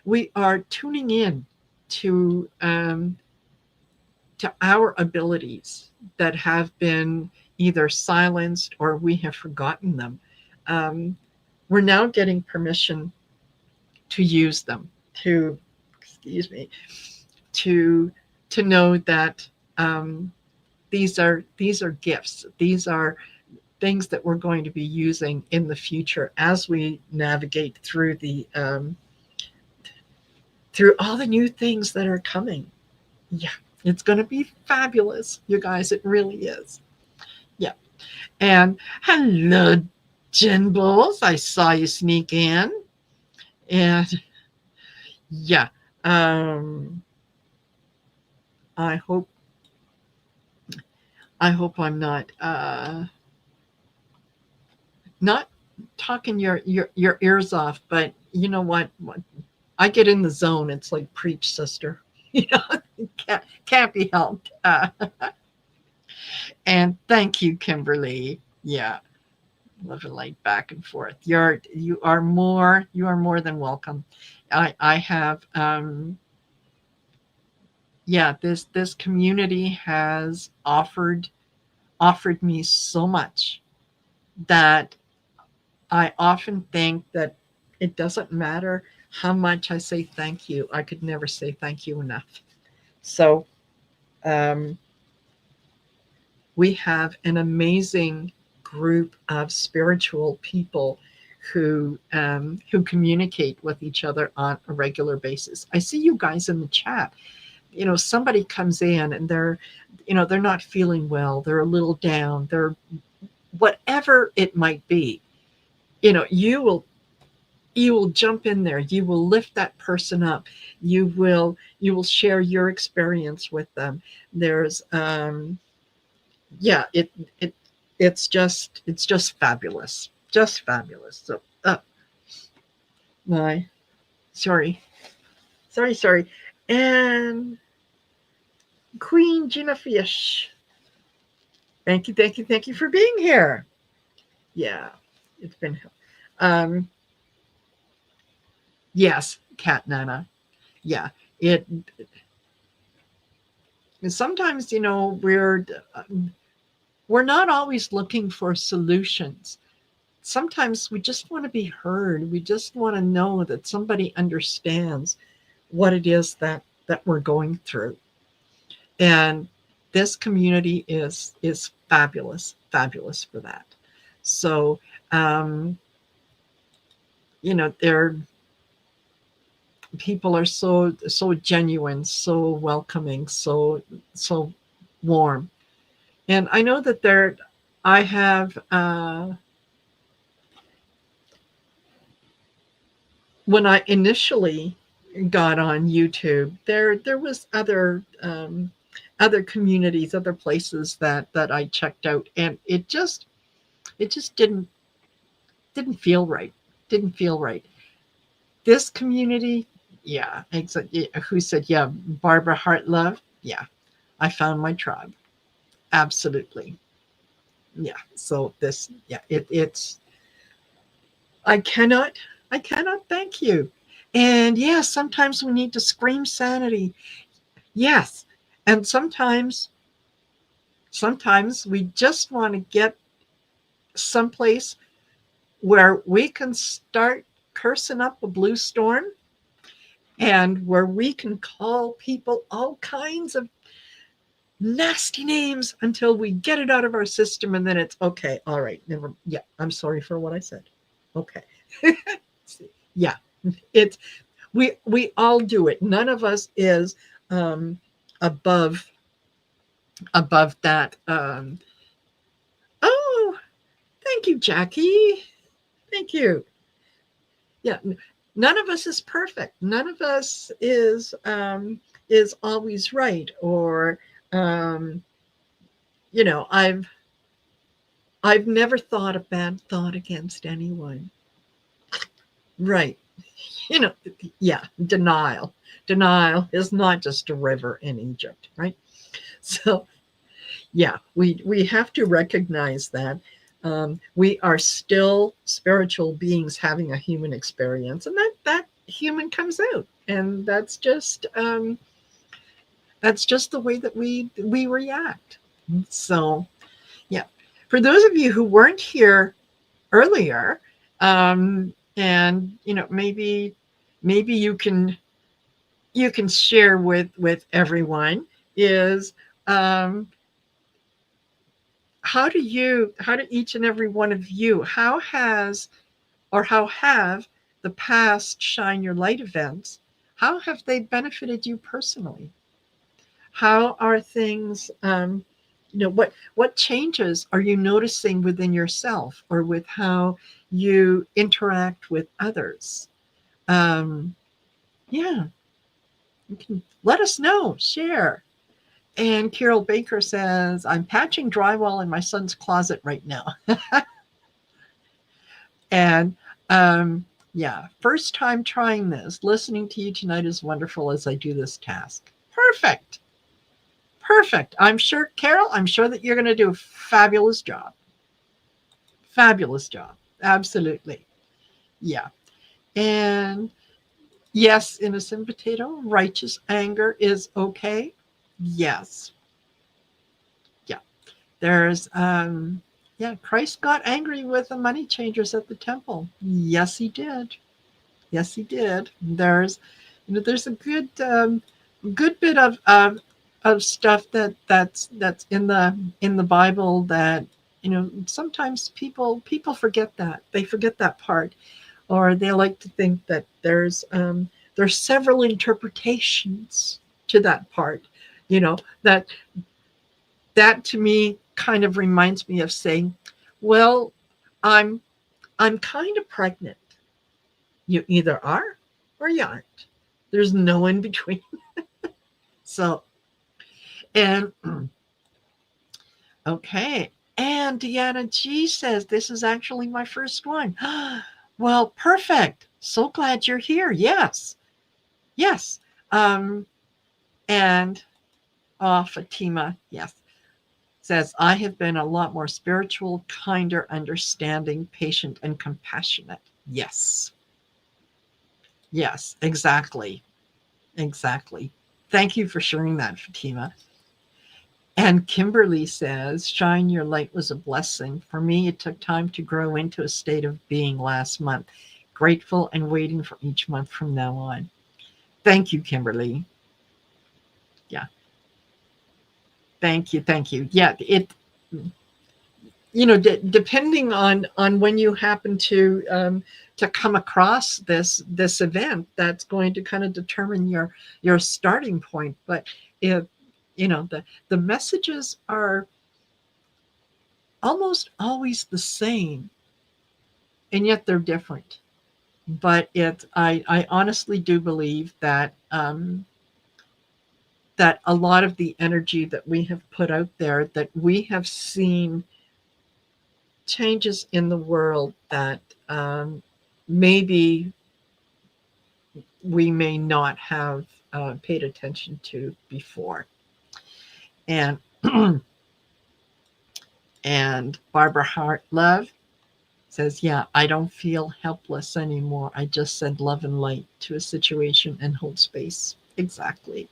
we are tuning in to our abilities that have been either silenced or we have forgotten them. Um, we're now getting permission to use them, to excuse me, to know that these are gifts. These are things that we're going to be using in the future as we navigate through all the new things that are coming. Yeah, it's going to be fabulous, you guys. It really is. Yeah. And hello, Jen Bowles. I saw you sneak in. And yeah, I hope I'm not talking your ears off, but you know what? I get in the zone. It's like preach, sister. Can't be helped. And thank you, Kimberly. Yeah, love it, like back and forth. You are more than welcome. I have yeah, this community has offered me so much that I often think that it doesn't matter how much I say thank you. I could never say thank you enough. So um, we have an amazing group of spiritual people who communicate with each other on a regular basis. I see you guys in the chat. Somebody comes in and they're not feeling well. They're a little down. They're whatever it might be. You will jump in there. You will lift that person up. You will share your experience with them. There's yeah, it's just fabulous. Just fabulous. So my sorry. And Queen Gina Fish. Thank you for being here. Yeah, it's been yes, Cat Nana. Yeah, it sometimes we're not always looking for solutions. Sometimes we just want to be heard. We just want to know that somebody understands what it is that we're going through. And this community is fabulous for that. So they're people are so genuine, so welcoming, so warm. And I know that I have when I initially got on YouTube, there was other other communities, other places that I checked out, and it just didn't feel right. Didn't feel right. This community, yeah, exactly. Who said, yeah, Barbara Hartlove? Yeah, I found my tribe. Absolutely. Yeah. So this, yeah, it's, I cannot, I cannot thank you. And yes, sometimes we need to scream sanity. Yes. And sometimes we just want to get someplace where we can start cursing up a blue storm and where we can call people all kinds of nasty names until we get it out of our system, and then it's okay, all right, never, yeah, I'm sorry for what I said. Okay. Yeah, it's, we all do it. None of us is um above that. Oh, thank you, Jackie. Thank you. Yeah, none of us is perfect. None of us is always right, or um I've never thought a bad thought against anyone. Right. You know, yeah, denial. Denial is not just a river in Egypt, right? So, yeah, we have to recognize that we are still spiritual beings having a human experience, and that human comes out, and that's just the way that we react. So, yeah, for those of you who weren't here earlier, and maybe you can share with everyone is um, how do each and every one of you, how have the past Shine Your Light events, how have they benefited you personally? How are things, what changes are you noticing within yourself or with how you interact with others? um, yeah, you can let us know, share. And Carol Baker says, I'm patching drywall in my son's closet right now. And yeah, first time trying this. Listening to you tonight is wonderful as I do this task. Perfect. Perfect. I'm sure, Carol, I'm sure that you're going to do a fabulous job. Fabulous job. Absolutely. Yeah. And yes, innocent potato, righteous anger is okay. Yes. Yeah. There's yeah, Christ got angry with the money changers at the temple. Yes, he did. Yes, he did. There's a good bit of stuff that's in the Bible that sometimes people forget that. They forget that part, or they like to think that there's several interpretations to that part. That to me kind of reminds me of saying, well, I'm I'm kind of pregnant. You either are or you aren't. There's no in between. So, and okay. And Deanna G says, this is actually my first one. Well, perfect. So glad you're here. Yes. Yes. Um, and Fatima, yes, says, I have been a lot more spiritual, kinder, understanding, patient, and compassionate. Yes. Yes, exactly. Exactly. Thank you for sharing that, Fatima. And Kimberly says, Shine Your Light was a blessing. For me, it took time to grow into a state of being last month. Grateful and waiting for each month from now on. Thank you, Kimberly. Yeah. Thank you. Thank you. Yeah. Depending on when you happen to come across this event, that's going to kind of determine your starting point. But if the messages are almost always the same, and yet they're different. But I honestly do believe that that a lot of the energy that we have put out there, that we have seen changes in the world that maybe we may not have paid attention to before. And and Barbara Hart Love says, yeah, I don't feel helpless anymore. I just send love and light to a situation and hold space. Exactly.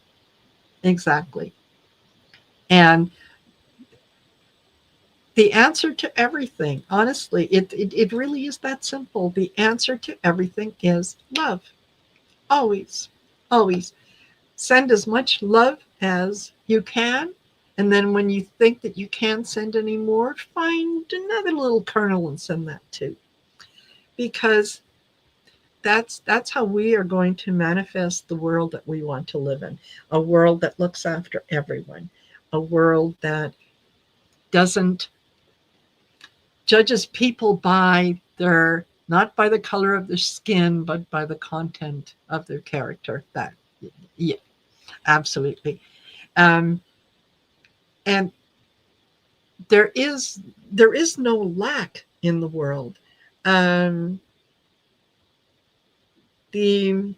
Exactly. And the answer to everything, honestly, it really is that simple. The answer to everything is love. Always. Always. Send as much love as you can. And then when you think that you can't send any more, find another little kernel and send that too. Because that's how we are going to manifest the world that we want to live in. A world that looks after everyone. A world that doesn't judges people by their, not by the color of their skin, but by the content of their character. That, yeah, absolutely. Um, and there is no lack in the world. Um, the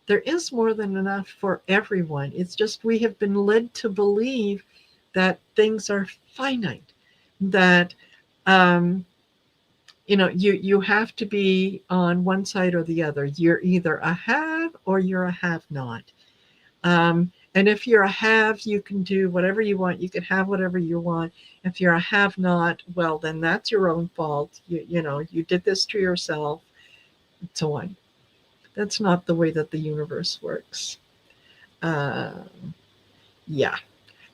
there is more than enough for everyone. It's just we have been led to believe that things are finite, that um, you have to be on one side or the other. You're either a have or you're a have not. And if you're a have, you can do whatever you want. You can have whatever you want. If you're a have not, well, then that's your own fault. You did this to yourself, and so on. That's not the way that the universe works. Uh, yeah.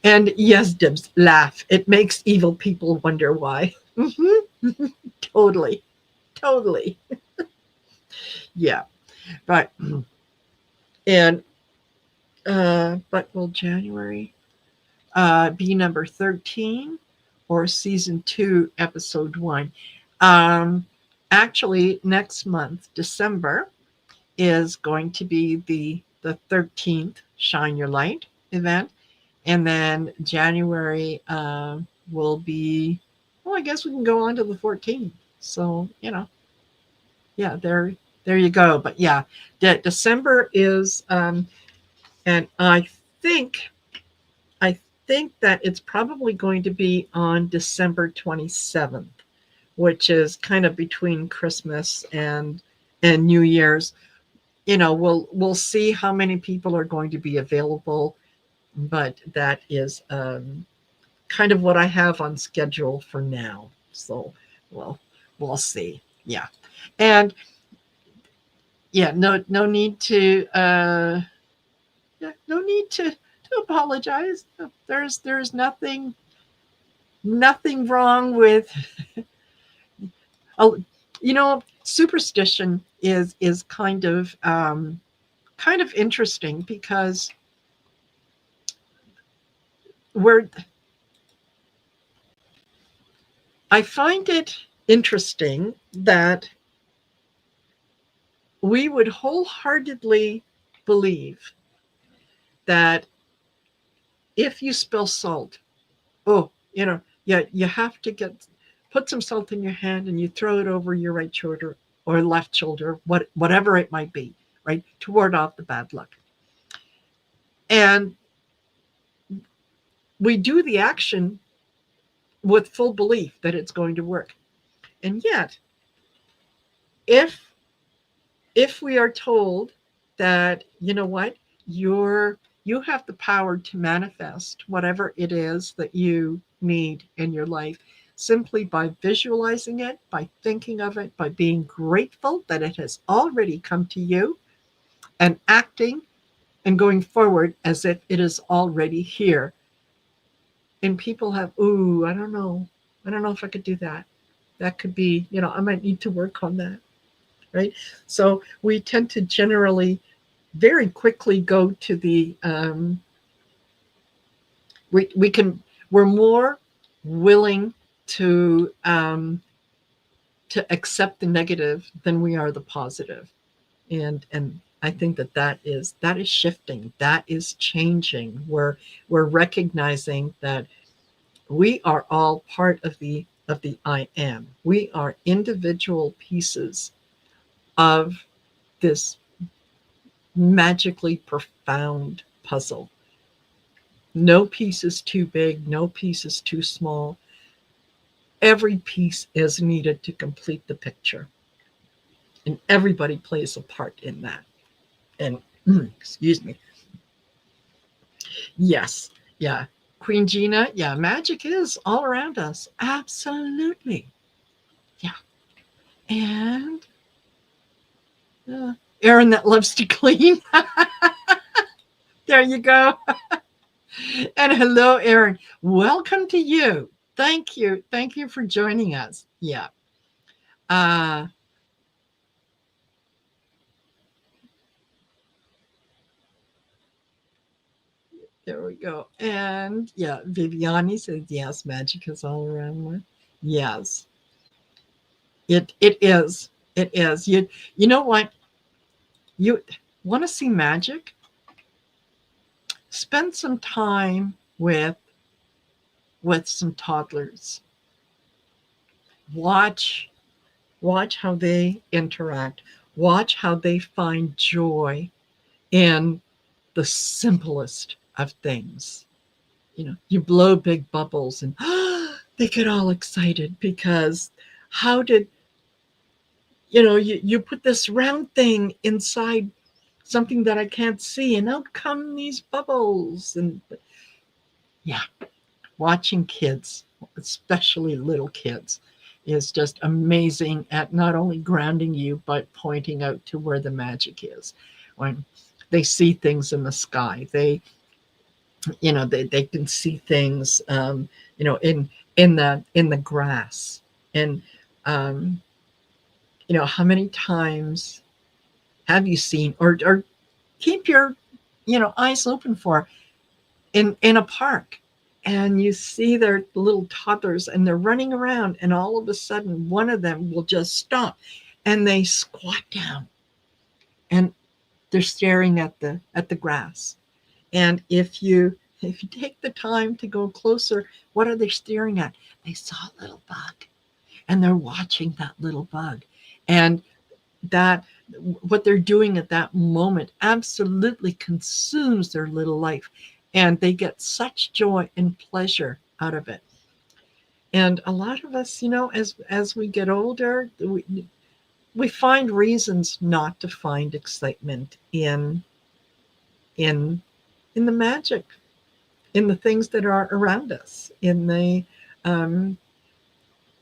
And yes, Dibs, laugh. It makes evil people wonder why. Totally. Totally. Yeah. But, and, but will January be number 13 or season 2, episode 1? Um, Actually, next month, December, is going to be the 13th Shine Your Light event. And then January will be, well, I guess we can go on to the 14th. So, yeah, there you go. But yeah, December is, and think I think that it's probably going to be on December 27th, which is kind of between Christmas and New Year's. We'll see how many people are going to be available, but that is kind of what I have on schedule for now. So, well, we'll see. Yeah, and yeah, no need to yeah, no need to apologize. There's nothing wrong with oh, superstition is kind of interesting because we're I find it interesting that we would wholeheartedly believe that if you spill salt, oh, yeah, you have to put some salt in your hand and you throw it over your right shoulder or left shoulder, whatever it might be, right, to ward off the bad luck. And we do the action with full belief that it's going to work. And yet, if we are told that, you know what, you have the power to manifest whatever it is that you need in your life simply by visualizing it, by thinking of it, by being grateful that it has already come to you, and acting and going forward as if it is already here. And people have, ooh, I don't know if I could do that. That could be, I might need to work on that. Right. So we tend to generally very quickly go to the we're more willing to accept the negative than we are the positive. And I think that is shifting, that is changing. We're recognizing that we are all part of the I am. We are individual pieces of this magically profound puzzle. No piece is too big, no piece is too small. Every piece is needed to complete the picture, and everybody plays a part in that. And excuse me. Yes, yeah. Queen Gina, yeah, magic is all around us. Absolutely. Yeah. And Erin that loves to clean. There you go. And hello, Erin. Welcome to you. Thank you. Thank you for joining us. Yeah. Uh, there we go. And yeah, Viviani says, yes, magic is all around me. Yes, it is. It is. You know what? You want to see magic? Spend some time with some toddlers. Watch how they interact. Watch how they find joy in the simplest of things. You blow big bubbles and they get all excited because how did you put this round thing inside something that I can't see, and out come these bubbles. And yeah, watching kids, especially little kids, is just amazing at not only grounding you, but pointing out to where the magic is. When they see things in the sky, they can see things, in the grass. And, how many times have you seen, or keep your, eyes open for, in a park, and you see their little toddlers and they're running around, and all of a sudden one of them will just stop and they squat down and they're staring at the grass. And if you take the time to go closer, what are they staring at? They saw a little bug, and they're watching that little bug. And that what they're doing at that moment absolutely consumes their little life, and they get such joy and pleasure out of it. And a lot of us, as we get older, we find reasons not to find excitement in in the magic, in the things that are around us, in um,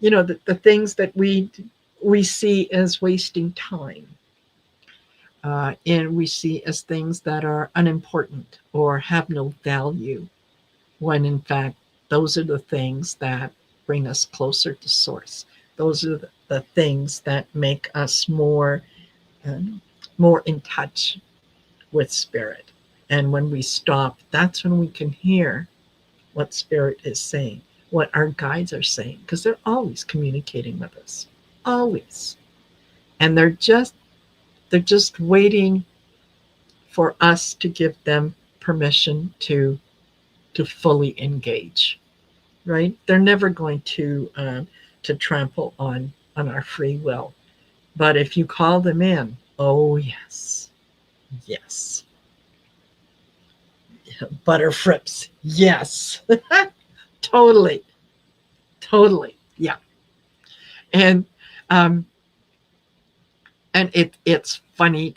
the things that we see as wasting time, and we see as things that are unimportant or have no value, when in fact those are the things that bring us closer to source. Those are the things that make us um, more in touch with spirit. And when we stop, that's when we can hear what spirit is saying, what our guides are saying, because they're always communicating with us, always. And they're just waiting for us to give them permission to fully engage. Right? They're never going to trample on our free will. But if you call them in, oh yes, yes, butterfrips, yes, totally, totally, yeah. And um, it's funny.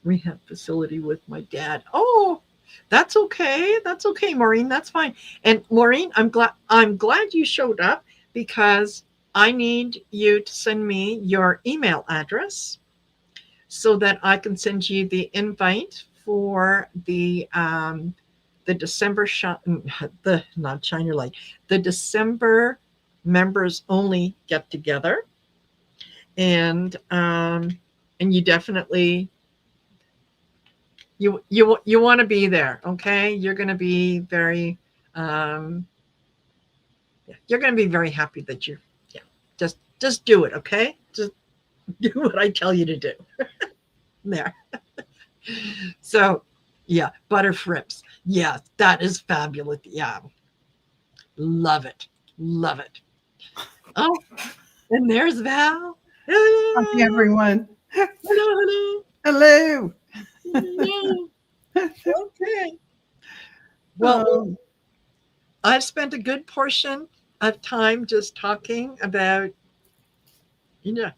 Rehab facility with my dad. Oh, that's okay. That's okay, Maureen. That's fine. And Maureen, I'm glad you showed up, because I need you to send me your email address so that I can send you the invite for the December the not Shine Your Light, the December members only get together. And you definitely, you want to be there. Okay, you're going to be very um you're going to be very happy that you, yeah, just do it. Okay, just Do what I tell you to do. There. So, yeah, butter frips. Yeah, that is fabulous. Yeah, love it. Love it. Oh, and there's Val. Hi, Hello. everyone. Hello. Hello. Hello. Okay. Well, Um, I've spent a good portion of time just talking about, you know,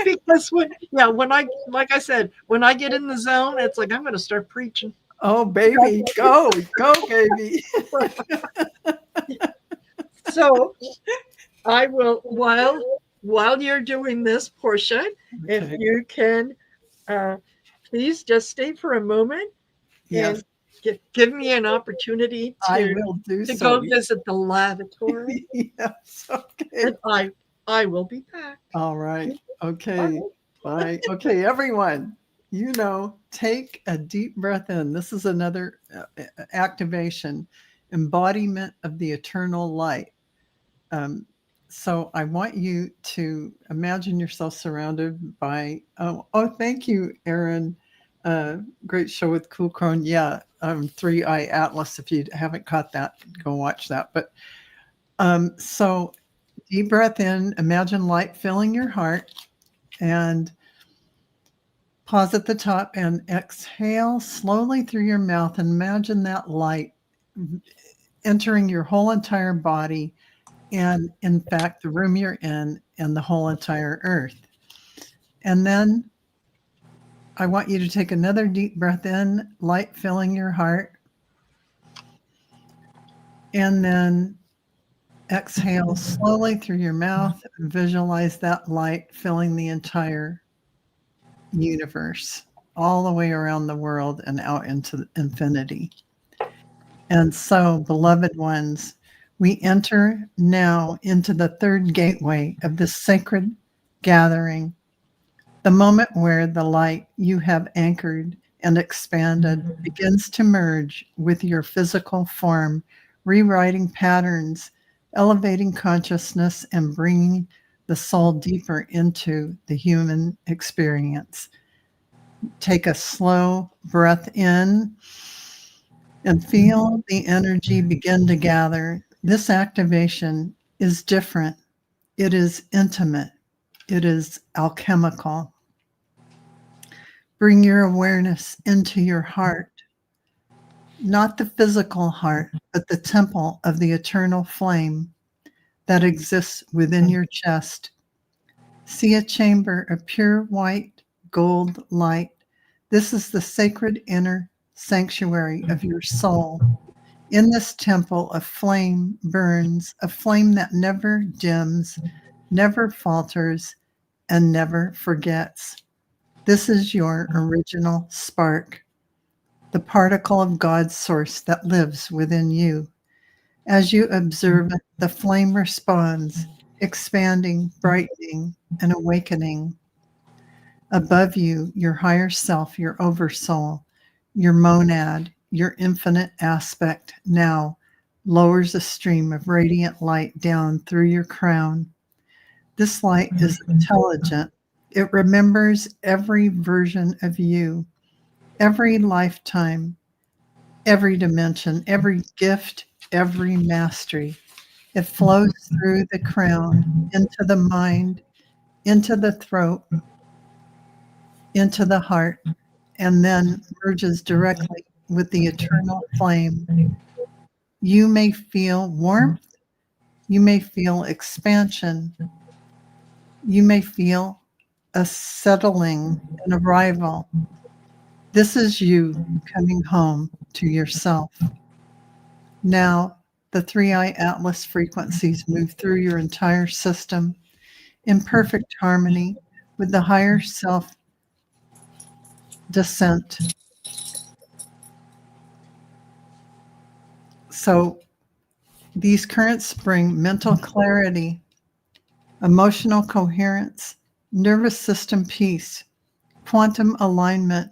because when I, like I said, when I get in the zone, it's like I'm going to start preaching. oh, baby, go, baby. So I will, while you're doing this, Portia, if Okay. you can, uh, please just stay for a moment Yes, and give me an opportunity I will do to so. go visit the lavatory, Yes, okay. and I will be back. All right. Okay. Bye. Bye. Okay, everyone, take a deep breath in. This is another activation, embodiment of the eternal light. So I want you to imagine yourself surrounded by, thank you, Erin. Great show with Cool Crone. Yeah, Three Eye Atlas. If you haven't caught that, go watch that. But so deep breath in, imagine light filling your heart, and pause at the top and exhale slowly through your mouth, and imagine that light entering your whole entire body, and in fact, the room you're in and the whole entire earth. And then I want you to take another deep breath in, light filling your heart, and then exhale slowly through your mouth. Visualize that light filling the entire universe, all the way around the world and out into infinity. And so, beloved ones, we enter now into the third gateway of this sacred gathering, the moment where the light you have anchored and expanded begins to merge with your physical form, rewriting patterns, elevating consciousness, and bringing the soul deeper into the human experience. Take a slow breath in and feel the energy begin to gather. This activation is different. It is intimate. It is alchemical. Bring your awareness into your heart, not the physical heart, but the temple of the eternal flame that exists within your chest. See a chamber of pure white gold light. This is the sacred inner sanctuary of your soul. In this temple, a flame burns, a flame that never dims, never falters, and never forgets. This is your original spark, the particle of God's source that lives within you. As you observe it, the flame responds, expanding, brightening, and awakening. Above you, your higher self, your oversoul, your monad, your infinite aspect now lowers a stream of radiant light down through your crown. This light is intelligent. It remembers every version of you, every lifetime, every dimension, every gift, every mastery. It flows through the crown, into the mind, into the throat, into the heart, and then merges directly with the eternal flame. You may feel warmth, you may feel expansion, you may feel a settling, an arrival. This is you coming home to yourself. Now, the Three Eye Atlas frequencies move through your entire system in perfect harmony with the higher self descent. So these currents bring mental clarity, emotional coherence, nervous system peace, quantum alignment,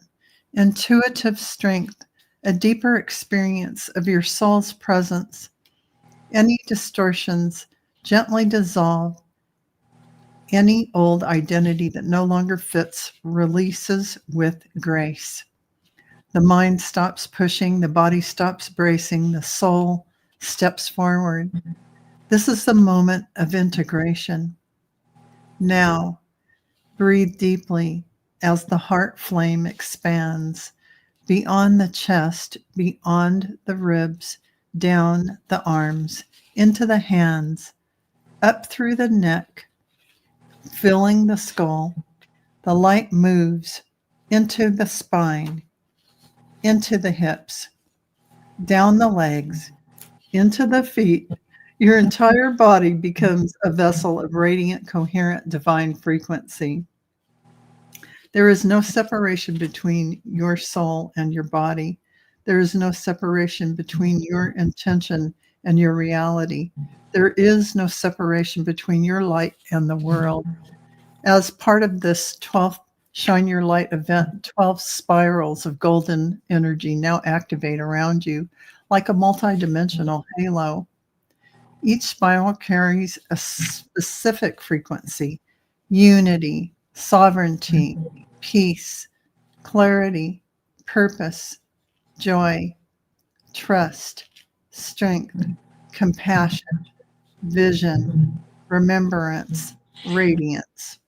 intuitive strength, a deeper experience of your soul's presence. Any distortions gently dissolve. Any old identity that no longer fits releases with grace. The mind stops pushing, the body stops bracing, the soul steps forward. This is the moment of integration. Now, breathe deeply as the heart flame expands beyond the chest, beyond the ribs, down the arms, into the hands, up through the neck, filling the skull. The light moves into the spine, into the hips, down the legs, into the feet. Your entire body becomes a vessel of radiant, coherent, divine frequency. There is no separation between your soul and your body. There is no separation between your intention and your reality. There is no separation between your light and the world. As part of this 12th Shine Your Light event, 12 spirals of golden energy now activate around you like a multidimensional halo. Each spiral carries a specific frequency: unity, sovereignty, peace, clarity, purpose, joy, trust, strength, compassion, vision, remembrance, radiance.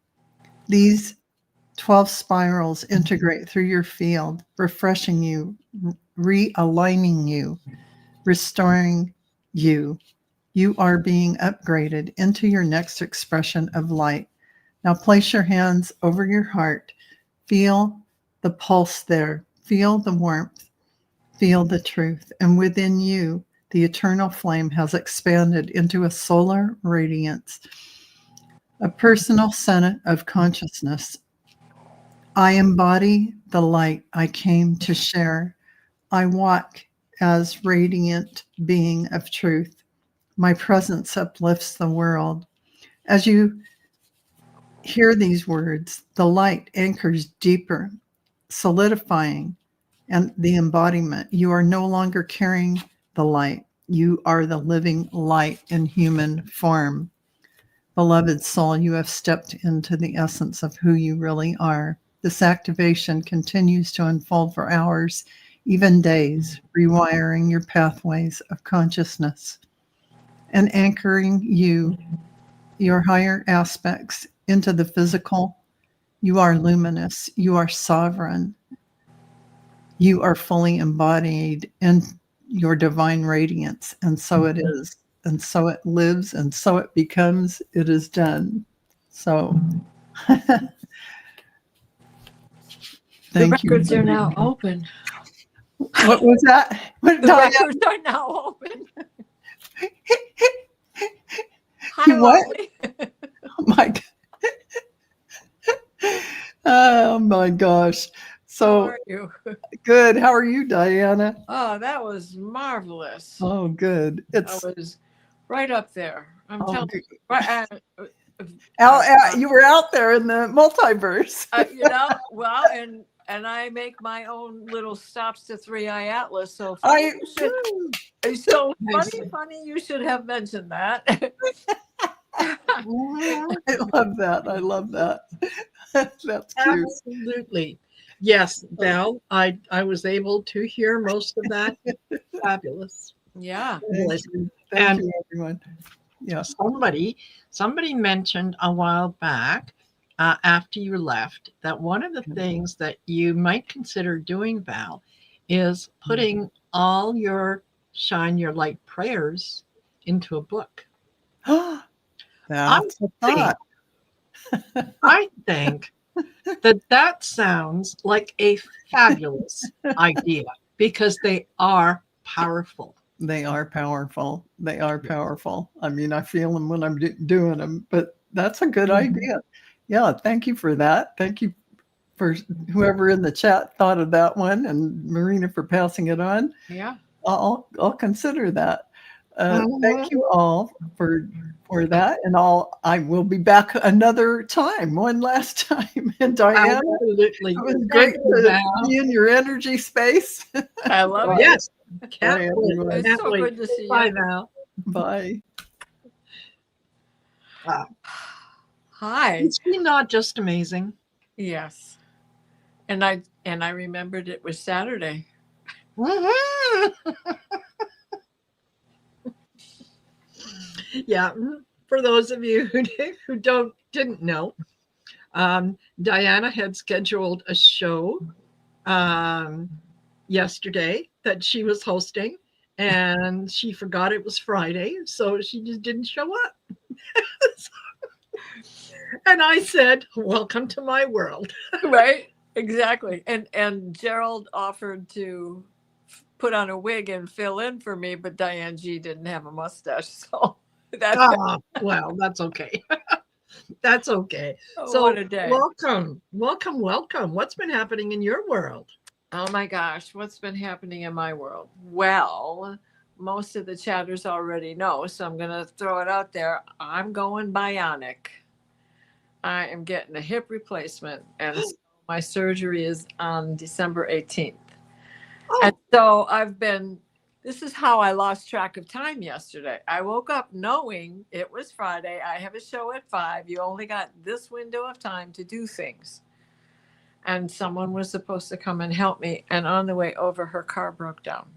These 12 spirals integrate through your field, refreshing you, realigning you, restoring you. You are being upgraded into your next expression of light. Now place your hands over your heart. Feel the pulse there. Feel the warmth. Feel the truth. And within you, the eternal flame has expanded into a solar radiance, a personal center of consciousness. I embody the light I came to share. I walk as radiant being of truth. My presence uplifts the world. As you hear these words, the light anchors deeper, solidifying and the embodiment. You are no longer carrying the light. You are the living light in human form. Beloved soul, you have stepped into the essence of who you really are. This activation continues to unfold for hours, even days, rewiring your pathways of consciousness and anchoring you, your higher aspects, into the physical. You are luminous. You are sovereign. You are fully embodied in your divine radiance. And so it is. And so it lives. And so it becomes. It is done. So The thank you. records are now open. What was that? What, The Diane? records are now open. Hi, You what? lovely. Oh my Oh my gosh. How So are you? good. How are you, Diana? Oh, that was marvelous. Oh, good. That It's was right up there. I'm telling good. you. Right, You were out there in the multiverse. well, and I make my own little stops to Three Eye Atlas. So I it's so Nice. funny. You should have mentioned that. I love that. I love that. That's cute. Absolutely. Yes, Val, I was able to hear most of that. Fabulous. Yeah. Thank you. Thank And you, everyone. Yeah. somebody mentioned a while back after you left that one of the things that you might consider doing, Val, is putting all your Shine Your Light prayers into a book. That's a thought. I think that sounds like a fabulous idea because they are powerful. They are powerful. They are powerful. I mean, I feel them when I'm doing them, but that's a good idea. Yeah. Thank you for that. Thank you for whoever in the chat thought of that one, and Marina for passing it on. Yeah. I'll consider that. Mhm. Thank you all for that, and I will be back another time, one last time. And Diana, Absolutely. it was Thank great you, to Val. be in your energy space. I love it. Yes. Bye, Can't wait. everyone. It's Can't so wait. good to see you. Bye now. Bye. Hi. Is she not just amazing? Yes. And I remembered it was Saturday. Mhm. Yeah. For those of you who didn't know, Diana had scheduled a show yesterday that she was hosting, and she forgot it was Friday, so she just didn't show up. And I said, "Welcome to my world." Right? Exactly. And Gerald offered to put on a wig and fill in for me, but Diane G didn't have a mustache, so that's Well, that's okay. That's okay. So, what a day. welcome. What's been happening in your world? Oh my gosh, what's been happening in my world? Well, most of the chatters already know, so I'm going to throw it out there. I'm going bionic. I am getting a hip replacement, and so my surgery is on December 18th. And so this is how I lost track of time yesterday. I woke up knowing it was Friday. I have a show at 5. You only got this window of time to do things. And someone was supposed to come and help me. And on the way over, her car broke down.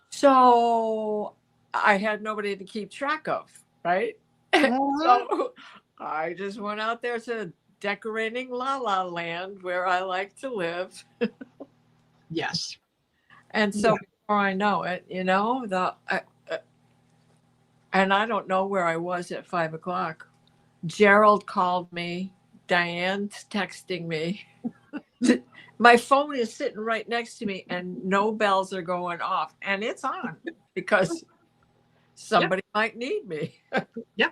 So I had nobody to keep track of, right? So I just went out there to decorating La La Land, where I like to live. Yes. And so before I know it, and I don't know where I was at 5 o'clock. Gerald called me. Diane's texting me. My phone is sitting right next to me, and no bells are going off, and it's on because somebody might need me. Yeah.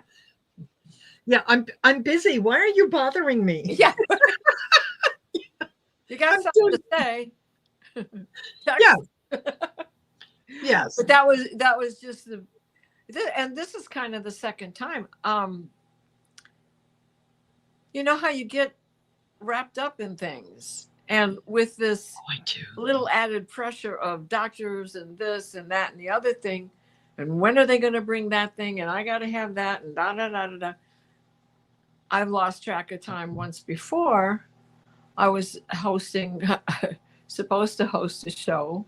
Yeah, I'm busy. Why are you bothering me? Yeah. You got something to say. Yes. Yes. But that was just and this is kind of the second time. You know how you get wrapped up in things, and with this little added pressure of doctors and this and that and the other thing, and when are they going to bring that thing, and I got to have that, and da da da da da. I've lost track of time once before. I was supposed to host a show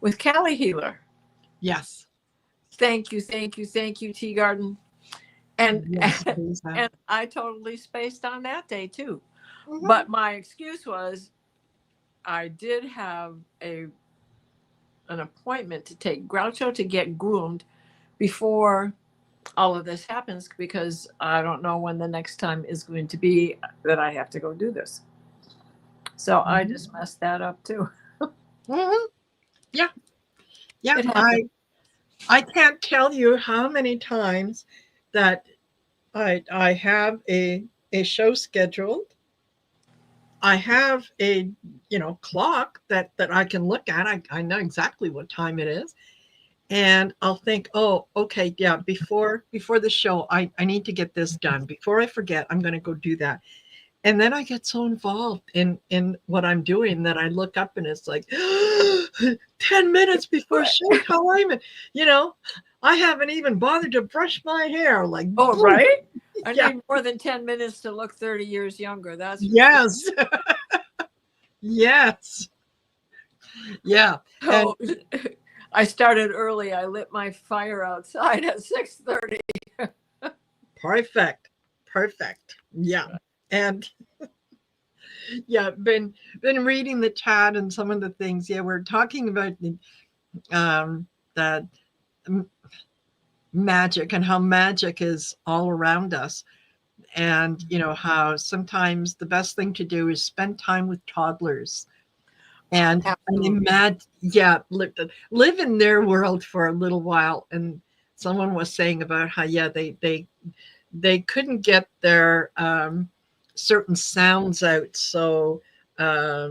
with Callie Healer. Yes. Thank you, Tea Garden. And Yes, and I totally spaced on that day too. Mhm. But my excuse was I did have an appointment to take Groucho to get groomed before all of this happens, because I don't know when the next time is going to be that I have to go do this. So I just messed that up too. Mhm. Yeah. Yeah. It happened. I can't tell you how many times that I have a show scheduled. I have a clock that I can look at. I know exactly what time it is. And I'll think, oh, okay, yeah, before the show, I need to get this done. Before I forget, I'm going to go do that. And then I get so involved in what I'm doing that I look up and it's like 10 minutes before show time. And, I haven't even bothered to brush my hair. Like, Oh, right? I Yeah. need more than 10 minutes to look 30 years younger. That's Yes. Yes. Yeah. So I started early. I lit my fire outside at 6:30. Perfect. Yeah. And yeah, been reading the chat and some of the things. Yeah, we're talking about the magic and how magic is all around us. And how sometimes the best thing to do is spend time with toddlers and imagine, live in their world for a little while. And someone was saying about how they couldn't get their certain sounds out, so yeah.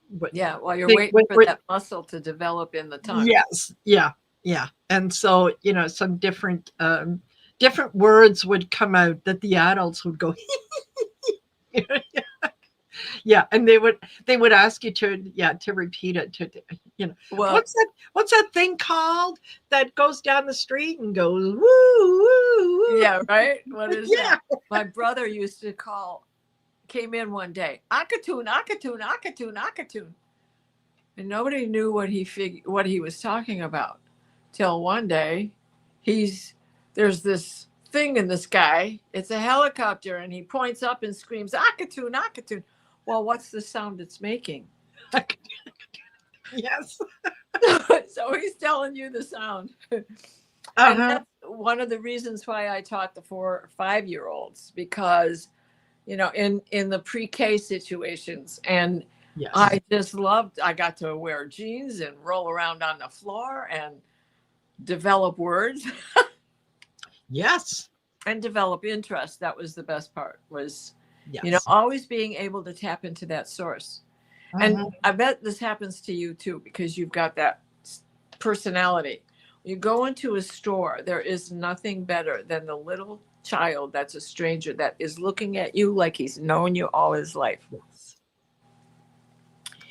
While you're waiting for that muscle to develop in the tongue. Yes, yeah. And so some different words would come out that the adults would go Yeah, and they would ask you to repeat it Well, what's that thing called that goes down the street and goes woo woo woo? yeah, right. What is Yeah. that? My brother used to came in one day, Akatoon, Akatoon, Akatoon, Akatoon. And nobody knew what he was talking about till one day there's this thing in the sky. It's a helicopter, and he points up and screams, Akatoon, Akatoon. Well, what's the sound it's making? Yes. So he's telling you the sound. And Uh-huh. that's one of the reasons why I taught the 4 or 5-year-olds, because in the pre-K situations, and Yes. I just loved, I got to wear jeans and roll around on the floor and develop words Yes. and develop interest. That was the best part, was, Yes. always being able to tap into that source. And I bet this happens to you too, because you've got that personality. You go into a store, there is nothing better than the little child that's a stranger that is looking at you like he's known you all his life.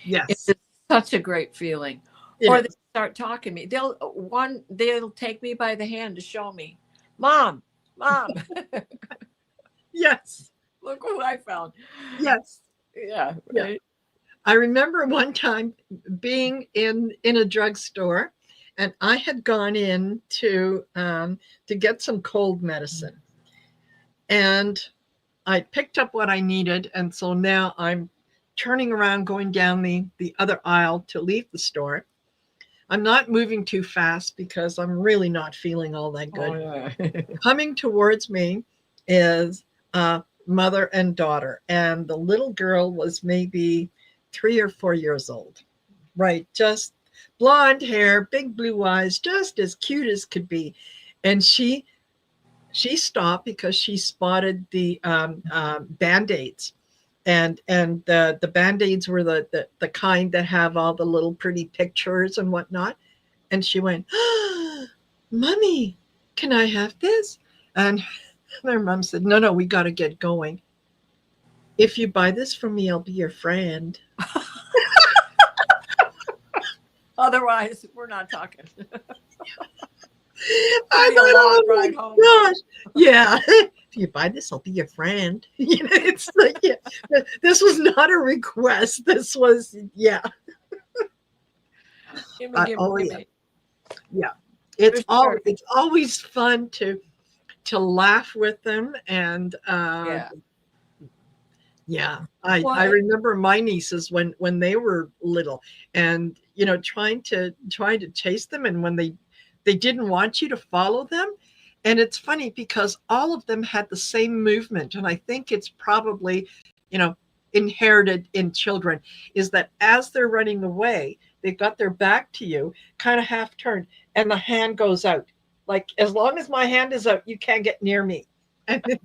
Yes. It's such a great feeling. Or they start talking to me. They'll take me by the hand to show me, Mom. Yes. Look what I found. Yes. Yeah. Yeah. Right? I remember one time being in a drugstore, and I had gone in to get some cold medicine, and I picked up what I needed, and so now I'm turning around, going down the other aisle to leave the store. I'm not moving too fast because I'm really not feeling all that good. Oh, yeah. Coming towards me is mother and daughter, and the little girl was maybe 3 or 4 years old, right? Just blonde hair, big blue eyes, just as cute as could be. And she stopped because she spotted the Band-Aids. And the Band-Aids were the kind that have all the little pretty pictures and whatnot. And she went, oh, Mommy, can I have this? And their mom said, no, we got to get going. If you buy this from me, I'll be your friend. Otherwise, we're not talking. I Be a thought, long oh my ride home. gosh. Yeah. If you buy this, I'll be your friend. It's like, yeah, this was not a request. This was, yeah. Gimme. Yeah. It's Sure. always fun to laugh with them. And I remember my nieces when they were little, and trying to chase them, and when they didn't want you to follow them. And it's funny because all of them had the same movement, and I think it's probably inherited in children, is that as they're running away, they've got their back to you, kind of half turned, and the hand goes out, like, as long as my hand is out, you can't get near me. And it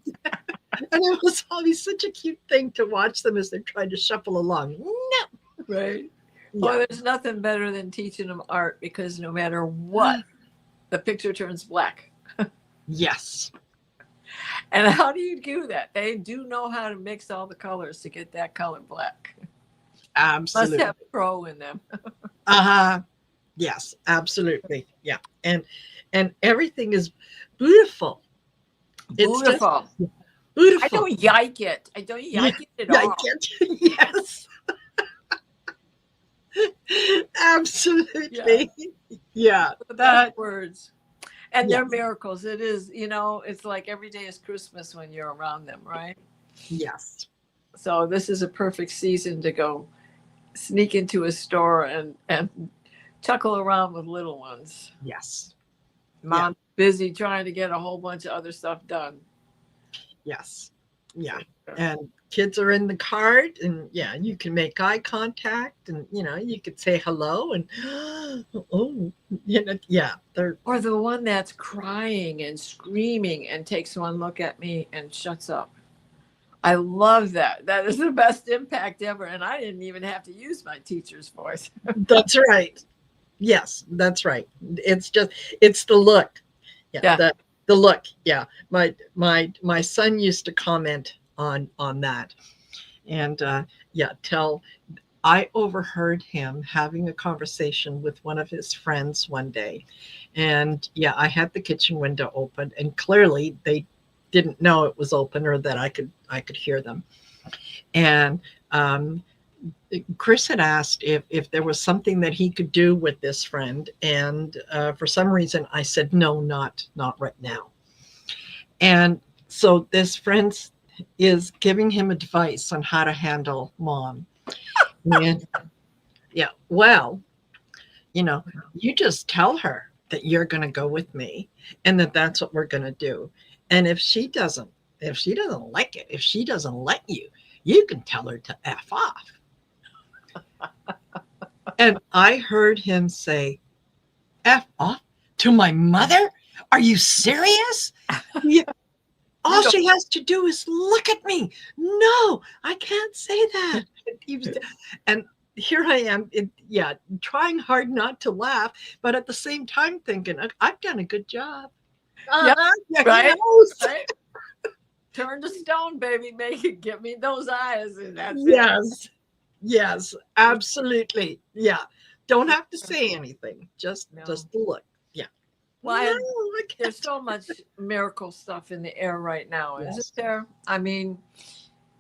was always such a cute thing to watch them as they're trying to shuffle along. No. Right. Yeah. Well, there's nothing better than teaching them art, because no matter what, the picture turns black. Yes. And how do you do that? They do know how to mix all the colors to get that color black. Absolutely. Must have pro in them. Yes, absolutely. Yeah. And everything is beautiful. It's Beautiful. just beautiful. I don't yike it. I don't yike it at all. Yes. Absolutely. Yeah. The best words. And they're Yes. miracles. It is, it's like every day is Christmas when you're around them, right? Yes. So this is a perfect season to go sneak into a store and chuckle around with little ones. Yes. Mom's busy trying to get a whole bunch of other stuff done. Yes. Yeah. And kids are in the cart, and you can make eye contact, and you could say hello, and they're, or the one that's crying and screaming and takes one look at me and shuts up. I love that. That is the best impact ever. And I didn't even have to use my teacher's voice. That's right. Yes, that's right. It's the look. Yeah. The look. Yeah. My son used to comment on that. And I overheard him having a conversation with one of his friends one day. And yeah, I had the kitchen window open, and clearly they didn't know it was open or that I could hear them. And Chris had asked if there was something that he could do with this friend, and for some reason I said no, not right now. And so this friend is giving him advice on how to handle mom. And yeah, well, you just tell her that you're going to go with me and that's what we're going to do. And if she doesn't like it, if she doesn't let you, you can tell her to F off. And I heard him say, F off to my mother? Are you serious? Yeah. All she has to do is look at me. No, I can't say that. And here I am, trying hard not to laugh, but at the same time thinking, I've done a good job. Yep, Yeah, right? Right? Turn to stone, baby. Make it. Give me those eyes, and that's it. Yes, absolutely. Yeah, don't have to say anything. Just look. Yeah. Well, No, there's so much miracle stuff in the air right now, isn't there? I mean,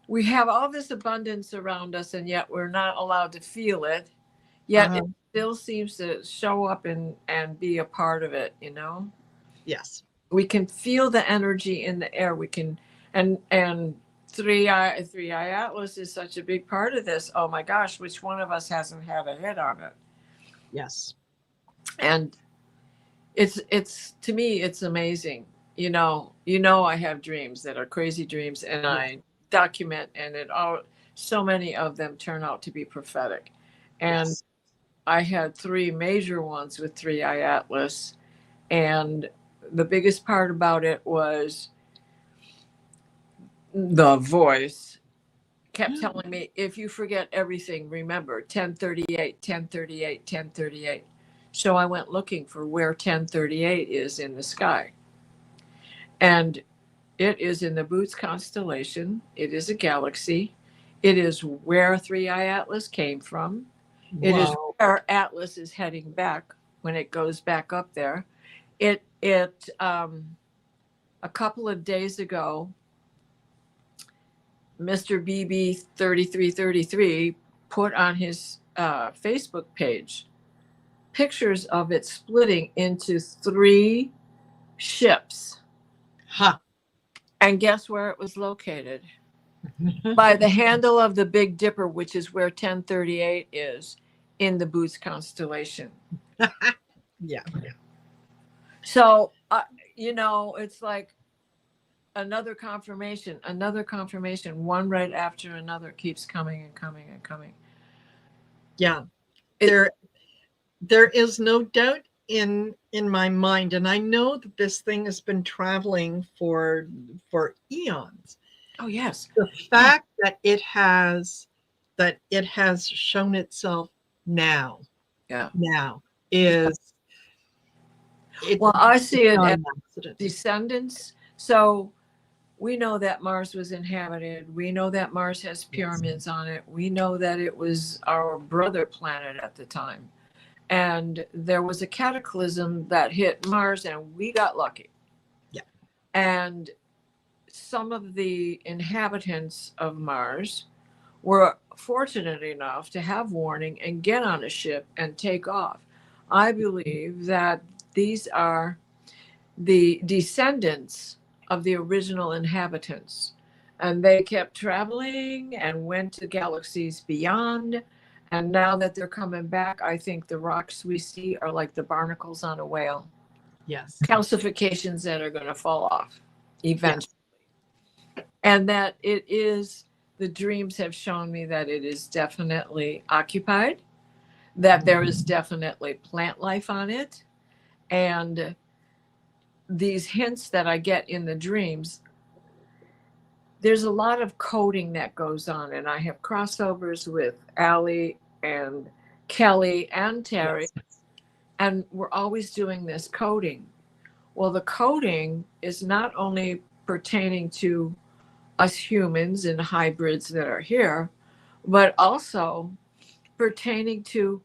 we have all this abundance around us, and yet we're not allowed to feel it. Yet it still seems to show up and be a part of it. Yes. We can feel the energy in the air. We can, and three eye atlas is such a big part of this. Oh my gosh, which one of us hasn't had a hit on it? Yes. And it's to me, it's amazing. I have dreams that are crazy dreams, and I document, and so many of them turn out to be prophetic. And I had 3 major ones with 3i Atlas, and the biggest part about it was the voice kept telling me, if you forget everything, remember 1038, 1038, 1038. So I went looking for where 1038 is in the sky. And it is in the Boots constellation. It is a galaxy. It is where 3i Atlas came from. It is where Atlas is heading back when it goes back up there. It a couple of days ago, Mr. BB 3333 put on his Facebook page pictures of it splitting into 3 ships. Huh. And guess where it was located? By the handle of the Big Dipper, which is where 1038 is in the Boots constellation. Yeah. So, it's like another confirmation, one right after another keeps coming and coming and coming. Yeah. There is no doubt in my mind, and I know that this thing has been traveling for eons. Oh yes. The fact that it has shown itself now. Yeah. Now is well, I see it as accident. descendants. So we know that Mars was inhabited. We know that Mars has pyramids on it. We know that it was our brother planet at the time. And there was a cataclysm that hit Mars, and we got lucky. Yeah. And some of the inhabitants of Mars were fortunate enough to have warning and get on a ship and take off. I believe that these are the descendants of the original inhabitants. And they kept traveling and went to galaxies beyond. And now that they're coming back, I think the rocks we see are like the barnacles on a whale. Yes. Calcifications that are going to fall off eventually. Yes. And that the dreams have shown me that it is definitely occupied, that there is definitely plant life on it. And these hints that I get in the dreams, there's a lot of coding that goes on, and I have crossovers with Allie and Kelly and Terry, and we're always doing this coding. Well, the coding is not only pertaining to us humans and hybrids that are here, but also pertaining to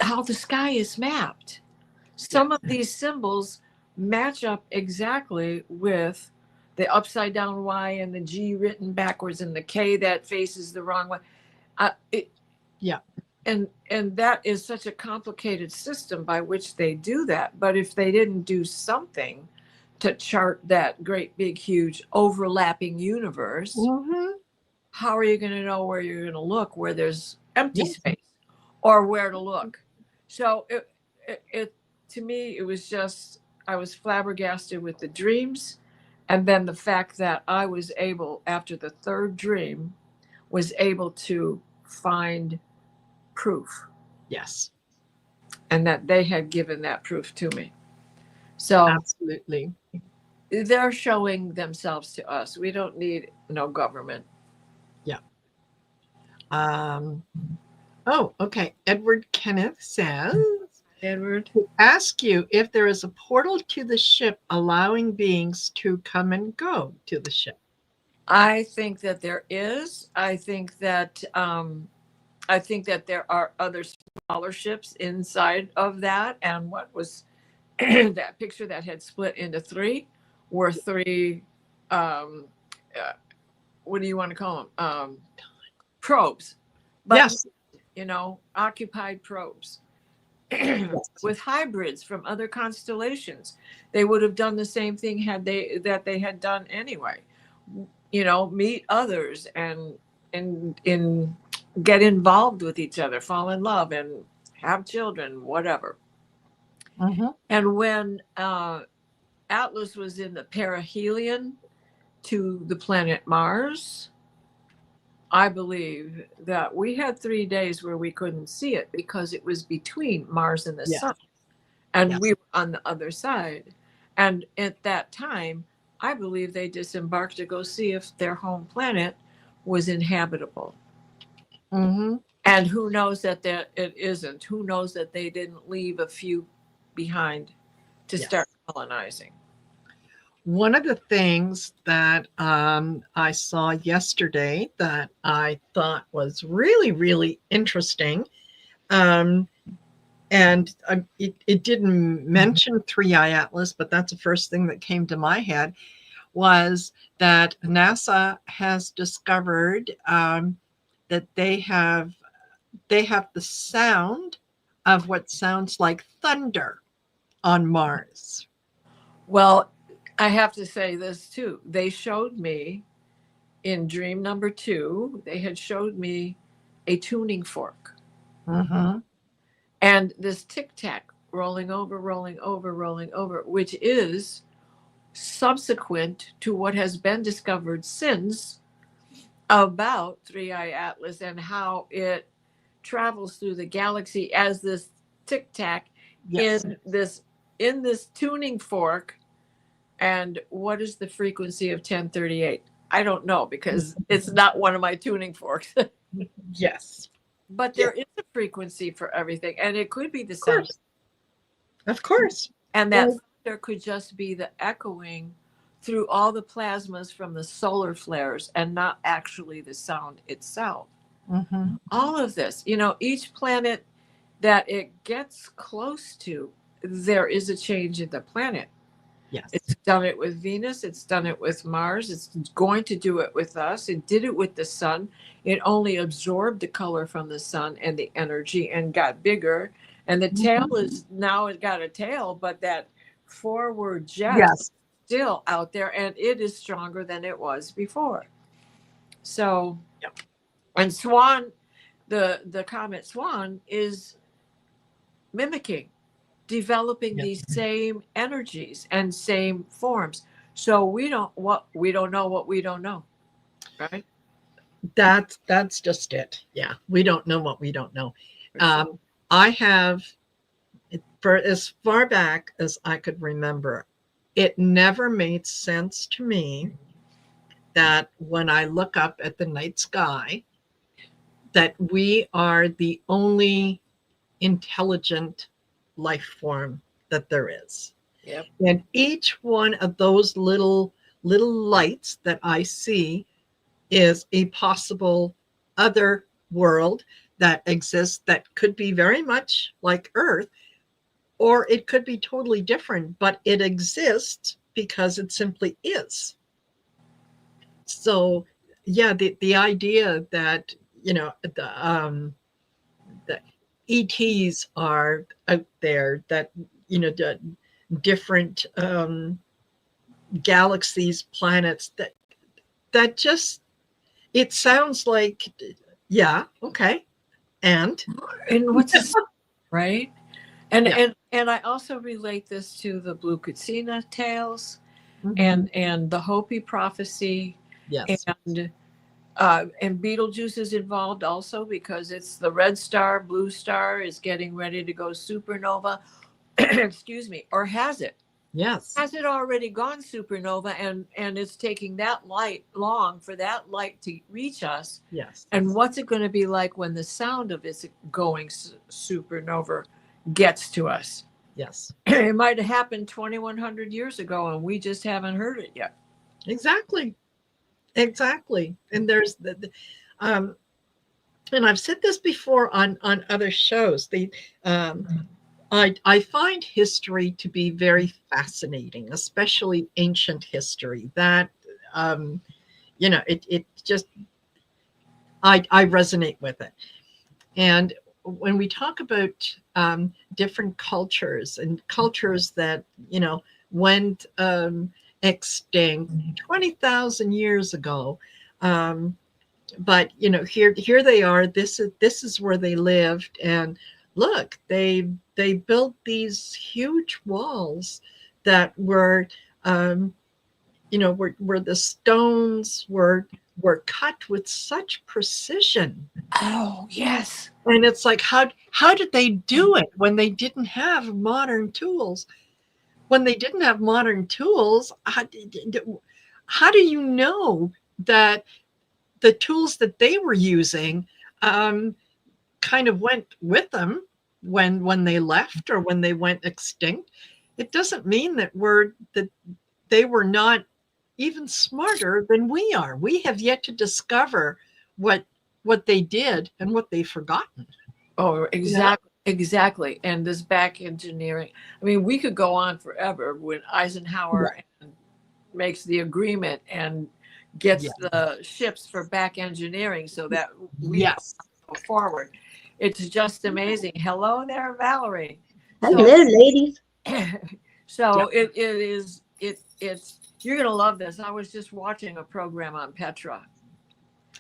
how the sky is mapped. Some of these symbols match up exactly with the upside down Y and the G written backwards and the K that faces the wrong way. Yeah. And that is such a complicated system by which they do that. But if they didn't do something to chart that great big huge overlapping universe, how are you going to know where you're going to look, where there's empty space, or where to look? So it to me, it was just, I was flabbergasted with the dreams, and then the fact that I was able, after the third dream, was able to find proof, Yes, and that they had given that proof to me. So absolutely. they're showing themselves to us. We don't need no government. Yeah. Oh, okay. Edward Kenneth says, Edward, to ask you if there is a portal to the ship allowing beings to come and go to the ship. I think that there is. I think that there are other smaller ships inside of that. And what was that picture that had split into three were three, um, what do you want to call them? Probes. But, Yes. occupied probes. With hybrids from other constellations, they would have done the same thing had they had done anyway. Meet others and get involved with each other, fall in love, and have children, whatever. And when Atlas was in the perihelion to the planet Mars, I believe that we had 3 days where we couldn't see it because it was between Mars and the sun. And we were on the other side. And at that time, I believe they disembarked to go see if their home planet was inhabitable. And who knows that it isn't? Who knows that they didn't leave a few behind to start colonizing? One of the things that I saw yesterday that I thought was really, really interesting, and it didn't mention 3i Atlas, but that's the first thing that came to my head, was that NASA has discovered that they have the sound of what sounds like thunder on Mars. Well, I have to say this too. They showed me in dream number 2, they had showed me a tuning fork. And this tic-tac rolling over, which is subsequent to what has been discovered since about 3i Atlas and how it travels through the galaxy as this tic-tac in this tuning fork. And what is the frequency of 1038? I don't know, because it's not one of my tuning forks. Yes. But there is a frequency for everything, and it could be the sound. Of course. And that there could just be the echoing through all the plasmas from the solar flares and not actually the sound itself. All of this, each planet that it gets close to, there is a change in the planet. Yes. It's done it with Venus. It's done it with Mars. It's going to do it with us. It did it with the sun. It only absorbed the color from the sun and the energy and got bigger. And the tail is now, it got a tail, but that forward jet is still out there, and it is stronger than it was before. So, and Swan, the comet Swan is mimicking, developing these same energies and same forms. So we don't know what we don't know, right? That's just it. Yeah, we don't know what we don't know. I have, for as far back as I could remember, it never made sense to me that when I look up at the night sky, that we are the only intelligent life form that there is. And each one of those little lights that I see is a possible other world that exists that could be very much like Earth, or it could be totally different, but it exists because it simply is. So, yeah, the idea that, the ETs are out there, that, the different galaxies, planets, that just, it sounds like, yeah, okay. And what's this, right? And Yeah. and I also relate this to the Blue Katsina tales Mhm. and the Hopi prophecy, Yes. and Beetlejuice is involved also because it's the red star, blue star is getting ready to go supernova. Excuse me, or has it? Yes. Has it already gone supernova, and it's taking that light long for that light to reach us? Yes. And what's it going to be like when the sound of its going supernova gets to us? Yes. It might have happened 2,100 years ago and we just haven't heard it yet. Exactly. Exactly. And there's um, and I've said this before on other shows. I find history to be very fascinating, especially ancient history. That it just, I resonate with it. And when we talk about different cultures and cultures that went extinct 20,000 years ago, but here they are. This is where they lived, and look, they built these huge walls that were, where the stones were cut with such precision. Oh, yes. And it's like, how did they do it when they didn't have modern tools? When they didn't have modern tools, how do you know that the tools that they were using kind of went with them when they left or when they went extinct? It doesn't mean that they were not even smarter than we are. We have yet to discover what they did and what they've forgotten. Oh, exactly. Exactly. And this back engineering. I mean, we could go on forever when Eisenhower makes the agreement and gets the ships for back engineering so that we Yes. go forward. It's just amazing. Hello there, Valerie. Hello, ladies. So it's you're gonna love this. I was just watching a program on Petra.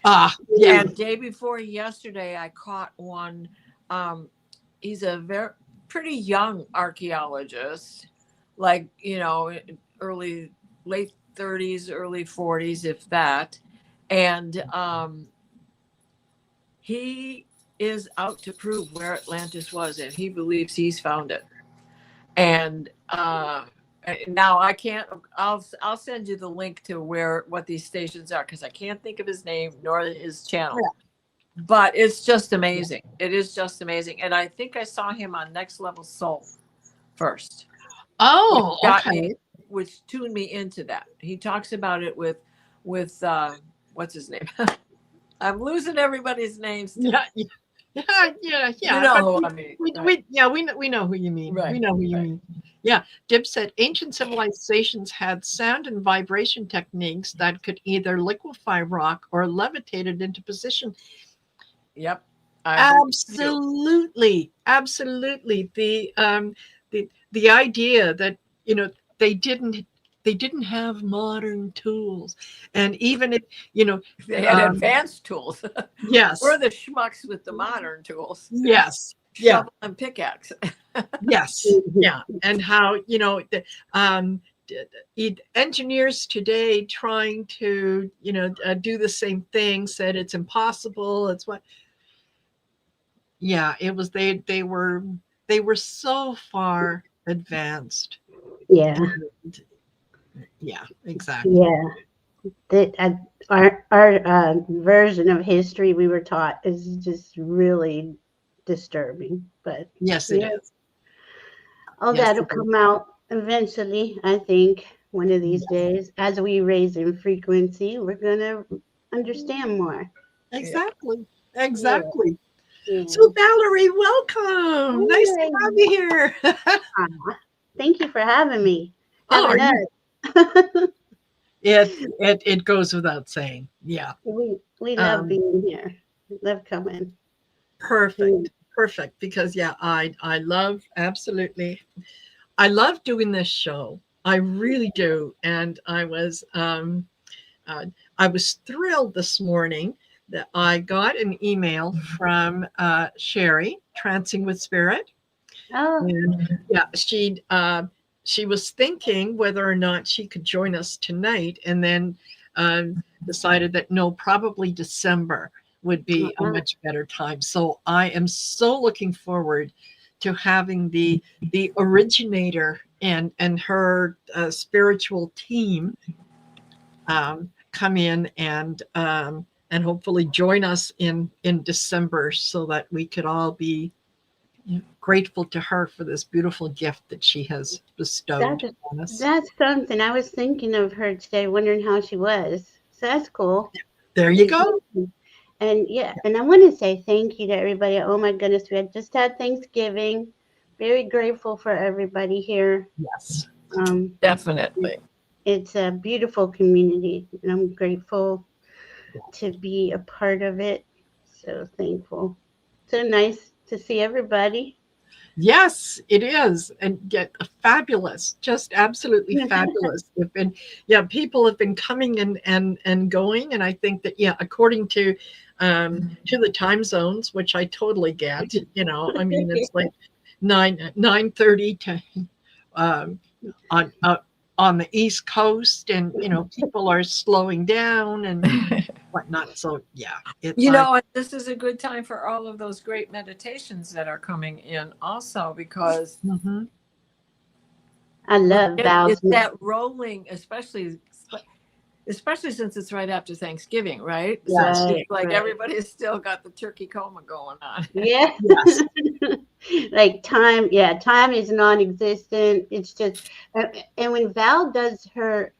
Yeah. And day before yesterday, I caught one. He's a very pretty young archaeologist, like late 30s, early 40s, if that. And he is out to prove where Atlantis was, and he believes he's found it. And now I can't. I'll send you the link to what these stations are because I can't think of his name nor his channel. Yeah. But it's just amazing. It is just amazing, and I think I saw him on Next Level Soul first. Oh, okay. Which tuned me into that. He talks about it with what's his name? I'm losing everybody's names. Yeah. You know who I mean. We know who you mean. Right. We know who you mean. Yeah. Dib said ancient civilizations had sound and vibration techniques that could either liquefy rock or levitate it into position. Yep. Absolutely. The idea that they didn't have modern tools, and even if they had advanced tools. Yes. We're the schmucks with the modern tools. Yes. Shovel and pickaxe. Yes. Yeah. And how engineers today trying to do the same thing said it's impossible. It's what. Yeah, it was they were so far advanced. Yeah. Yeah, exactly. Yeah. Our version of history we were taught is just really disturbing. But yes, it is. Oh, yes, that'll come out eventually, I think, one of these days. As we raise in frequency, we're going to understand more. Exactly. Exactly. Yeah. So Valerie, welcome. Nice to Hi. have you here. Aw, thank you for having me. Oh, Having you- us. it goes without saying. Yeah. We love Um, being here. Love coming. Mm. perfect. Perfect. Because yeah, I love absolutely. I love doing this show. I really do. And uh, I was thrilled this morning that I got an email from Sherry, Trancing with Spirit. Oh, And yeah, she was thinking whether or not she could join us tonight, and then decided that no, probably December would be a uh-uh. much better time. So I am so looking forward to having the originator and her spiritual team come in and hopefully join us in December so that we could all be grateful to her for this beautiful gift that she has bestowed That's on us. that's something. I was thinking of her today, wondering how she was. So that's cool. There you go. And yeah, and I want to say thank you to everybody. Oh my goodness, we had just had Thanksgiving. Very grateful for everybody here. Yes. Um, Definitely. it's a beautiful community, and I'm grateful to be a part of it. So thankful. So nice to see everybody. Yes, it is. And yet fabulous, just absolutely fabulous. They've been, yeah, people have been coming and going. And I think that, yeah, according to the time zones, which I totally get, I mean, it's like 9:30 to um, on on the East Coast, and people are slowing down and whatnot. So yeah, it's And this is a good time for all of those great meditations that are coming in also because mhm. I love it's Val's. that rolling, especially since it's right after Thanksgiving, right? So Yes, it's Right, like right. everybody's still got the turkey coma going on. Yeah. yes, Like time, yeah, time is non-existent. It's just, and when Val does her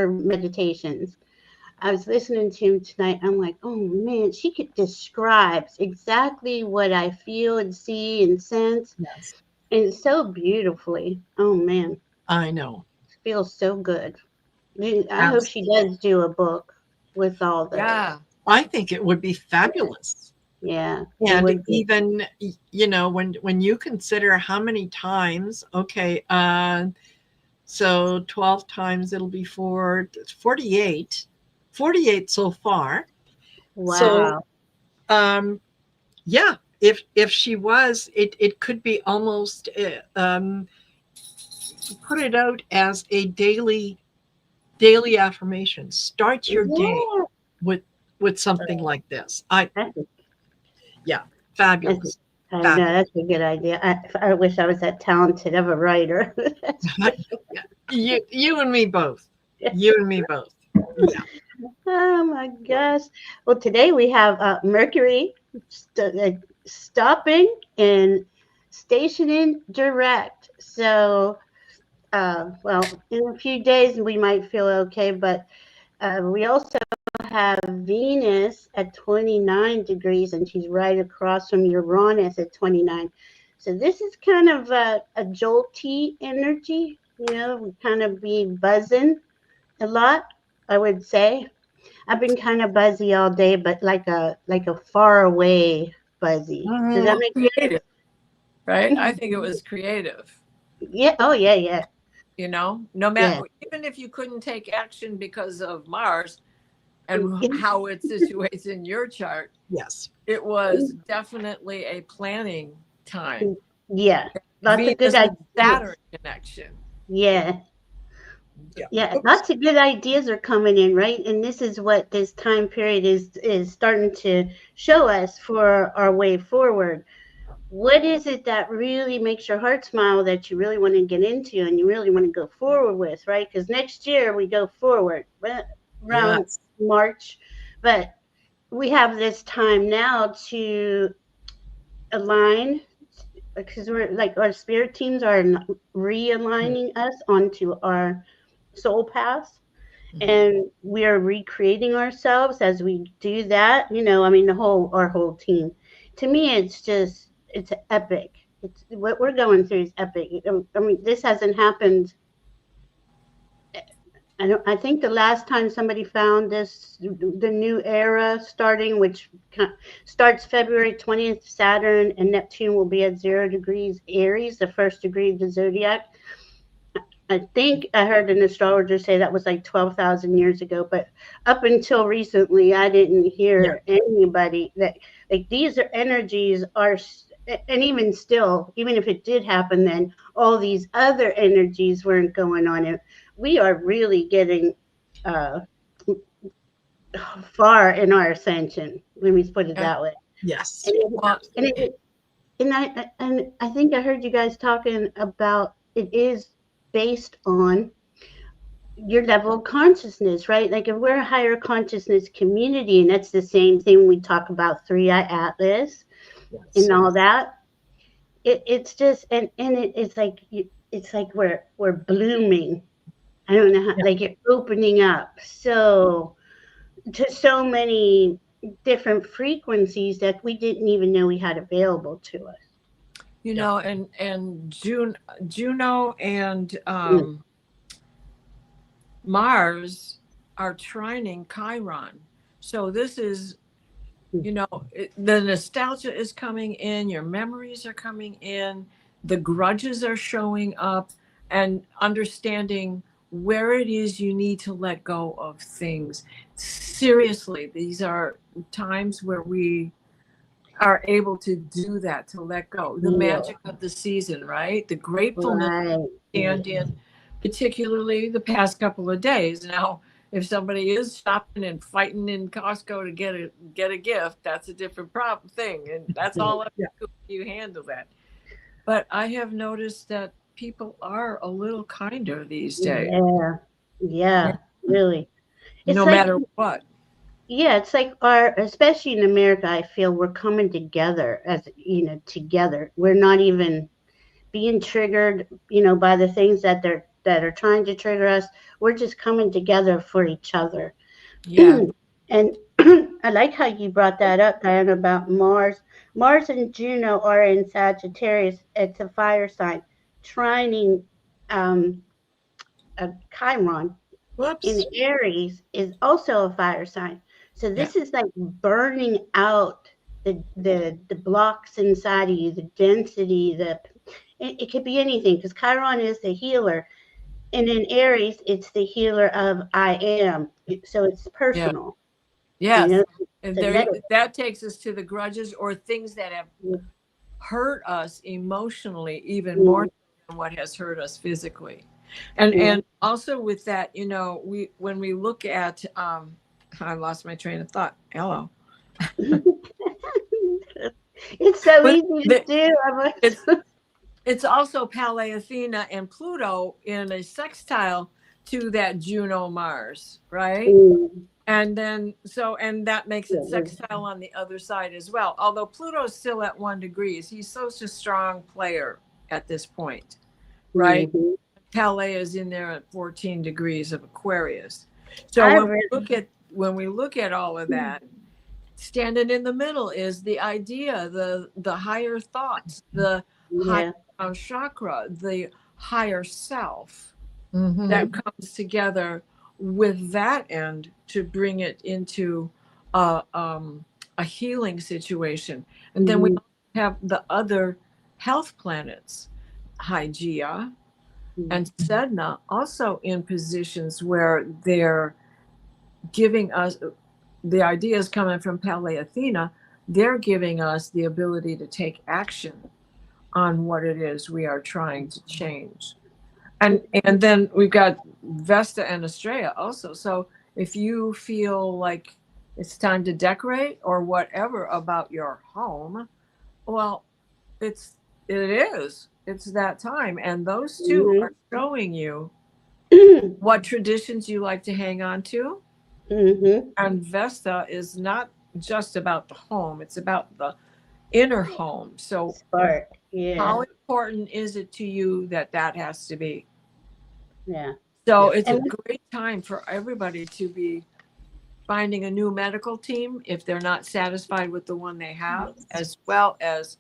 meditations, I was listening to him tonight. I'm like, oh man, she could describes exactly what I feel and see and sense, yes. and so beautifully. Oh man, I know. feels so good. I hope she Absolutely. does do a book with all the, Yeah. I think it would be fabulous. yeah, it And would be. even, when you consider how many times, okay, so 12 times it'll be 48, 48 so far. So, Wow. um, yeah, if she was, it could be almost put it out as a daily affirmation. Start your day Yeah. with something like this. That's Yeah, That's, fabulous. I know Fabulous. that's a good idea. I wish I was that talented of a writer. You and me both. You and me both. Yeah. Oh my gosh. Well, today we have Mercury stopping and stationing direct. So, well, in a few days we might feel okay, but we also have Venus at 29 degrees, and she's right across from Uranus at 29. So this is kind of a jolty energy. We kind of be buzzing a lot, I would say. I've been kind of buzzy all day, but like a far away buzzy. Does that Mhm. make Creative, right? I think it was creative. Yeah. Oh yeah, yeah, No yeah. matter, even if you couldn't take action because of Mars and how it situates in your chart, Yes. it was definitely a planning time. Yeah. Lots of good Venus and ideas. Saturn connection. Yeah. Yeah. Yeah, Oops. lots of good ideas are coming in, right? And this is what this time period is starting to show us for our way forward. What is it that really makes your heart smile that you really want to get into and you really want to go forward with, right? Because next year we go forward around Yes. March, but we have this time now to align because we're like our spirit teams are realigning us onto our soul paths, and we are recreating ourselves as we do that. You know, I mean, our whole team. To me, it's epic. It's what we're going through is epic. I mean, this hasn't happened. I think the last time somebody found this, the new era starting, which starts February 20th, Saturn and Neptune will be at 0 degrees Aries, the first degree of the zodiac. I think I heard an astrologer say that was like 12,000 years ago, but up until recently, I didn't hear anybody that like these are energies are, and even still, even if it did happen, then all these other energies weren't going on. And we are really getting uh, far in our ascension, let me put it that way. Yes. And Well, I think I heard you guys talking about it is based on your level of consciousness, right? Like if we're a higher consciousness community, and that's the same thing we talk about 3-eye atlas and all that. It's just it's like we're blooming. I don't know how, like you're opening up so to so many different frequencies that we didn't even know we had available to us. you know, and Juno and Mars are trining Chiron. So this is, you know, the nostalgia is coming in, your memories are coming in, the grudges are showing up, and understanding where it is you need to let go of things. Seriously, these are times where we are able to do that, to let go. The magic of the season, right? The gratefulness Right. stand in, particularly the past couple of days. Now, if somebody is shopping and fighting in Costco to get a gift, that's a different problem thing, and that's all up to you handle that. But I have noticed that people are a little kinder these days, Yeah, really. It's no like matter what. Yeah, it's like our, especially in America, I feel we're coming together as, together. We're not even being triggered, by the things that are trying to trigger us. We're just coming together for each other. Yeah, And I like how you brought that up, Diana, about Mars. Mars and Juno are in Sagittarius. It's a fire sign, trining a Chiron in Whoops. Aries is also a fire sign. So yeah, this is like burning out the blocks inside of you, the density, it could be anything because Chiron is the healer. And in Aries, it's the healer of I am. So it's yeah. personal, you Yes. know, And to there, let it. that takes us to the grudges or things that have hurt us emotionally even more than what has hurt us physically. And also with that, you know, we when we look at I lost my train of thought. Hello. It's so But easy to do. it's it's also Palais Athena and Pluto in a sextile to that Juno Mars, right? And then and that makes it sextile on the other side as well. Although Pluto's still at 1 degree, he's such a strong player at this point, right? Palais is in there at 14 degrees of Aquarius. So when we look at all of that, standing in the middle is the idea, the higher thoughts, the higher chakra, the higher self that comes together with that end to bring it into a healing situation. And then we have the other health planets, Hygeia and Sedna, also in positions where they're giving us the ideas coming from Palais Athena. They're giving us the ability to take action on what it is we are trying to change. And then we've got Vesta and Estrella also. So if you feel like it's time to decorate or whatever about your home, well, it is. It's that time. And those two are showing you what traditions you like to hang on to. And Vesta is not just about the home, it's about the inner home. So Spark. how important is it to you that has to be? Yeah. So Yeah. it's a And great time for everybody to be finding a new medical team if they're not satisfied with the one they have, as well as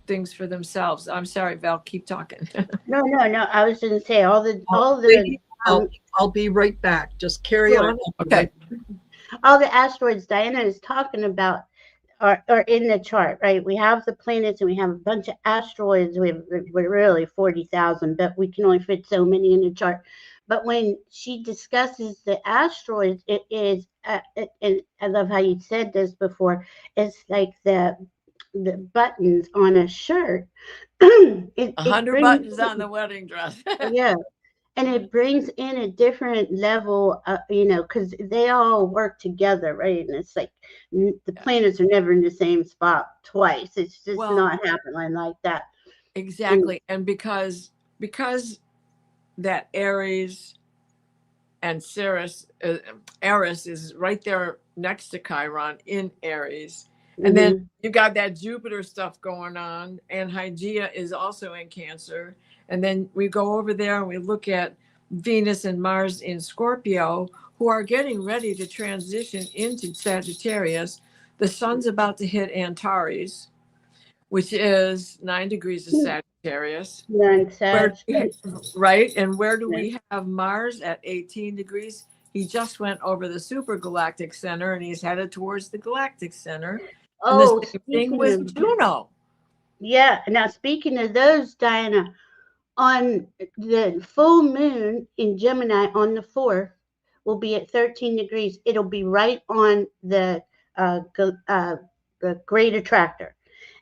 things for themselves. I'm sorry, Val, keep talking. no, no, no. I was going to say Lady, um, I'll be right back. Just carry sure. on. I'll be Okay. right All the asteroids Diana is talking about are in the chart, right? We have the planets and we have a bunch of asteroids. We're really 40,000, but we can only fit so many in the chart. But when she discusses the asteroids, it is, and I love how you said this before, it's like the buttons on a shirt. It 100 brings, buttons on the wedding dress. yeah, and it brings in a different level, because they all work together, right? And it's like the planets are never in the same spot twice. It's just Well, not happening like that. And exactly. And because that Aries and Eris is right there next to Chiron in Aries. And then mhm, you got that Jupiter stuff going on, and Hygeia is also in Cancer. And then we go over there and we look at Venus and Mars in Scorpio, who are getting ready to transition into Sagittarius. The sun's about to hit Antares, which is 9 degrees of Sagittarius. you're in Where Sag. right? And where do Yeah. we have Mars at 18 degrees? He just went over the supergalactic center and he's headed towards the galactic center. And the Oh, same thing with Juno. yeah. Now speaking of those, Diana, on the full moon in Gemini on the 4th will be at 13 degrees. It'll be right on uh, the great attractor.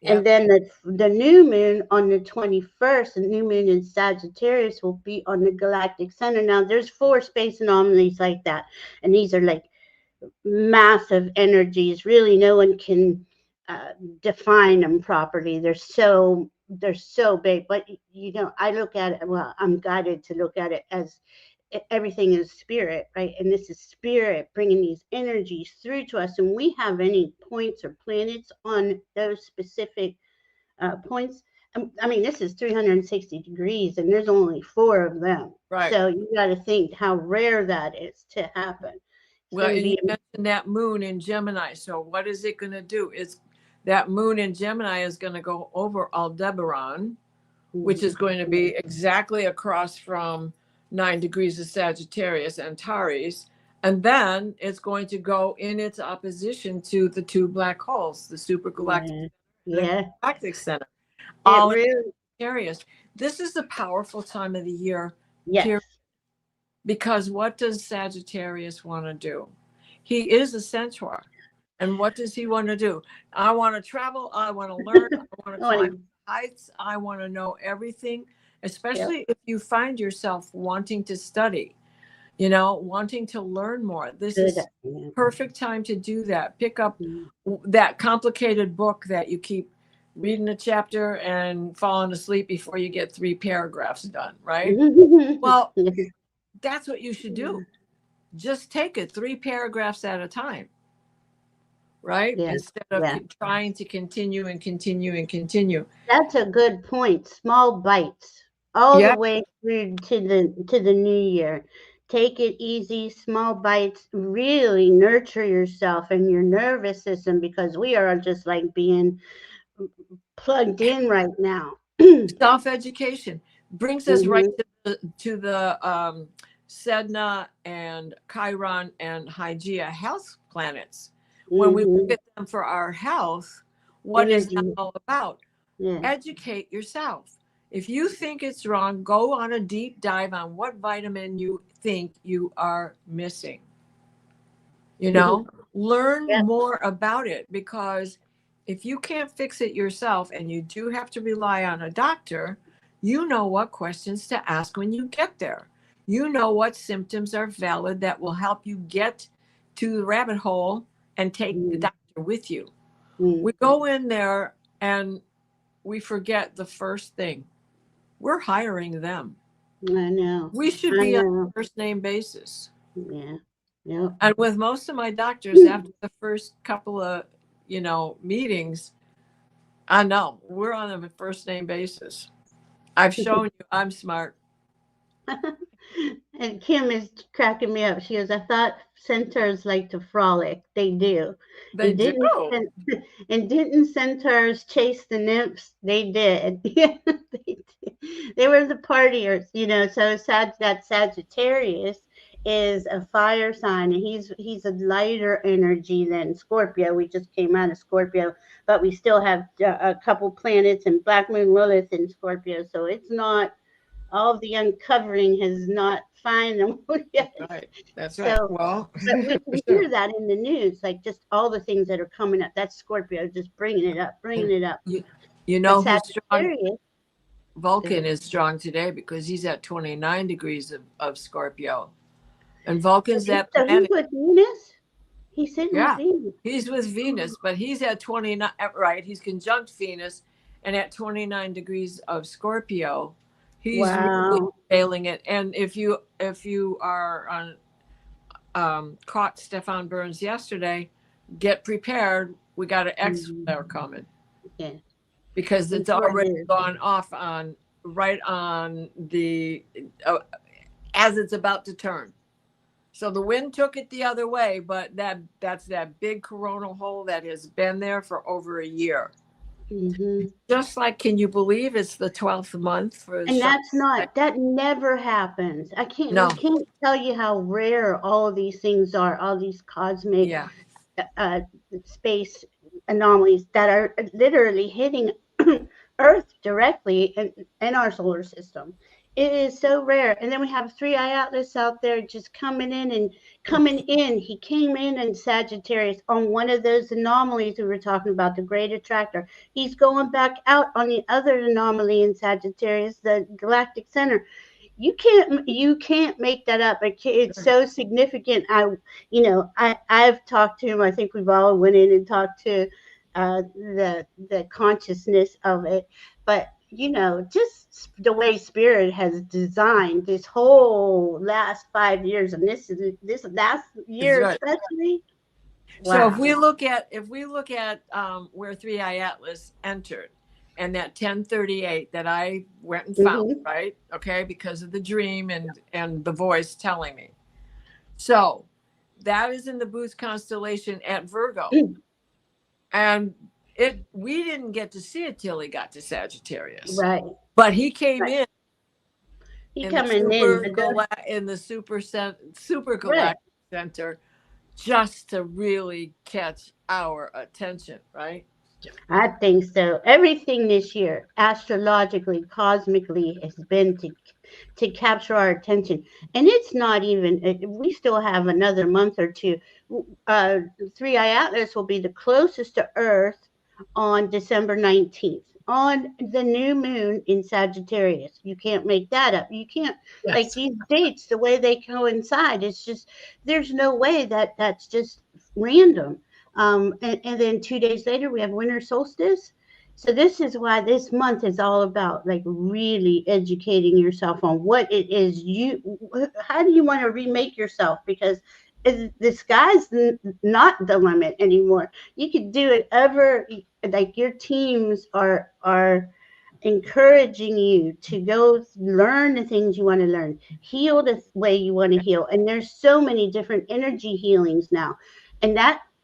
And Yep. then the new moon on the 21st, the new moon in Sagittarius will be on the galactic center. Now, there's 4 space anomalies like that. And these are like massive energies. Really, no one can define them properly. They're so big. But, I look at it, well, I'm guided to look at it as everything is spirit, right? And this is spirit bringing these energies through to us. And we have any points or planets on those specific points. I mean, this is 360 degrees, and there's only 4 of them. Right. So you got to think how rare that is to happen. It's Well, going to and be you mentioned that moon in Gemini. So what is it going to do? It's that moon in Gemini is going to go over Aldebaran, which is going to be exactly across from 9 degrees of Sagittarius, Antares. And then it's going to go in its opposition to the 2 black holes, the supergalactic yeah, and the yeah. galactic center, It all in really, Sagittarius. This is a powerful time of the year, yes. period. Because what does Sagittarius want to do? He is a centaur. And what does he want to do? I want to travel. I want to learn. I want to climb heights. I want to know everything, especially if you find yourself wanting to study, wanting to learn more. This is perfect time to do that. Pick up that complicated book that you keep reading a chapter and falling asleep before you get 3 paragraphs done, right? Well, that's what you should do. Just take it 3 paragraphs at a time, right? Yeah. Instead of trying to continue and continue and continue. That's a good point. Small bites all the way through to the new year. Take it easy, small bites. Really nurture yourself and your nervous system, because we are just like being plugged in right now. Self-education brings us right to the Sedna and Chiron and Hygeia health planets. When we look at them for our health, what is that all about? Educate yourself. If you think it's wrong, go on a deep dive on what vitamin you think you are missing. Learn more about it, because if you can't fix it yourself and you do have to rely on a doctor, you know what questions to ask when you get there. You know what symptoms are valid that will help you get to the rabbit hole and take the doctor with you. We go in there and we forget the first thing. We're hiring them. I know. We should be on a first name basis. Yeah. Yeah. And with most of my doctors, after the first couple of, meetings, I know we're on a first name basis. I've shown you I'm smart. And Kim is cracking me up. She goes, I thought centaurs like to frolic. They do. They And do. and didn't centaurs chase the nymphs? They did. Yeah, they did. They were the partiers, So that Sagittarius is a fire sign, and he's a lighter energy than Scorpio. We just came out of Scorpio, but we still have a couple planets and Black Moon Lilith in Scorpio, so it's not all of the uncovering has not found them yet. Right. That's right. So, Well, but we for can sure. hear that in the news, like just all the things that are coming up. That's Scorpio just bringing it up, bringing it up. You But know who's strong? Sagittarius, Vulcan is strong today because he's at 29 degrees of Scorpio. And Vulcan's that so he's planet. with Venus. He's sitting Yeah. with Venus. He's with Venus, but he's at 29, right? He's conjunct Venus, and at 29 degrees of Scorpio, he's really Wow. failing it. And if you are on caught Stefan Burns yesterday, get prepared. We got an X flare coming. Yeah. Because it's already gone off right on the as it's about to turn. So the wind took it the other way, but that's that big coronal hole that has been there for over a year. Mm-hmm. Just like, can you believe it's the 12th month for? And that never happens. We can't tell you how rare all of these things are, all these cosmic space anomalies that are literally hitting Earth directly in our solar system. It is so rare. And then we have 3i Atlas out there just coming in. He came in Sagittarius on one of those anomalies we were talking about, the great attractor. He's going back out on the other anomaly in Sagittarius, the galactic center. You can't make that up. It's so significant. I've talked to him. I think we've all went in and talked to the consciousness of it. But just the way Spirit has designed this whole last 5 years, and this last year especially. Wow. So if we look at where 3i Atlas entered, and that 1038 that I went and found, right? Okay, because of the dream and the voice telling me. So that is in the Booth constellation at Virgo, and we didn't get to see it till he got to Sagittarius, right? But he came in. He coming in the super galactic center, just to really catch our attention, right? I think so. Everything this year, astrologically, cosmically, has been to capture our attention. And it's not even, we still have another month or two. 3i Atlas will be the closest to Earth on December 19th, on the new moon in Sagittarius. You can't make that up. You can't, like these dates, the way they coincide, it's just, there's no way that's just random. And then 2 days later, we have winter solstice. So this is why this month is all about like really educating yourself on what it is how do you want to remake yourself? Because the sky's not the limit anymore. You could do it like your teams are encouraging you to go learn the things you want to learn, heal the way you want to heal. And there's so many different energy healings now. And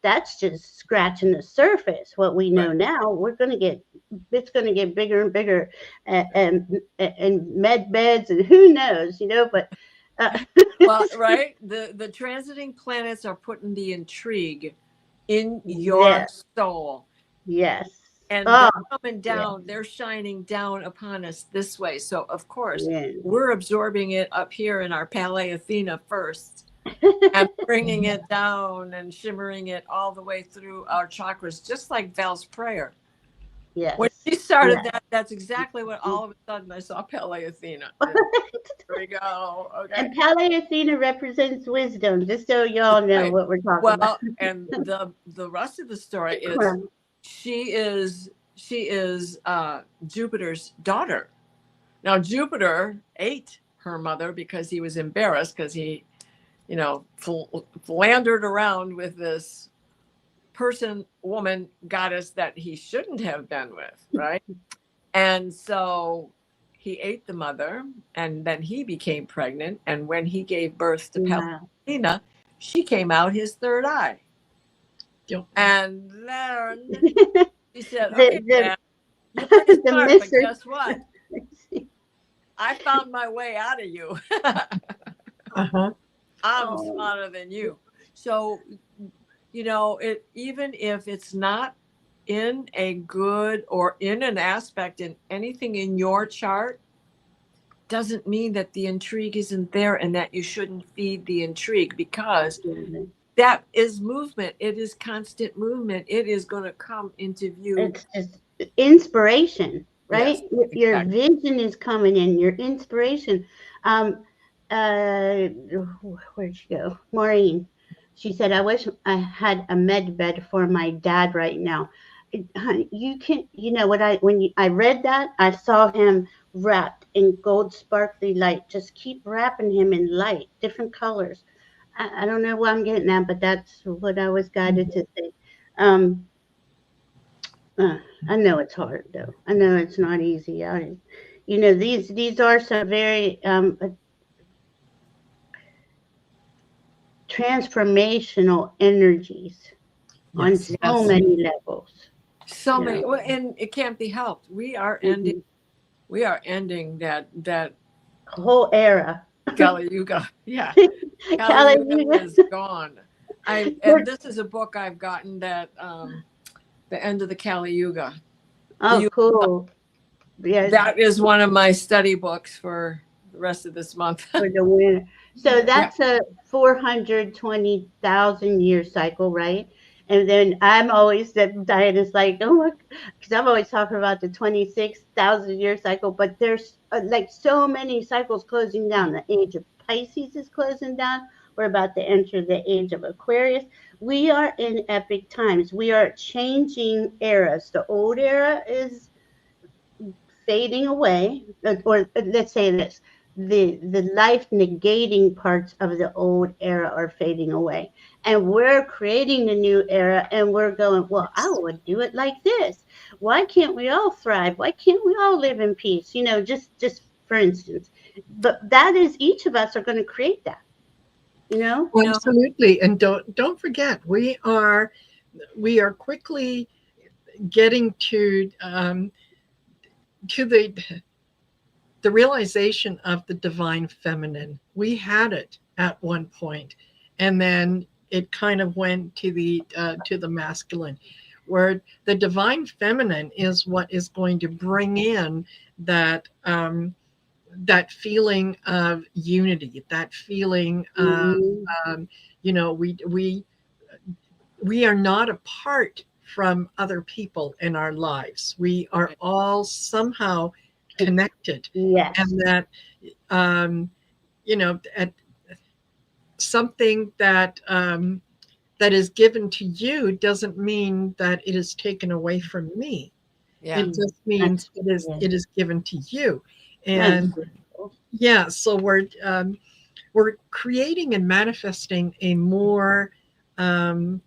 that's just scratching the surface. What we know now, it's going to get bigger and bigger, and med beds and who knows, but. Well, right. The transiting planets are putting the intrigue in your soul. Yes. And they're coming down, they're shining down upon us this way. So of course, we're absorbing it up here in our Palais Athena first. And bringing it down and shimmering it all the way through our chakras, just like Val's prayer. Yes. When she started that's exactly what all of a sudden I saw Palais Athena. There we go. Okay. And Palais Athena represents wisdom, just so y'all know what we're talking about. Well, and the rest of the story is she is Jupiter's daughter. Now Jupiter ate her mother because he was embarrassed because he philandered around with this woman, goddess that he shouldn't have been with, right? And so he ate the mother, and then he became pregnant. And when he gave birth to Wow. Palestina, she came out his third eye. Yep. And then he said, The "Okay, the Dad, you're pretty the smart, but mystery. guess what? I found my way out of you. Uh-huh. I'm Oh, smarter than you." So, it, even if it's not in a good or in an aspect in anything in your chart, doesn't mean that the intrigue isn't there and that you shouldn't feed the intrigue, because absolutely. that is movement. It is constant movement. It is going to come into view. It's just inspiration, right? Yes, Your exactly. vision is coming in, your inspiration. Um, where'd she go? Maureen. She said, "I wish I had a med bed for my dad right now." Honey, you can, what I read that, I saw him wrapped in gold sparkly light. Just keep wrapping him in light, different colors. I don't know what I'm getting at, but that's what I was guided to say. Um, I know it's hard though. I know it's not easy. These are some very transformational energies on Yes. so Yes. many levels. So You many. know. Well, and it can't be helped. We are ending. Mhm. We are ending that Whole era. Kali Yuga. Yeah, Kali Yuga Hallelujah. is gone. And this is a book I've gotten, that the end of the Kali Yuga. Oh, cool. Yes, That is one of my study books for the rest of this month. for the winner. So Yeah. that's a 420,000 year cycle, right? And then I'm always, that Diana's like, oh my, because I'm always talking about the 26,000 year cycle, but there's like so many cycles closing down. The age of Pisces is closing down. We're about to enter the age of Aquarius. We are in epic times. We are changing eras. The old era is fading away, or let's say this, the life negating parts of the old era are fading away, and we're creating the new era, and we're going, well, I would do it like this. Why can't we all thrive? Why can't we all live in peace? Just for instance. But that is, each of us are going to create that, you know. Absolutely. And don't forget, we are quickly getting to the realization of the divine feminine. We had it at one point, and then it kind of went to the masculine, where the divine feminine is what is going to bring in that feeling of unity, that feeling of Mhm. um, we are not apart from other people in our lives. We are all somehow connected, Yes. and that um, at something that is given to you doesn't mean that it is taken away from me. Yeah. It just means That's, it is yeah. it is given to you, That's and beautiful. yeah. So we're creating and manifesting um,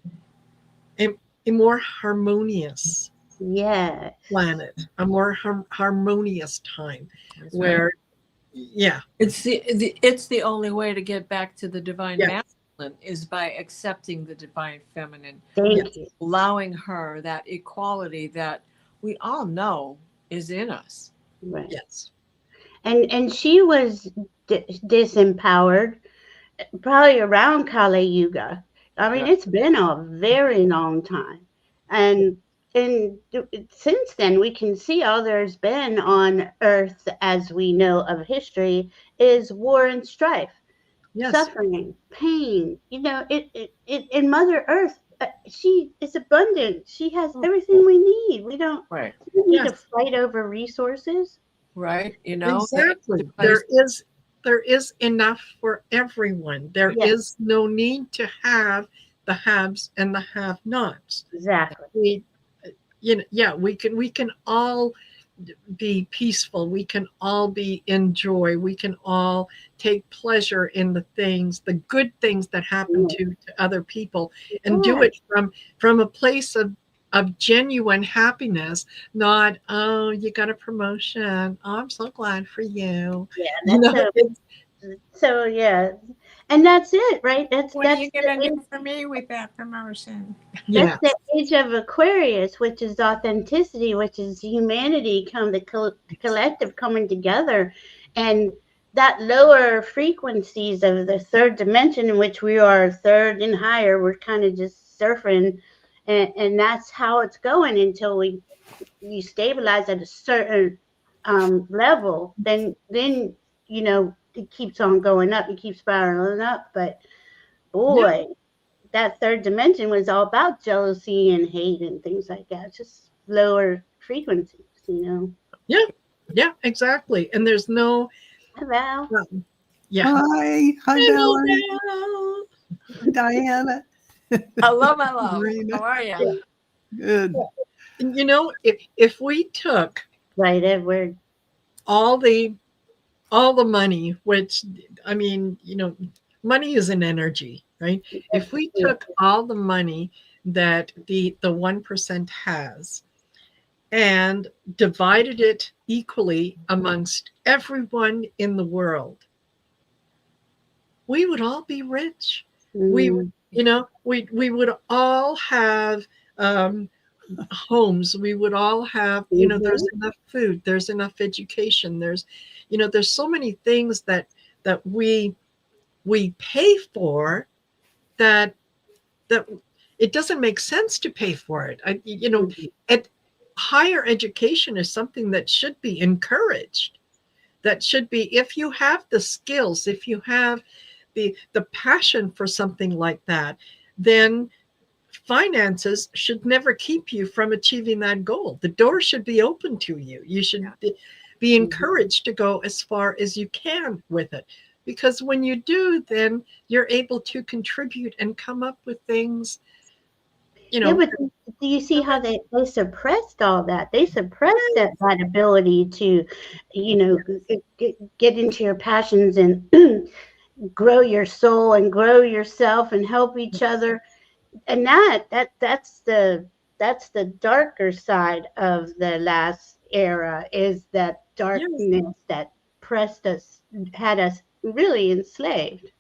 a, a more harmonious Yes. planet, a more harmonious time, That's right. where yeah, It's the only way to get back to the divine yes, masculine, is by accepting the divine feminine, yes, Thank you. allowing her that equality that we all know is in us. Right. yes, And she was disempowered probably around Kali Yuga. I mean, Right. it's been a very long time, and since then we can see all there's been on Earth, as we know of history, is war and strife, yes. suffering, pain. In Mother Earth, she is abundant. She has everything we need. Right. We don't need Yes, to fight over resources. Right. exactly. Divine- There is enough for everyone. There Yes, is no need to have the haves and the have-nots. exactly. We, yeah, we can all be peaceful. We can all be in joy. We can all take pleasure in the good things that happen Yes. to other people, and do it from a place of genuine happiness, not, oh, you got a promotion. Oh, I'm so glad for you. Yeah, You that's know, so. it's, So yeah, and that's it, right? What are you gonna do for me with that promotion? That's yeah, the age of Aquarius, which is authenticity, which is humanity, the collective coming together, and that lower frequencies of the third dimension, in which we are third and higher. We're kind of just surfing, and that's how it's going until you stabilize at a certain level. Then it keeps on going up. It keeps spiraling up, but yeah, boy, that third dimension was all about jealousy and hate and things like that. Just lower frequencies. yeah, yeah, exactly. And there's no, Hello. yeah. Hi, Hello, Valerie, Dale. Diana, Hello, my love. Marina. How are you? Good. And if we took Right, Edward. all the money, which, I mean, money is an energy, right? If we took all the money that the 1% has and divided it equally amongst everyone in the world, we would all be rich. We would, Mm, we would all have homes. We would all have, there's mhm. enough food, there's enough education, there's so many things that we pay for, that that it doesn't make sense to pay for it. Mhm. At higher education is something that should be encouraged. That should be, if you have the skills, if you have the passion for something like that, then finances should never keep you from achieving that goal. The door should be open to you. You should be encouraged to go as far as you can with it. Because when you do, then you're able to contribute and come up with things, Yeah, but do you see how they suppressed all that? They suppressed that ability to, get into your passions and grow your soul and grow yourself and help each other. And that's the darker side of the last era, is that yes, darkness that pressed us, had us really enslaved,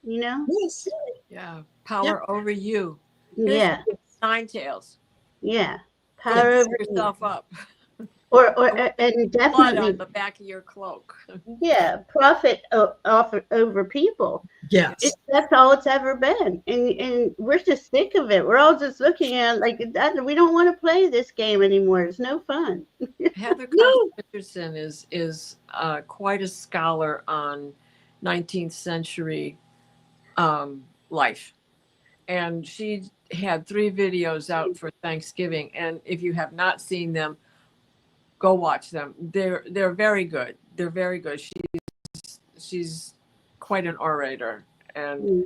you know? yes, Yeah, yeah, power over you. Here's Yeah, nine tails. yeah. Go Power blow over you. yourself up. And Blood on definitely, the back of your cloak. yeah, profit over people. yes. That's all it's ever been, and we're just sick of it. We're all just looking at it like that. We don't want to play this game anymore. It's no fun. Heather Cox No, Richardson is quite a scholar on 19th century life, and she had 3 videos out for Thanksgiving. And if you have not seen them, go watch them. They're very good. They're very good. She's quite an orator, and Mm.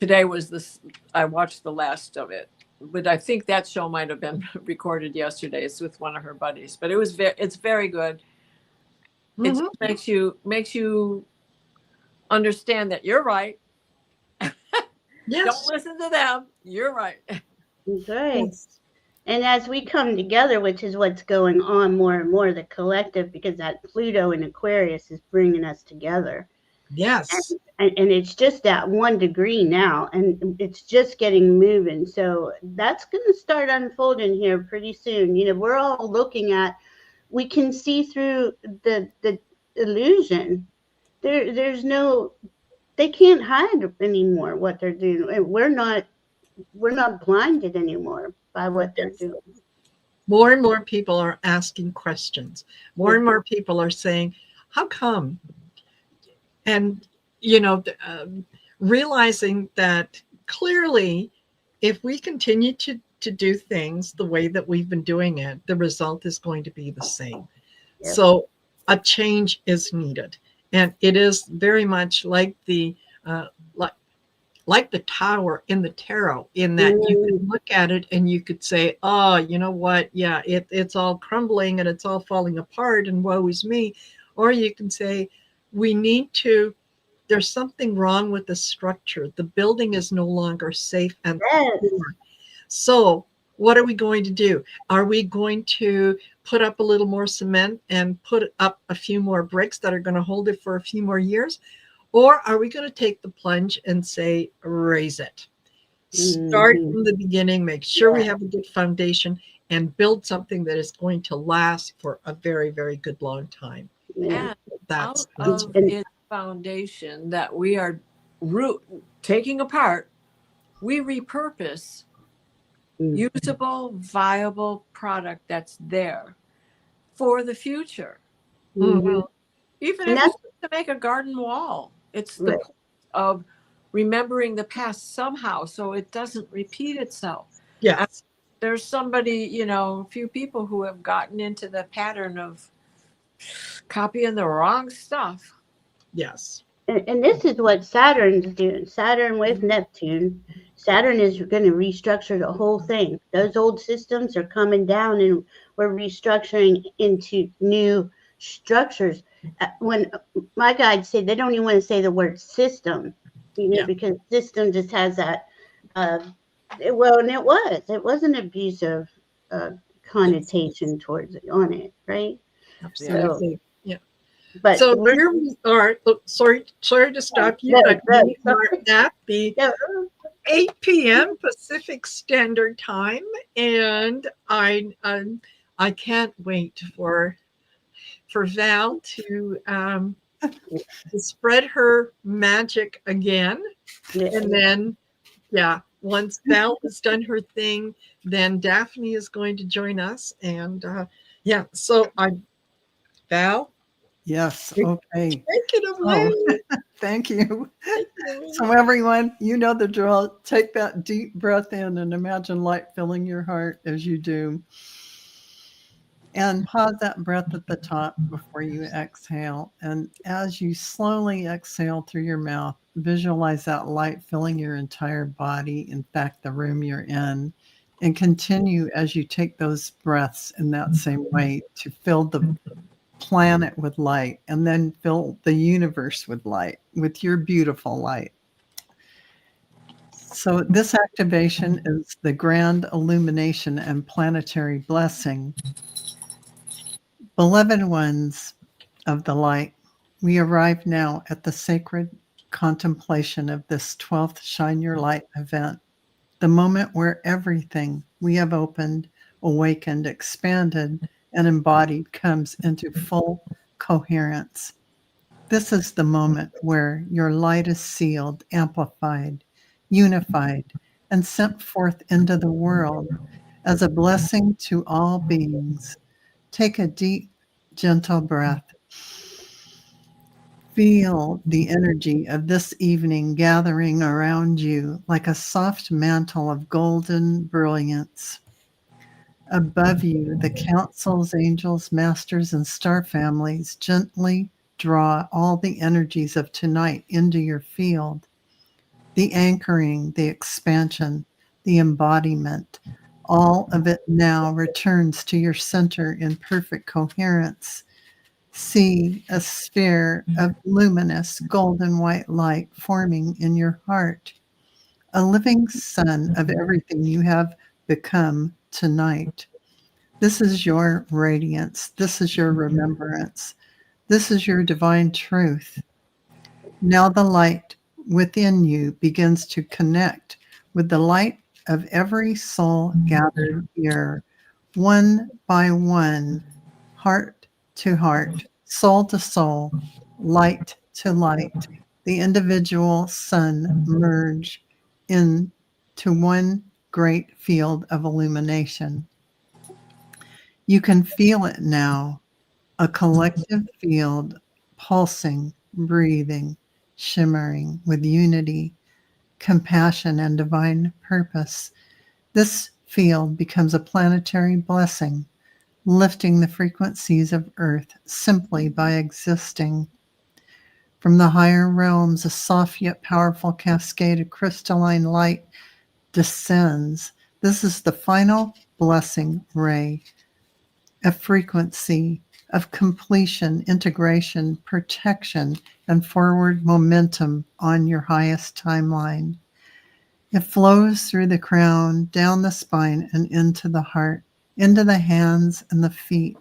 today was this. I watched the last of it, but I think that show might have been recorded yesterday. It's with one of her buddies, but it's very good. It just mhm, makes you understand that you're right. Don't yes, listen to them. You're right. Great. yes, And as we come together, which is what's going on more and more, the collective, because that Pluto in Aquarius is bringing us together. yes, And it's just that 1 degree now, and it's just getting moving. So that's going to start unfolding here pretty soon. We're all looking at, we can see through the illusion. There's no, they can't hide anymore what they're doing. And we're not blinded anymore by what they're yes. doing. More and more people are asking questions. More Yeah. and more people are saying, how come? And, realizing that clearly, if we continue to do things the way that we've been doing it, the result is going to be the same. Yep. So a change is needed. And it is very much like uh, like like the tower in the tarot, in that you Mm, could look at it and you could say, oh, you know what? Yeah, it's all crumbling and it's all falling apart and woe is me. Or you can say, we need to, there's something wrong with the structure. The building is no longer safe and yes. secure. So what are we going to do? Are we going to put up a little more cement and put up a few more bricks that are going to hold it for a few more years? Or are we going to take the plunge and say, raise it? Start Mhm. from the beginning, make sure we Yeah. have a good foundation, and build something that is going to last for a very, very good long time. Yeah. And That's out of And its foundation that we are taking apart, we repurpose usable, viable product that's there for the future. Mhm. Even And if it's that's just to make a garden wall, it's the right. point of remembering the past somehow so it doesn't repeat itself. And yes, there's somebody, you know, a few people who have gotten into the pattern of copying the wrong stuff. yes, And this is what Saturn's doing. Saturn with Neptune. Saturn is going to restructure the whole thing. Those old systems are coming down, and we're restructuring into new structures. When my guides say they don't even want to say the word system, yeah, because system just has that. Well, and it was an abusive uh, connotation towards it on it, right? So, absolutely. Yeah. but So we're here we are. Oh, sorry to stop you, no, but no, we are at the no, 8 p.m. Pacific Standard Time, and I can't wait for Val to spread her magic again, yeah. and then yeah, once Val has done her thing, then Daphne is going to join us, and yeah, so I Val, Yes. take Okay. it Oh, away. thank you. Take it away. So, everyone, you know the drill. Take that deep breath in and imagine light filling your heart as you do. And pause that breath at the top before you exhale. And as you slowly exhale through your mouth, visualize that light filling your entire body, in fact, the room you're in. And continue as you take those breaths in that same way to fill the planet with light and then fill the universe with light, with your beautiful light. So, this activation is the grand illumination and planetary blessing. Beloved ones of the light, we arrive now at the sacred contemplation of this 12th Shine Your Light event, the moment where everything we have opened, awakened, expanded, and embodied comes into full coherence. This is the moment where your light is sealed, amplified, unified, and sent forth into the world as a blessing to all beings. Take a deep, gentle breath. Feel the energy of this evening gathering around you like a soft mantle of golden brilliance. Above you, the councils, angels, masters, and star families gently draw all the energies of tonight into your field. The anchoring, the expansion, the embodiment, all of it now returns to your center in perfect coherence. See a sphere of luminous golden white light forming in your heart, a living sun of everything you have become tonight. This is your radiance. This is your remembrance. This is your divine truth. Now the light within you begins to connect with the light of every soul gathered here, one by one, heart to heart, soul to soul, light to light. The individual sun merge into one great field of illumination. You can feel it now, a collective field pulsing, breathing, shimmering with unity, compassion, and divine purpose. This field becomes a planetary blessing, lifting the frequencies of Earth simply by existing. From the higher realms, a soft yet powerful cascade of crystalline light descends. This is the final blessing ray, a frequency of completion, integration, protection, and forward momentum on your highest timeline. It flows through the crown, down the spine, and into the heart, into the hands and the feet,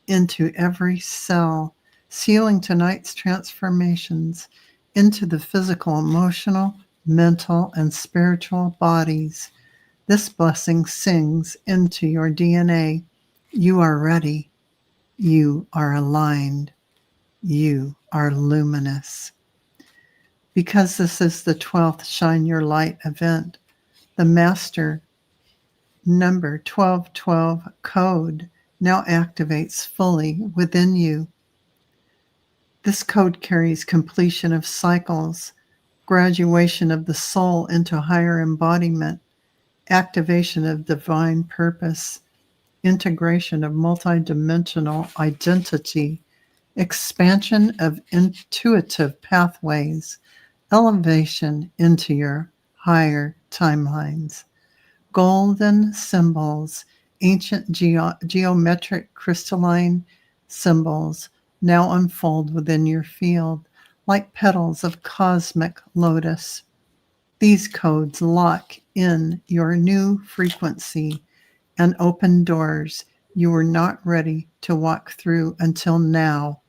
into every cell, sealing tonight's transformations into the physical, emotional, mental, and spiritual bodies. This blessing sings into your DNA. You are ready. You are aligned. You are luminous. Because this is the 12th Shine Your Light event, the master number 1212 code now activates fully within you. This code carries completion of cycles, graduation of the soul into higher embodiment, activation of divine purpose, integration of multidimensional identity, expansion of intuitive pathways, elevation into your higher timelines. Golden symbols, ancient geometric crystalline symbols now unfold within your field like petals of cosmic lotus. These codes lock in your new frequency and open doors you were not ready to walk through until now.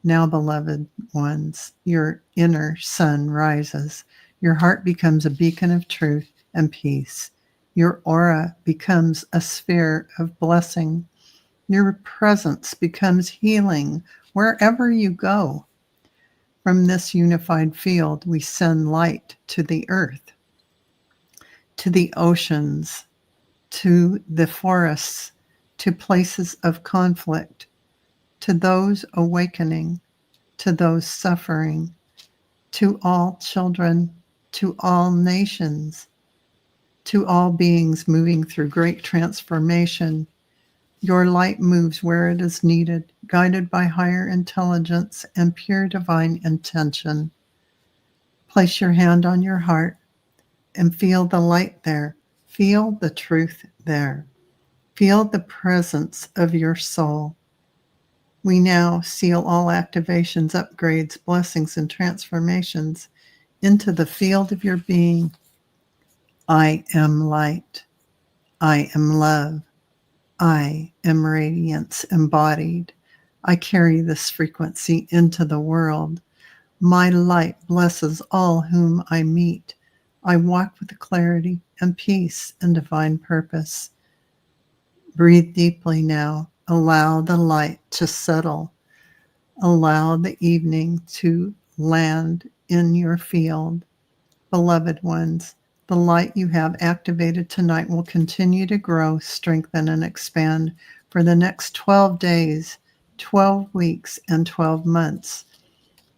Now, beloved ones, your inner sun rises. Your heart becomes a beacon of truth and peace. Your aura becomes a sphere of blessing. Your presence becomes healing wherever you go. From this unified field, we send light to the earth, to the oceans, to the forests, to places of conflict, to those awakening, to those suffering, to all children, to all nations, to all beings moving through great transformation. Your light moves where it is needed, guided by higher intelligence and pure divine intention. Place your hand on your heart and feel the light there. Feel the truth there. Feel the presence of your soul. We now seal all activations, upgrades, blessings, and transformations into the field of your being. I am light. I am love. I am radiance embodied. I carry this frequency into the world. My light blesses all whom I meet. I walk with clarity and peace and divine purpose. Breathe deeply now. Allow the light to settle. Allow the evening to land in your field. Beloved ones, the light you have activated tonight will continue to grow, strengthen, and expand for the next 12 days, 12 weeks, and 12 months.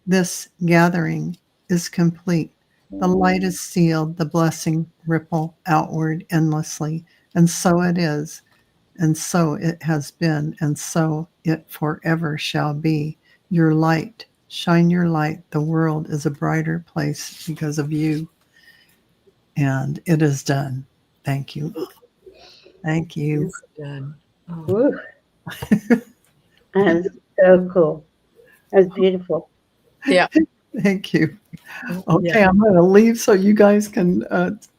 This gathering is complete. The light is sealed, the blessing ripple outward endlessly. And so it is, and so it has been, and so it forever shall be. Your light, shine your light. The world is a brighter place because of you. And it is done. Thank you. Thank you. It's done. Oh, Woo. That's so cool. That's beautiful. Yeah. Thank you. yeah. Okay, I'm going to leave so you guys can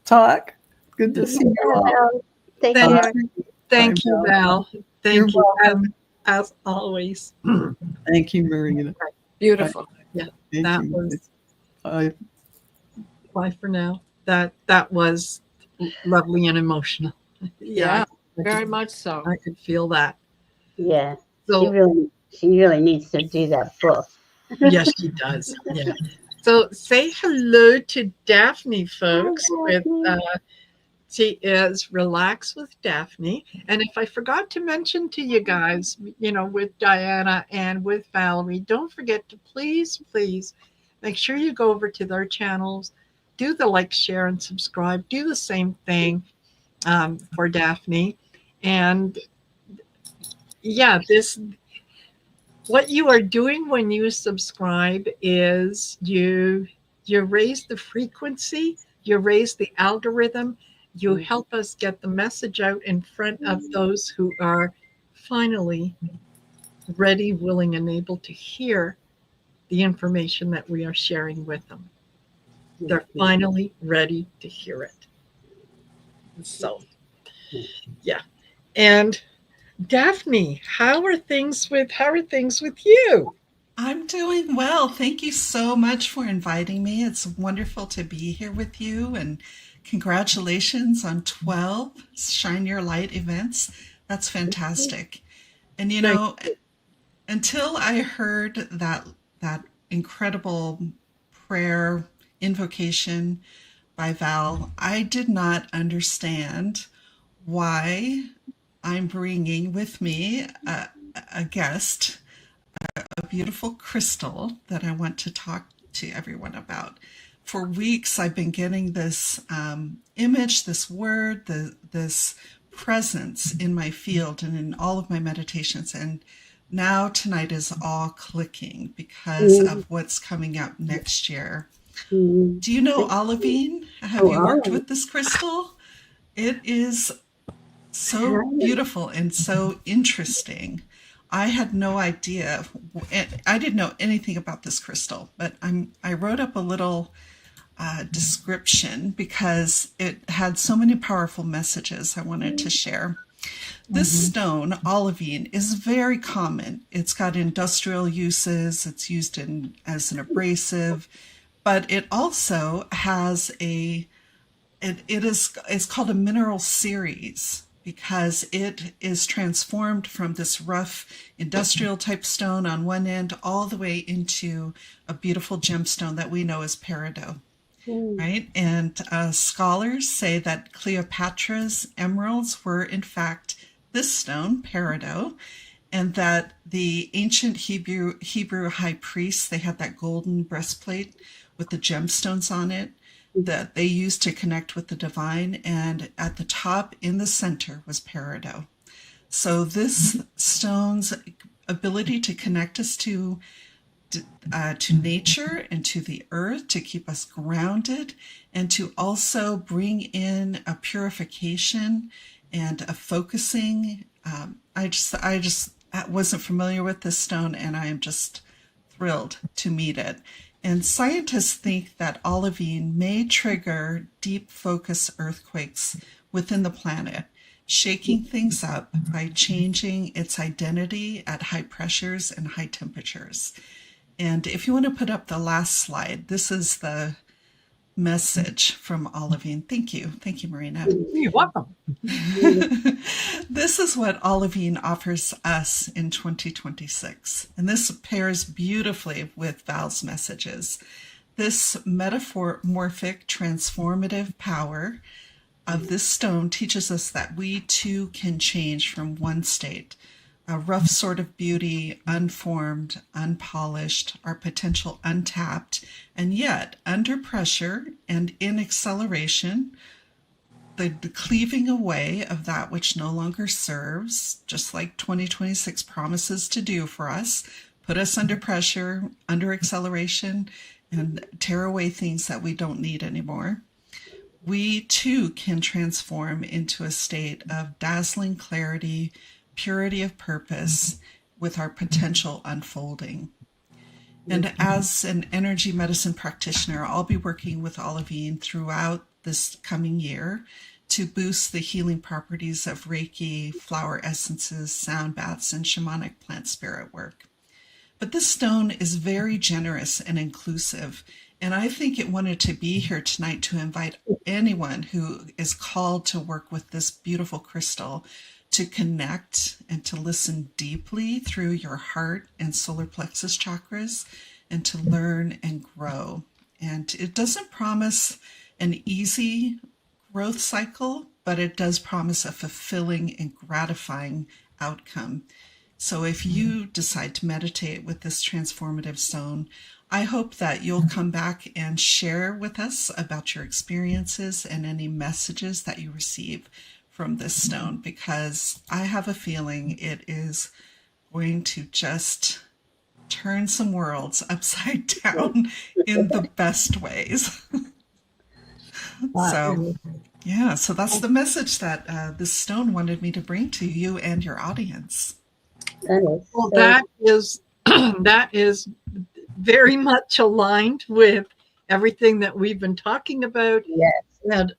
talk. Good to see you all. Take Thank care. Thank Bye, you, Val. You're Thank you, welcome. as always. Thank you, Marina. Beautiful. Thank That you. was I bye for now. That was lovely and emotional. Yeah, I very could, much so. I could feel that. Yeah. So She really needs to do that book. yes, she does. Yeah. So say hello to Daphne, folks. With she is Relax with Daphne. And if I forgot to mention to you guys, with Diana and with Valerie, don't forget to please make sure you go over to their channels, do the like, share, and subscribe. Do the same thing for Daphne. And yeah, what you are doing when you subscribe is you raise the frequency, you raise the algorithm, you help us get the message out in front of those who are finally ready, willing, and able to hear the information that we are sharing with them. They're finally ready to hear it. So, yeah. And Daphne, how are things with you? I'm doing well. Thank you so much for inviting me. It's wonderful to be here with you, and congratulations on 12 Shine Your Light events. That's fantastic. And Thank until I heard that incredible prayer invocation by Val, I did not understand why I'm bringing with me a guest, a beautiful crystal that I want to talk to everyone about. For weeks, I've been getting this image, this word, this presence in my field and in all of my meditations. And now tonight is all clicking because of what's coming up next year. Do you know olivine? Have you worked with this crystal? It is so beautiful and so interesting. I had no idea. I didn't know anything about this crystal, but I wrote up a little description because it had so many powerful messages I wanted to share. This stone, olivine, is very common. It's got industrial uses. It's used as an abrasive, but it also has it's called a mineral series because it is transformed from this rough industrial type stone on one end all the way into a beautiful gemstone that we know as peridot, right? And scholars say that Cleopatra's emeralds were in fact this stone, peridot, and that the ancient Hebrew high priests, they had that golden breastplate with the gemstones on it that they used to connect with the divine, and at the top in the center was peridot. So this stone's ability to connect us to nature and to the earth, to keep us grounded, and to also bring in a purification and a focusing. I just wasn't familiar with this stone, and I am just thrilled to meet it. And scientists think that olivine may trigger deep focus earthquakes within the planet, shaking things up by changing its identity at high pressures and high temperatures. And if you want to put up the last slide, this is the message from olivine. Thank you. Thank you, Marina. You're welcome. This is what olivine offers us in 2026. And this pairs beautifully with Val's messages. This metamorphic, transformative power of this stone teaches us that we too can change from one state, a rough sort of beauty, unformed, unpolished, our potential untapped, and yet under pressure and in acceleration, the cleaving away of that which no longer serves, just like 2026 promises to do for us, put us under pressure, under acceleration, and tear away things that we don't need anymore. We too can transform into a state of dazzling clarity, purity of purpose, with our potential unfolding. And as an energy medicine practitioner, I'll be working with olivine throughout this coming year to boost the healing properties of Reiki, flower essences, sound baths, and shamanic plant spirit work. But this stone is very generous and inclusive, and I think it wanted to be here tonight to invite anyone who is called to work with this beautiful crystal to connect and to listen deeply through your heart and solar plexus chakras and to learn and grow. And it doesn't promise an easy growth cycle, but it does promise a fulfilling and gratifying outcome. So if you decide to meditate with this transformative stone, I hope that you'll come back and share with us about your experiences and any messages that you receive from this stone, because I have a feeling it is going to just turn some worlds upside down in the best ways. So that's the message that this stone wanted me to bring to you and your audience. Well, that is that is very much aligned with everything that we've been talking about, Yes. and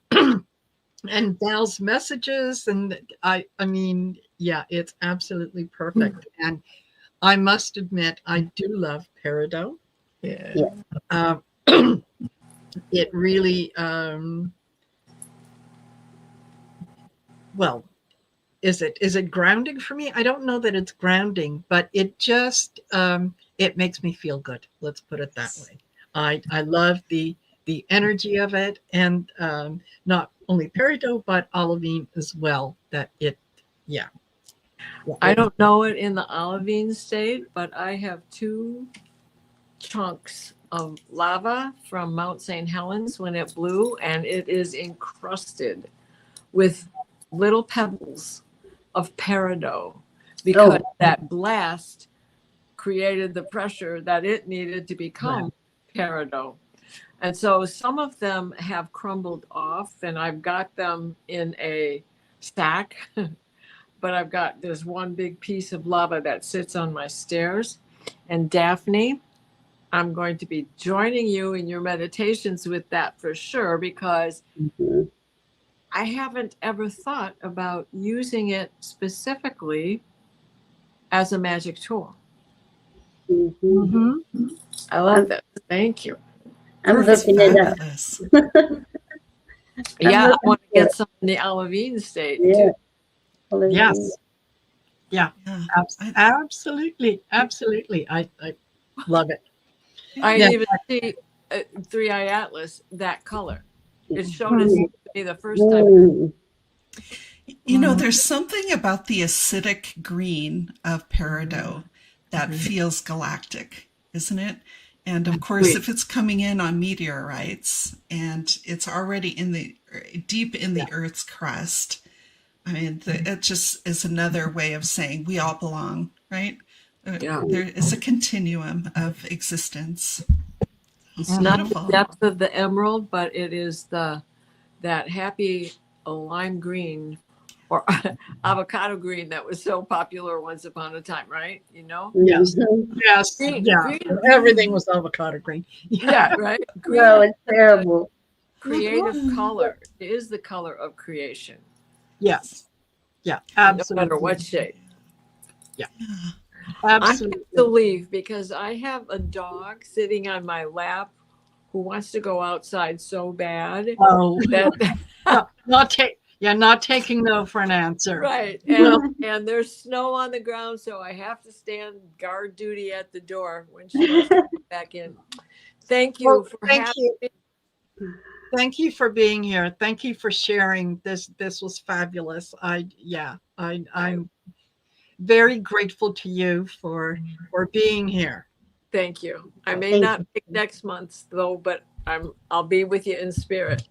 and Val's messages, and I mean, yeah, it's absolutely perfect. And I must admit, I do love Peridot. Yeah. Yeah. Um, it really, well, is it grounding for me? I don't know that it's grounding, but it just it makes me feel good. Let's put it that way. I love the energy of it, and not only peridot but olivine as well. That it, yeah. I don't know it in the olivine state, but I have 2 chunks of lava from Mount St. Helens when it blew, and it is encrusted with little pebbles of peridot because that blast created the pressure that it needed to become peridot. And so some of them have crumbled off, and I've got them in a stack, but I've got this one big piece of lava that sits on my stairs. And Daphne, I'm going to be joining you in your meditations with that for sure, because Mhm. I haven't ever thought about using it specifically as a magic tool. Mhm. Mhm. I love I'm, that. Thank you. I'm That's looking it up. fabulous. Yeah, I looking want to for get some in the olivine state Yeah. too. Yes. Yeah. Yeah. Absolutely. Absolutely. I love it. I Yeah. even see Three Eye Atlas that color. It showed it Mhm. to me the first time. Mm. You know, Mhm. there's something about the acidic green of peridot that feels galactic, isn't it? And of course, if it's coming in on meteorites and it's already in the deep in the Earth's crust, I mean, it just is another way of saying we all belong, right? Yeah. There is a continuum of existence. It's not the Beautiful. depth of the emerald, but it is that happy lime green or avocado green that was so popular once upon a time, right? You know? Yes. Mhm. Yes. Green, Yeah. green, Everything was avocado green. yeah, right? Green No, is it's such a terrible. creative color. It is the color of creation, Yes. Yeah. no matter Absolutely. what shade. Yeah. Yeah. I have to Absolutely. leave because I have a dog sitting on my lap who wants to go outside so bad Oh, that no, not taking no for an answer. right. Well, And there's snow on the ground, so I have to stand guard duty at the door when she wants to come back in. Thank you well, for thank having you. me. Thank you for being here. Thank you for sharing this. This was fabulous. I'm very grateful to you for being here. Thank you. I may Thank not make next month though, but I'll be with you in spirit.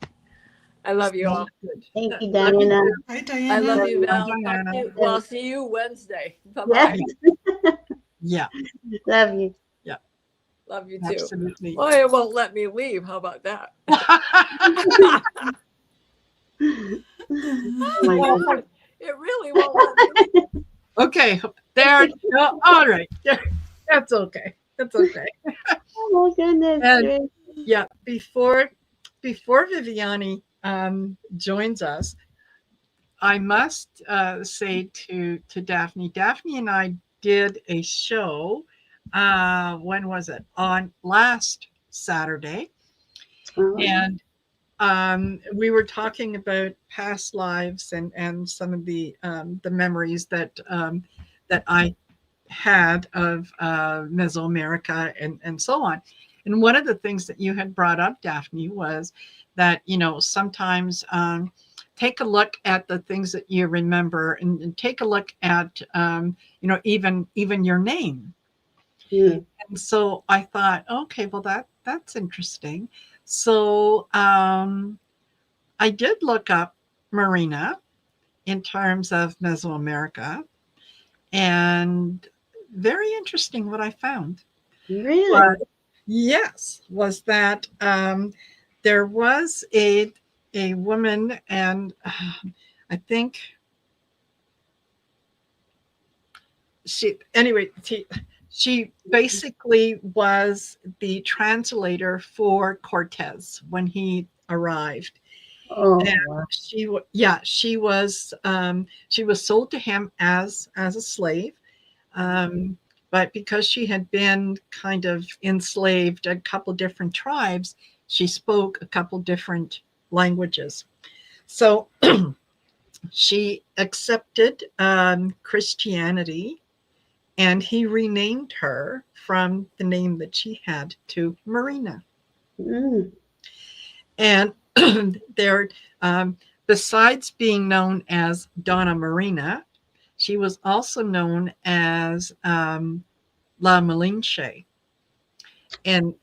I love you all. Good. Thank you, Love you Diana. too. Hi, I love Diana. you, Bye, Val. Diana. Well, I'll see you Wednesday. Bye Yes, bye. Yeah, love you. yeah, Love you too. absolutely. Well, it won't let me leave. How about that? Oh my God. It really won't let me leave. Okay, there. No, all right, that's okay. That's okay. Oh my goodness. And Grace. yeah, before Viviani joins us, I must say to Daphne. Daphne and I did a show. When was it? On last Saturday, Oh, and we were talking about past lives and some of the memories that I had of Mesoamerica and so on. And one of the things that you had brought up, Daphne, was that sometimes take a look at the things that you remember, and take a look at even your name. mm. And so I thought, okay, well that's interesting. So I did look up Marina in terms of Mesoamerica, and very interesting what I found. Really? But yes, was that there was a woman, and I think she anyway. She basically was the translator for Cortez when he arrived. Oh, And wow. she was sold to him as a slave. Um, but because she had been kind of enslaved a couple different tribes, she spoke a couple different languages. So she accepted Christianity, and he renamed her from the name that she had to Marina. Mm. And there, besides being known as Donna Marina, she was also known as La Malinche. And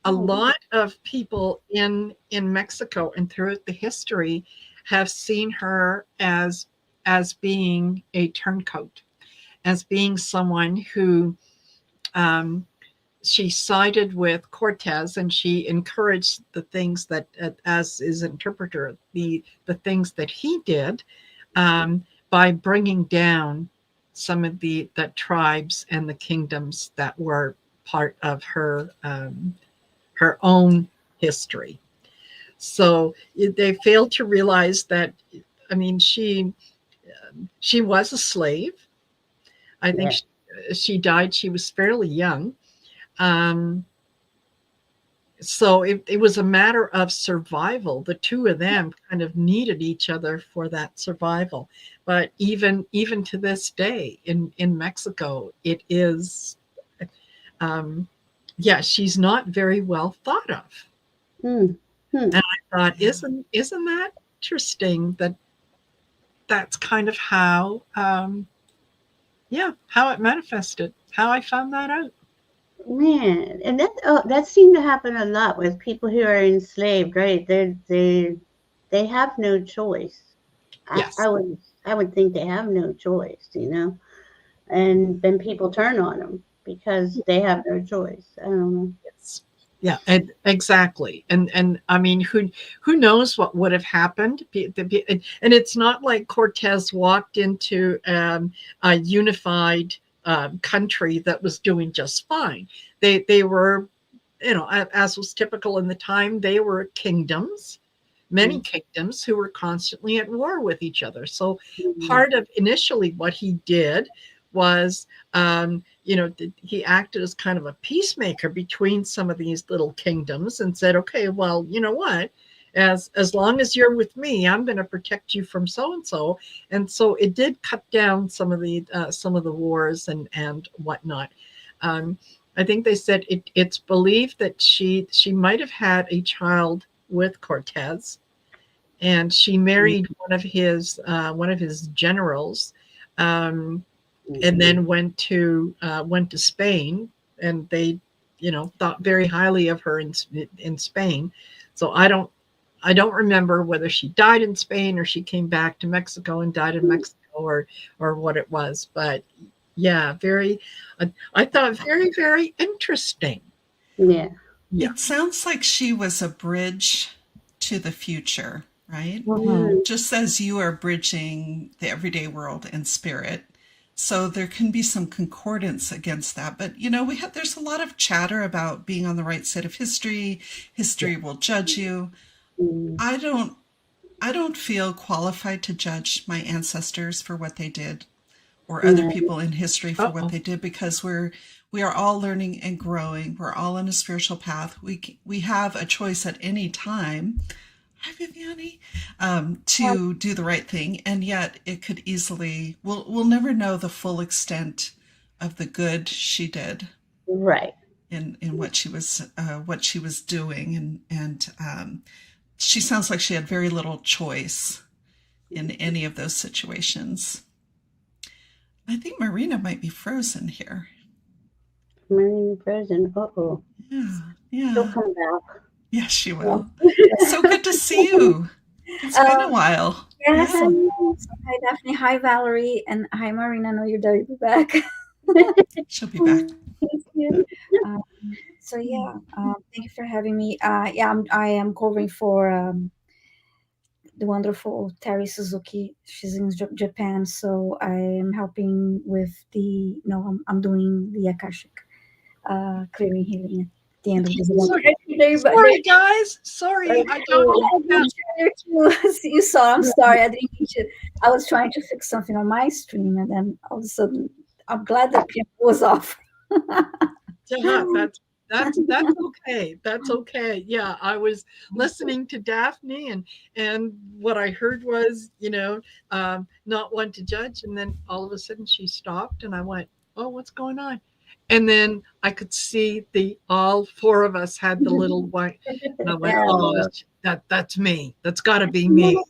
a Oh, lot of people in Mexico and throughout the history have seen her as being a turncoat, as being someone who um, she sided with Cortez and she encouraged the things that, as is interpreter, the things that he did by bringing down some of the tribes and the kingdoms that were part of her own history. So they failed to realize that. I mean, she was a slave. I think yeah. she died. She was fairly young. Um, so it was a matter of survival. The two of them kind of needed each other for that survival. But even to this day in Mexico, it is, um, yeah, she's not very well thought of. Mm. Hmm. And I thought, isn't that interesting that that's kind of how, yeah, how it manifested, how I found that out. Man, and that seemed to happen a lot with people who are enslaved, right? They have no choice. Yes. I would think they have no choice, and then people turn on them because they have no choice. I don't know. Yes. Yeah, exactly. And I mean, who knows what would have happened? And it's not like Cortez walked into a unified country that was doing just fine. They were, as was typical in the time, they were kingdoms, many kingdoms who were constantly at war with each other. So Mhm. part of initially what he did was, he acted as kind of a peacemaker between some of these little kingdoms and said, okay, well, you know what? As long as you're with me, I'm going to protect you from so and so it did cut down some of the wars and whatnot. Um, I think they said it's believed that she might have had a child with Cortez, and she married one of his generals, um, and then went to Spain, and they thought very highly of her in Spain. So I don't remember whether she died in Spain or she came back to Mexico and died in Mexico or what it was, but yeah, very I thought very, very interesting. Yeah. Yeah. It sounds like she was a bridge to the future, right? Mm. Just as you are bridging the everyday world and spirit. So there can be some concordance against that. But there's a lot of chatter about being on the right side of history. History will judge you. Mm. I don't feel qualified to judge my ancestors for what they did or other Yeah. people in history for what Uh-oh. they did, because we are all learning and growing. We're all on a spiritual path. We have a choice at any time. Hi, Viviani. To do the right thing, and yet it could easily. We'll never know the full extent of the good she did Right. in what she was doing, and she sounds like she had very little choice in any of those situations. I think Marina might be frozen here. Marine frozen. Uh-oh. Yeah, She'll yeah. come back. Yes, she Yeah. will. So good to see you. It's been a while. Yes. Yeah. Hi, Daphne. Hi, Valerie. And hi, Marina. I know you're there. Be back. She'll be back. Thank you. Um, so yeah, thank you for having me. Yeah, I am covering for the wonderful Terry Suzuki. She's in Japan, so I am helping with the. No, I'm doing the Akashic clearing healing at the end of this month. Sorry, guys. Sorry, I don't. You saw. I'm sorry. I didn't mean to. I was trying to fix something on my stream, and then all of a sudden, I'm glad the camera was off. Yeah, that's okay. That's okay. Yeah, I was listening to Daphne, and what I heard was, not one to judge, and then all of a sudden she stopped, and I went, "Oh, what's going on?" And then I could see all four of us had the little white, and I went, Yeah. "Oh, that's me. That's got to be me."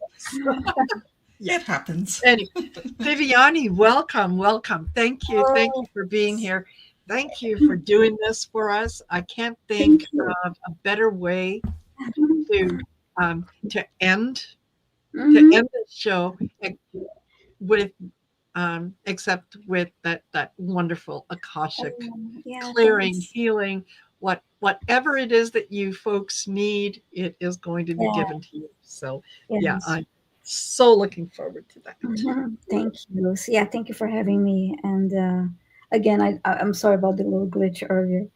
It happens. Anyway, Viviani, welcome. Thank you for being here. Thank you for doing this for us. I can't think of a better way to to end the show with except with that wonderful Akashic clearing, Thanks. healing, whatever it is that you folks need, it is going to be given to you. So yeah, I'm so looking forward to that. Thank you. So, yeah, thank you for having me. And again, I'm sorry about the little glitch earlier.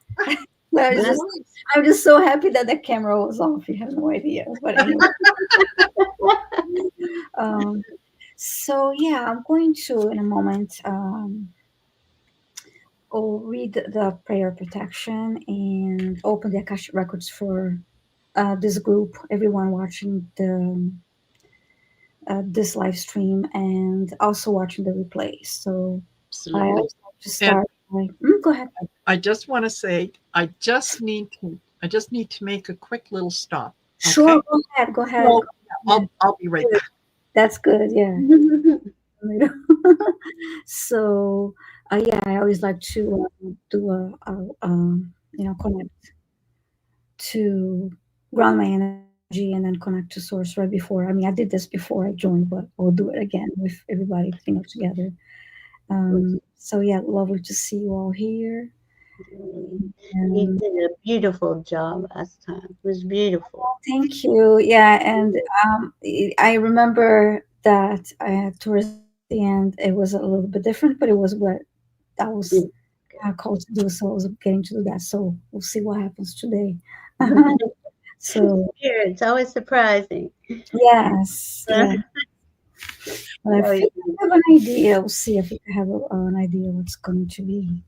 I'm just so happy that the camera was off. You have no idea. But anyway. So yeah, I'm going to in a moment read the prayer protection and open the Akashic records for this group, everyone watching this live stream and also watching the replay. So I always like to start. Go ahead. I just want to say I just need to make a quick little stop. Sure, okay? go ahead. I'll be right back. That's good. Yeah. So yeah, I always like to do connect to ground my energy and then connect to source right before. I mean, I did this before I joined, but I'll do it again with everybody, together. So yeah, lovely to see you all here. You did a beautiful job last time. It was beautiful. Thank you. Yeah, and I remember that towards the end it was a little bit different, but it was what I was called to do, so I was getting to do that. So we'll see what happens today. So it's always surprising. Yes. Yeah. But I think I have an idea. We'll see if I have an idea what's going to be.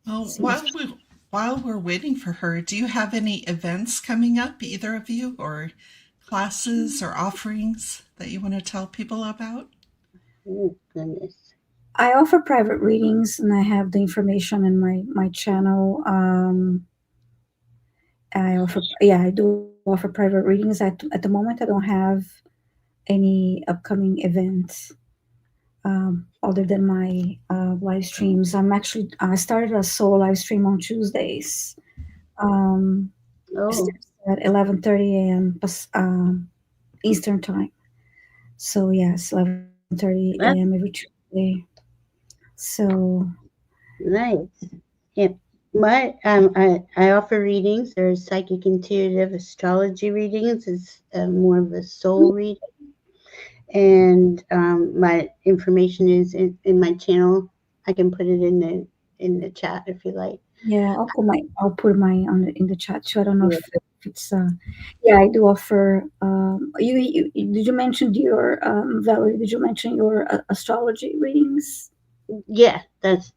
Well, while we're waiting for her, do you have any events coming up, either of you, or classes or offerings that you want to tell people about? Oh, goodness. I offer private readings, and I have the information in my channel. I do offer private readings. At the moment, I don't have any upcoming events other than my live streams. I started a solo live stream on Tuesdays. At 11:30 a.m. Eastern time. So yes, 11:30 a.m. every Tuesday. So nice. Yeah. I offer readings. There's psychic intuitive astrology readings. It's more of a soul reading. And my information is in my channel. I can put it in the chat if you like. Yeah, I'll put mine in the chat too. I don't know if it's I do offer. You did you mention your Valerie? Did you mention your astrology readings? Yeah, that's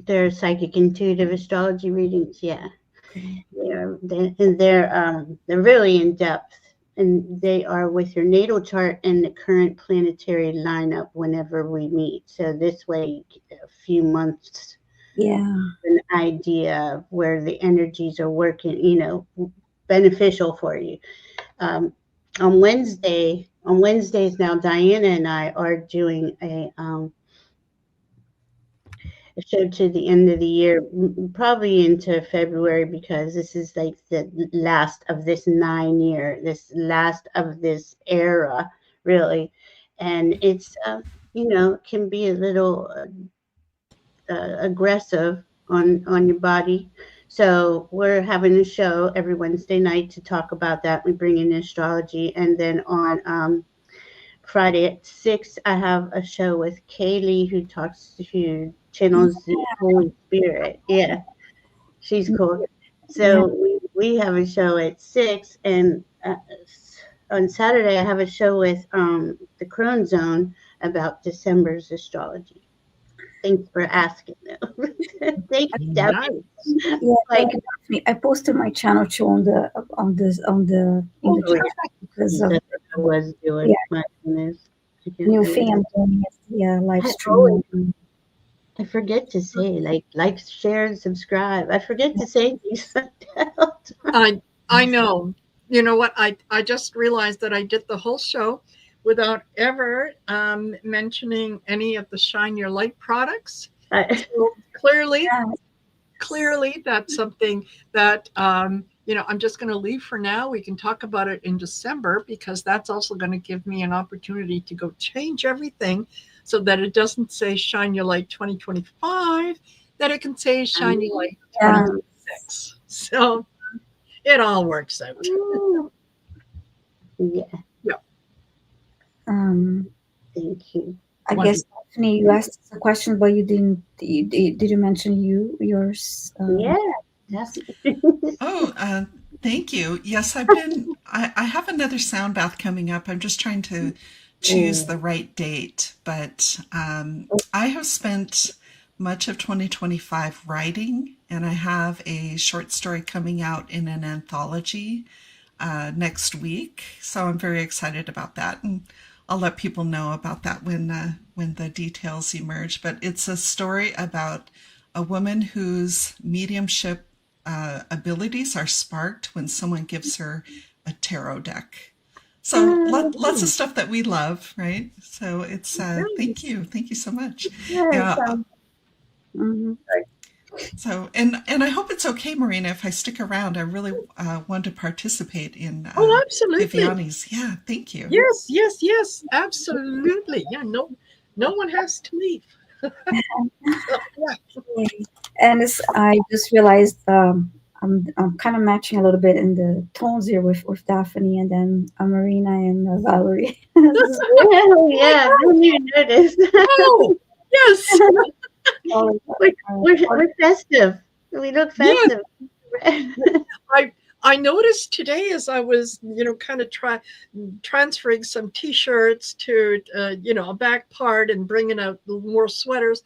they're psychic intuitive astrology readings. Yeah, they're really in depth, and they are with your natal chart and the current planetary lineup whenever we meet. So this way, a few months. An idea of where the energies are working, beneficial for you. On Wednesdays now, Diana and I are doing a show to the end of the year, probably into February, because this is like the last of this 9-year, this last of this era, really. And it's, can be a little aggressive on your body. So we're having a show every Wednesday night to talk about that. We bring in astrology, and then on Friday at 6, I have a show with Kaylee who channels the Holy Spirit. Yeah, she's cool. Yeah. So we have a show at 6, and on Saturday I have a show with the Crone Zone about December's astrology. Thanks for asking, though. Thanks, Deb. Nice. Yeah, Like, thank you, Daphne. I posted my channel too in the oh, chat because of that I was doing. yeah, My goodness. I can't new believe thing I'm it. doing is the live I stream. always I forget to say like, share, and subscribe. I forget to say things like that. I know. You know what? I just realized that I did the whole show without ever mentioning any of the Shine Your Light products. So clearly that's something that I'm just going to leave for now. We can talk about it in December because that's also going to give me an opportunity to go change everything so that it doesn't say Shine Your Light 2025, that it can say Shine Your Light Yeah. 2026. So it all works out. Yeah, Yeah. thank you. I guess Daphne, you asked a question, but you didn't. Did you mention yours? Yeah, that's Oh, thank you. Yes, I have another sound bath coming up. I'm just trying to choose the right date, but I have spent much of 2025 writing, and I have a short story coming out in an anthology next week. So I'm very excited about that, and I'll let people know about that when the details emerge. But it's a story about a woman whose mediumship abilities are sparked when someone gives her a tarot deck. So lots of stuff that we love, right? So it's thank you so much. Yeah. Mhm. So and I hope it's okay, Marina, if I stick around. I really want to participate in Oh, absolutely. Viviani's. Yeah, thank you. Yes, absolutely. Yeah, no one has to leave. Yeah. And I just realized I'm kind of matching a little bit in the tones here with Daphne and then Marina and Valerie. yeah. I didn't even notice. Oh, yes, We're festive. We look yes. festive. I noticed today as I was, kind of transferring some T-shirts to, a back part and bringing out more sweaters.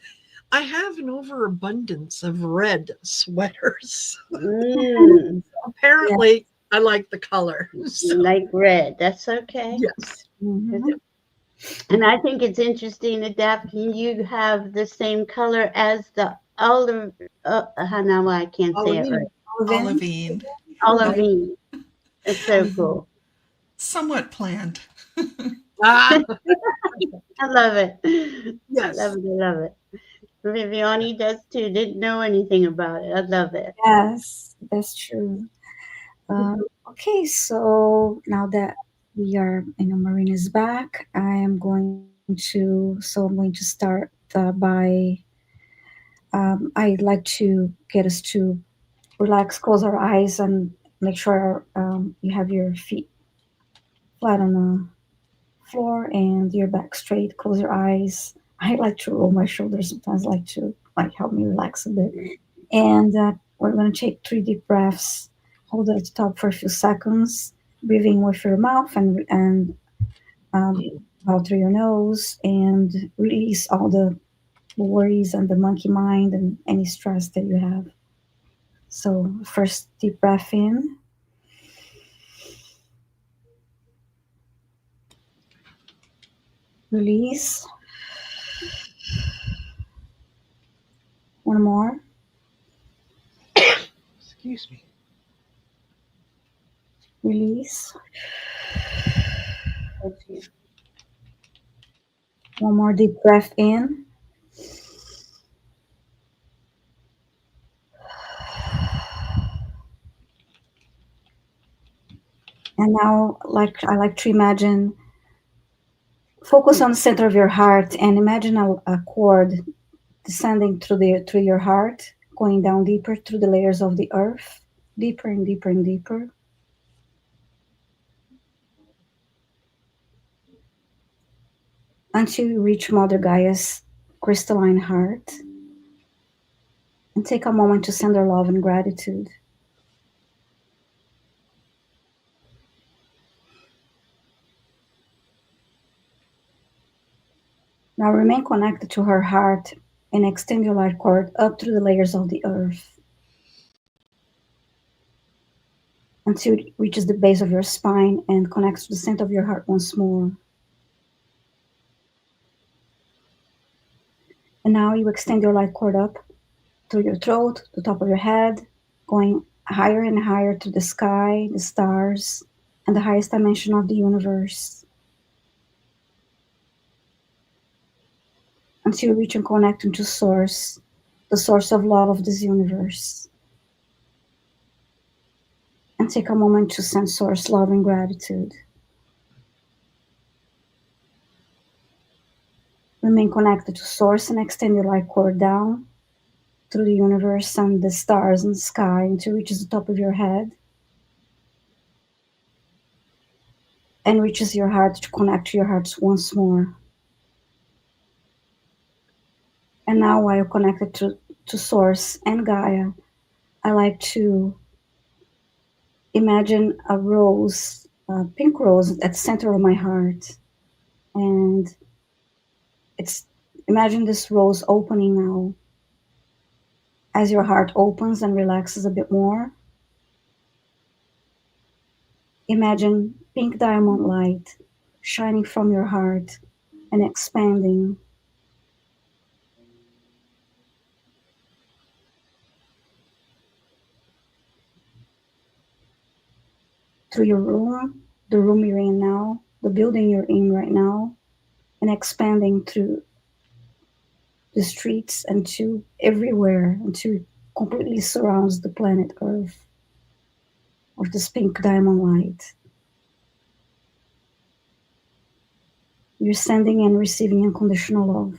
I have an overabundance of red sweaters. Mm, Apparently, I like the color. So, like red. That's okay. yes. Mhm. And I think it's interesting, adapting. You have the same color as the olive. Now I can't say it right. Olivine. Olivine. It's so cool. Somewhat planned. Ah, I love it. I yes. love it. I love it. Viviani does too. Didn't know anything about it. I love it. Yes, that's true. Okay, so now that we are, Marina's back, I'm going to start by, I'd like to get us to relax, close our eyes, and make sure you have your feet flat on the floor and your back straight. Close your eyes. I like to roll my shoulders sometimes, like to help me relax a bit. And we're going to take 3 deep breaths. Hold it at the top for a few seconds, breathing with your mouth and um, out through your nose, and release all the worries and the monkey mind and any stress that you have. So, first deep breath in, release. One more, Excuse me. release. One more deep breath in. And now, I like to imagine, focus on the center of your heart and imagine a cord descending through your heart, going down deeper through the layers of the earth, deeper and deeper and deeper. Until you reach Mother Gaia's crystalline heart, and take a moment to send her love and gratitude. Now remain connected to her heart and extend your light cord up through the layers of the earth until it reaches the base of your spine and connects to the center of your heart once more. And now you extend your light cord up through your throat, the top of your head, going higher and higher to the sky, the stars, and the highest dimension of the universe, until you reach and connect into Source, the source of love of this universe. And take a moment to send Source love and gratitude. Remain connected to Source and extend your light cord down through the universe and the stars and the sky until it reaches the top of your head and reaches your heart to connect to your hearts once more. And now, while you're connected to Source and Gaia, I like to imagine a rose, a pink rose at the center of my heart. And imagine this rose opening now. As your heart opens and relaxes a bit more, imagine pink diamond light shining from your heart and expanding. Through your room, the room you're in now, the building you're in right now, and expanding through the streets and to everywhere until it completely surrounds the planet Earth with this pink diamond light. You're sending and receiving unconditional love.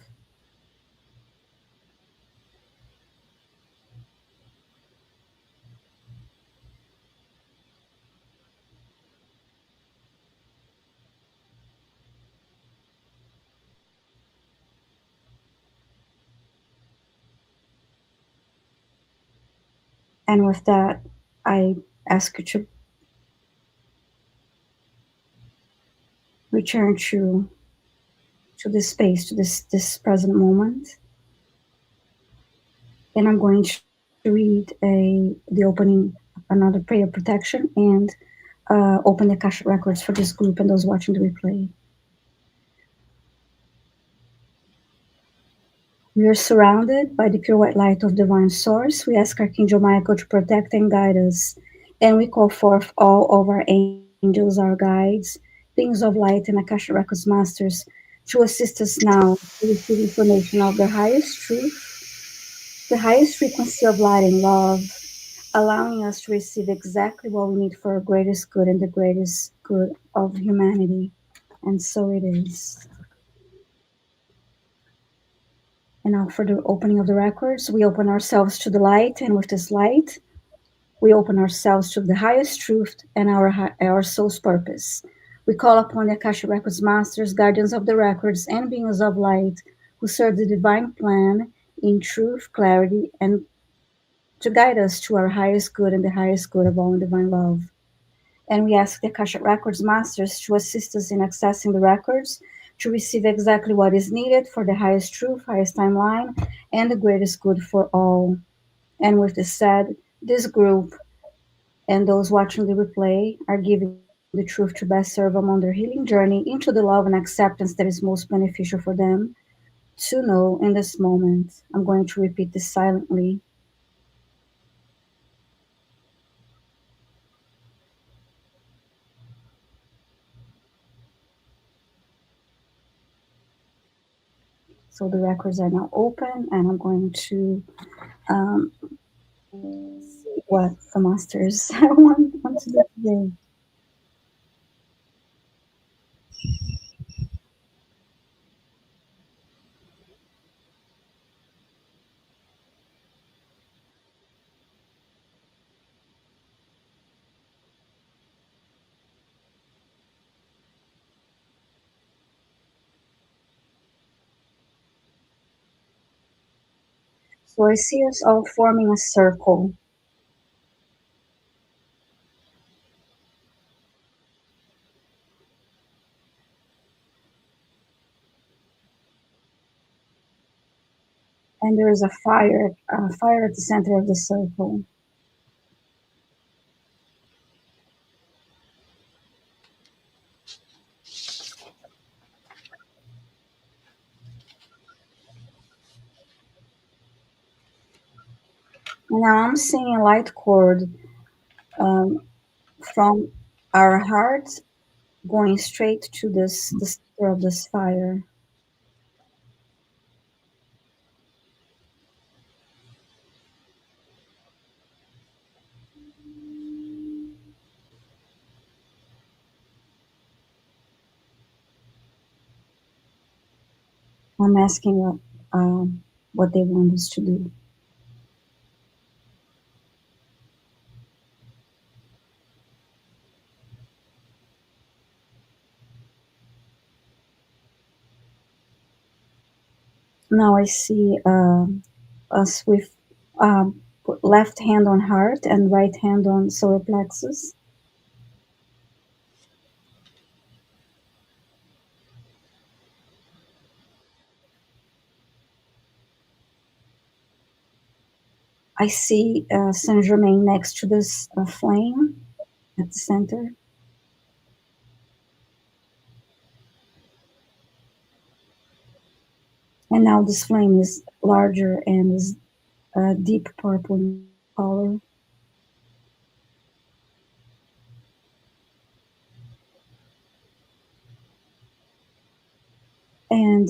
And with that, I ask you to return to this space, to this present moment. And I'm going to read the opening, another prayer of protection, and open the Akashic records for this group and those watching the replay. We are surrounded by the pure white light of divine source. We ask Archangel Michael to protect and guide us. And we call forth all of our angels, our guides, beings of light, and Akashic Records masters to assist us now to receive information of the highest truth, the highest frequency of light and love, allowing us to receive exactly what we need for our greatest good and the greatest good of humanity. And so it is. And now for the opening of the records, we open ourselves to the light, and with this light, we open ourselves to the highest truth and our soul's purpose. We call upon the Akashic Records masters, guardians of the records, and beings of light who serve the divine plan in truth, clarity, and to guide us to our highest good and the highest good of all in divine love. And we ask the Akashic Records masters to assist us in accessing the records to receive exactly what is needed for the highest truth, highest timeline, and the greatest good for all. And with this said, this group and those watching the replay are giving the truth to best serve them on their healing journey into the love and acceptance that is most beneficial for them to know in this moment. I'm going to repeat this silently. So the records are now open, and I'm going to see what the masters want to do today. So I see us all forming a circle. And there is a fire at the center of the circle. And now I'm seeing a light cord um, from our heart going straight to the center of this fire. I'm asking what they want us to do. Now I see us with left hand on heart and right hand on solar plexus. I see Saint Germain next to this flame at the center. And now this flame is larger and is deep purple in color. And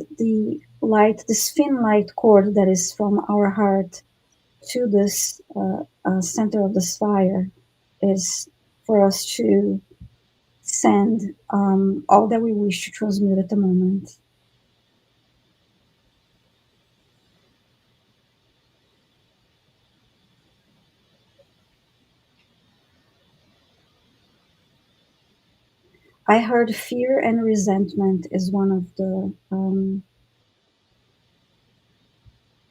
this thin light cord that is from our heart to this center of this fire is for us to send all that we wish to transmute at the moment. I heard fear and resentment is one of the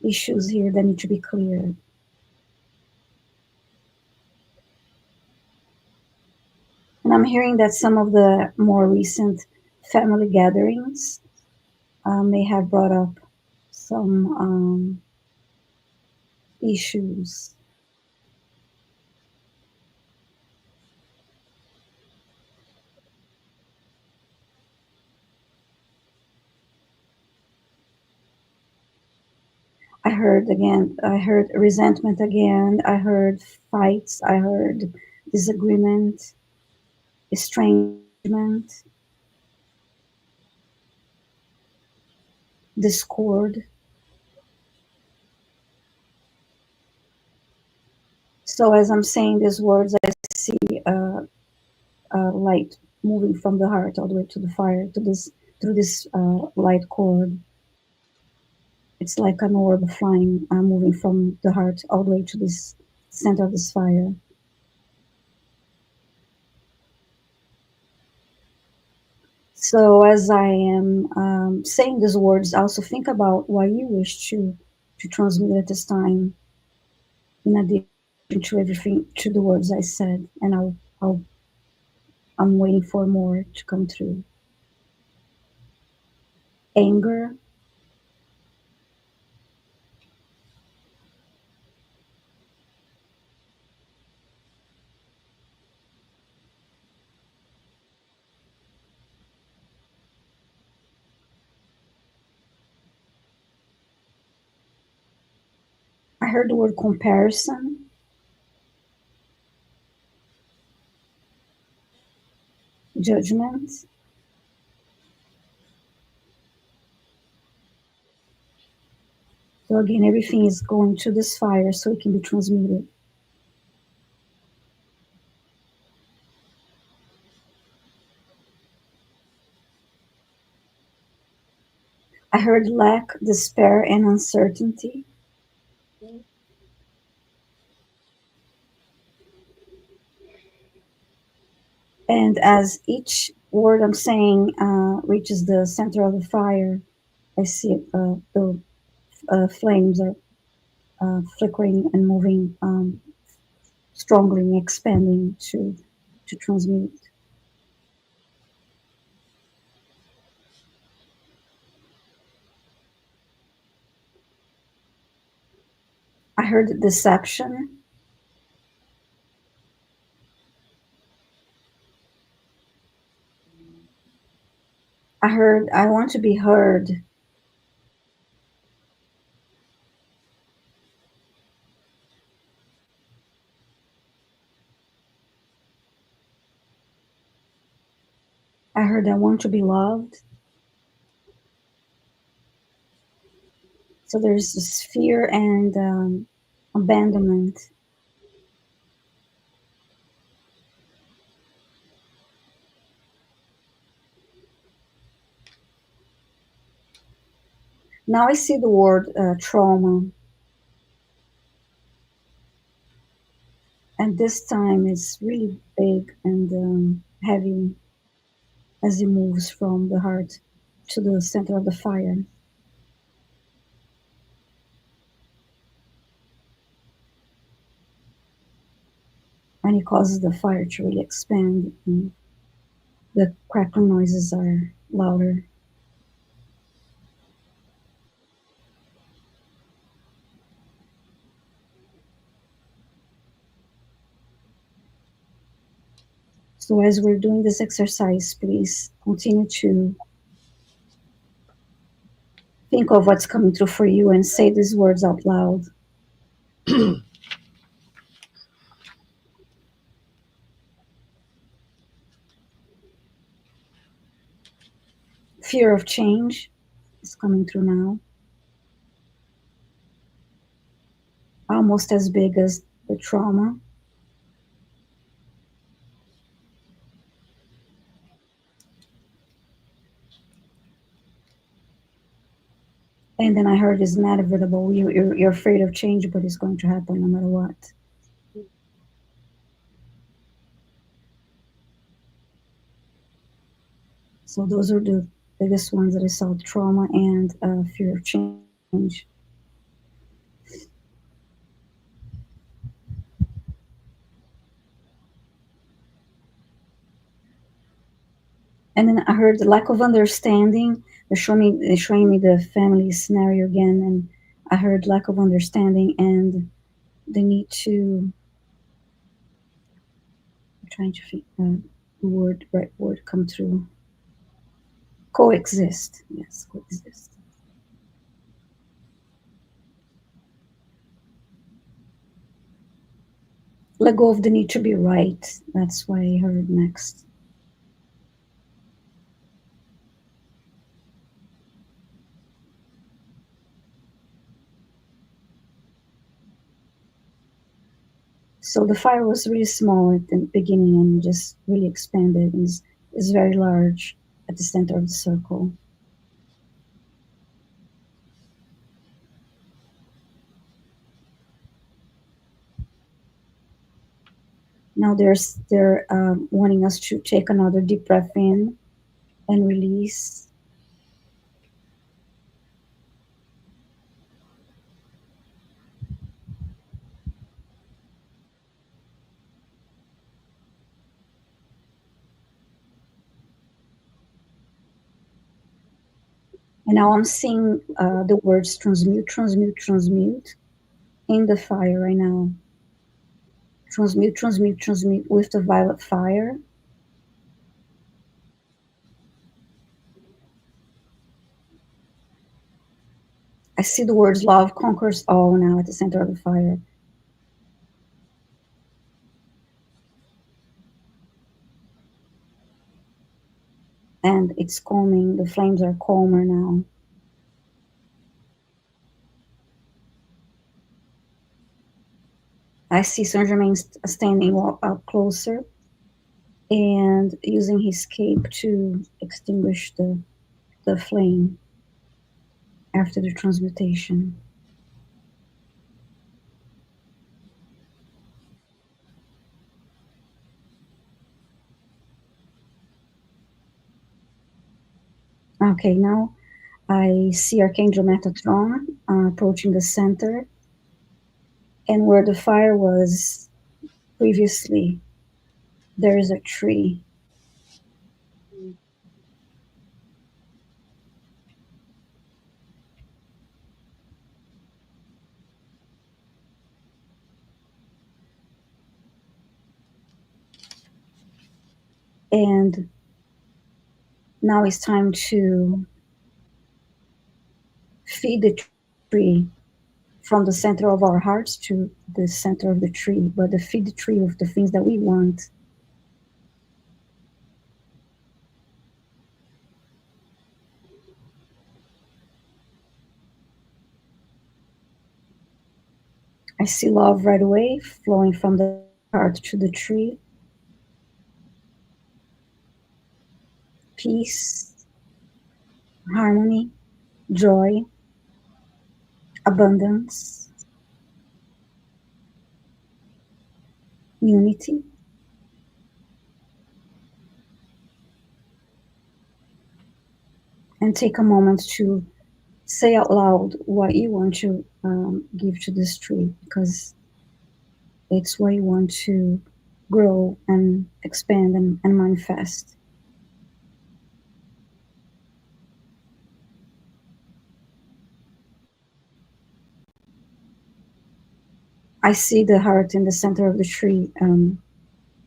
issues here that need to be cleared. And I'm hearing that some of the more recent family gatherings may have brought up some issues. I heard resentment again, I heard fights, I heard disagreement, estrangement, discord. So as I'm saying these words, I see light moving from the heart all the way to the fire, to this through this light cord. It's like an orb flying, moving from the heart all the way to this center of this fire. So as I am saying these words, also think about what you wish to transmit at this time, in addition to everything, to the words I said, and I'm waiting for more to come through. Anger, I heard the word comparison, judgment. So again, everything is going to this fire so it can be transmuted. I heard lack, despair, and uncertainty. And as each word I'm saying reaches the center of the fire, I see the flames are flickering and moving strongly, expanding to transmute. I heard deception. I heard I want to be heard. I heard I want to be loved. So there's this fear and abandonment. Now I see the word trauma, and this time it's really big and heavy as it moves from the heart to the center of the fire. And it causes the fire to really expand, and the crackling noises are louder. So as we're doing this exercise, please continue to think of what's coming through for you and say these words out loud. Fear of change is coming through now, almost as big as the trauma. And then I heard it's not inevitable. You're afraid of change, but it's going to happen no matter what. So those are the biggest ones that I saw: trauma and fear of change. And then I heard the lack of understanding. They're showing me the family scenario again, and I heard lack of understanding and the need to. I'm trying to think the right word come through. Coexist. Yes, coexist. Let go of the need to be right. That's what I heard next. So the fire was really small at the beginning and just really expanded and is very large at the center of the circle. Now they're wanting us to take another deep breath in and release. And now I'm seeing the words transmute, transmute, transmute in the fire right now. Transmute, transmute, transmute with the violet fire. I see the words love conquers all now at the center of the fire. And it's calming. The flames are calmer now. I see Saint Germain standing up closer and using his cape to extinguish the flame after the transmutation. Okay, now I see Archangel Metatron approaching the center And where the fire was previously, there is a tree. And now it's time to feed the tree from the center of our hearts to the center of the tree, but to feed the tree with the things that we want. I see love right away flowing from the heart to the tree. Peace, harmony, joy, abundance, unity. And take a moment to say out loud what you want to give to this tree, because it's what you want to grow and expand and manifest. I see the heart in the center of the tree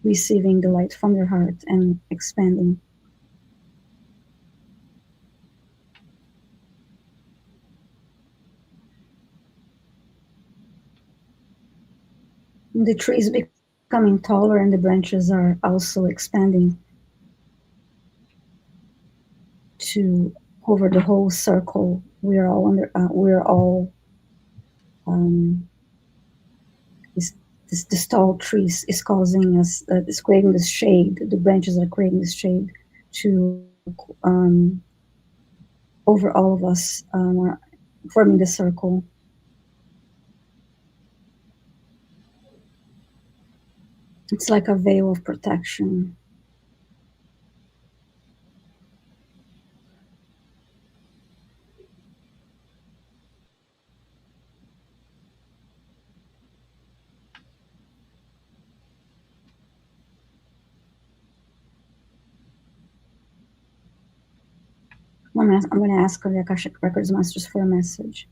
receiving the light from their heart and expanding. The tree is becoming taller and the branches are also expanding to cover the whole circle. We're all under. We're all. This tall trees is causing us. It's creating this shade. The branches are creating this shade to over all of us, forming the circle. It's like a veil of protection. I'm going to ask the Akashic Records Masters for a message.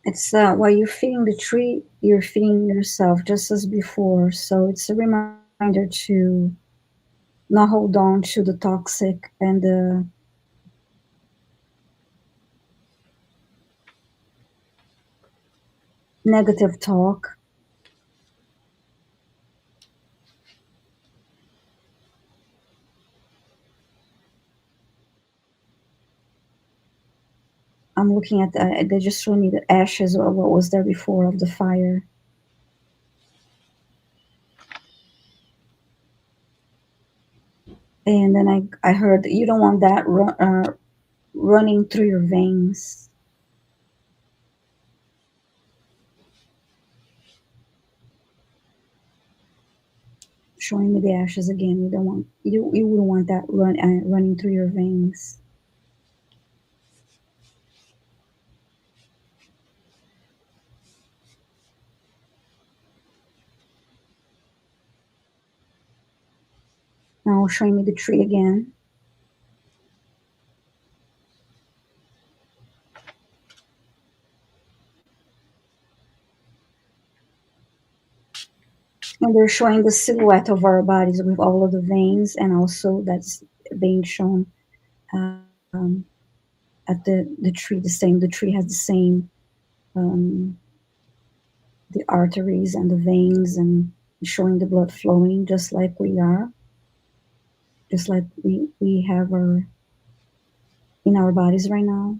It's while you're feeding the tree, you're feeding yourself just as before. So it's a reminder to not hold on to the toxic and the negative talk. I'm looking at they just showed me the ashes of what was there before of the fire. And then I heard you don't want that running through your veins. Showing me the ashes again. You don't want you wouldn't want that running through your veins. Now showing me the tree again. And they're showing the silhouette of our bodies with all of the veins, and also that's being shown at the tree. The tree has the same the arteries and the veins, and showing the blood flowing just like we are, just like we have our in our bodies right now.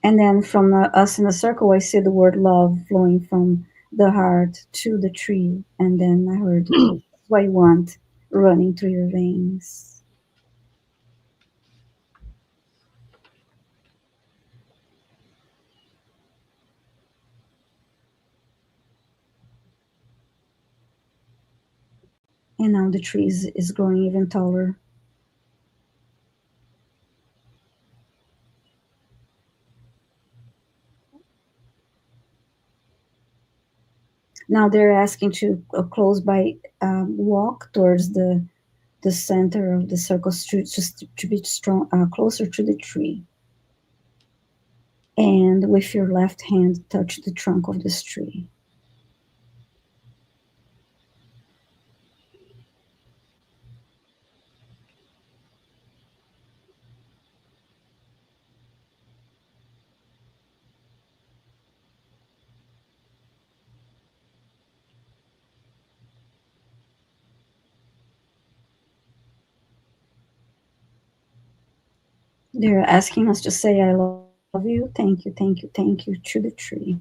And then from us in the circle, I see the word love flowing from the heart to the tree. And then I heard what you want running through your veins. And now the tree is growing even taller. Now they're asking to close by walk towards the center of the circle just to be strong, closer to the tree. And with your left hand, touch the trunk of this tree. They're asking us to say, I love you, thank you, thank you, thank you to the tree.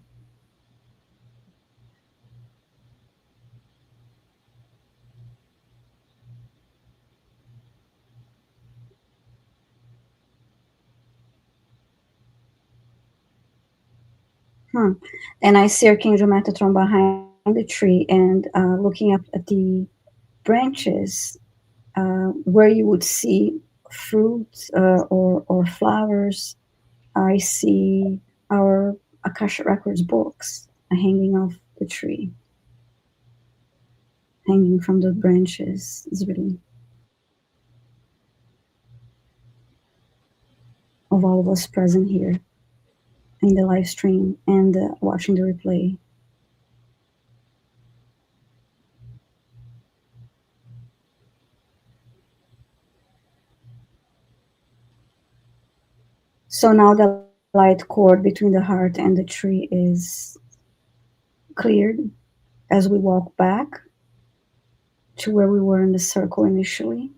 And I see Archangel Metatron behind the tree and looking up at the branches where you would see fruit or flowers. I see our Akasha Records books hanging off the tree, hanging from the branches. It's really of all of us present here in the live stream and watching the replay. So now the light cord between the heart and the tree is cleared as we walk back to where we were in the circle initially.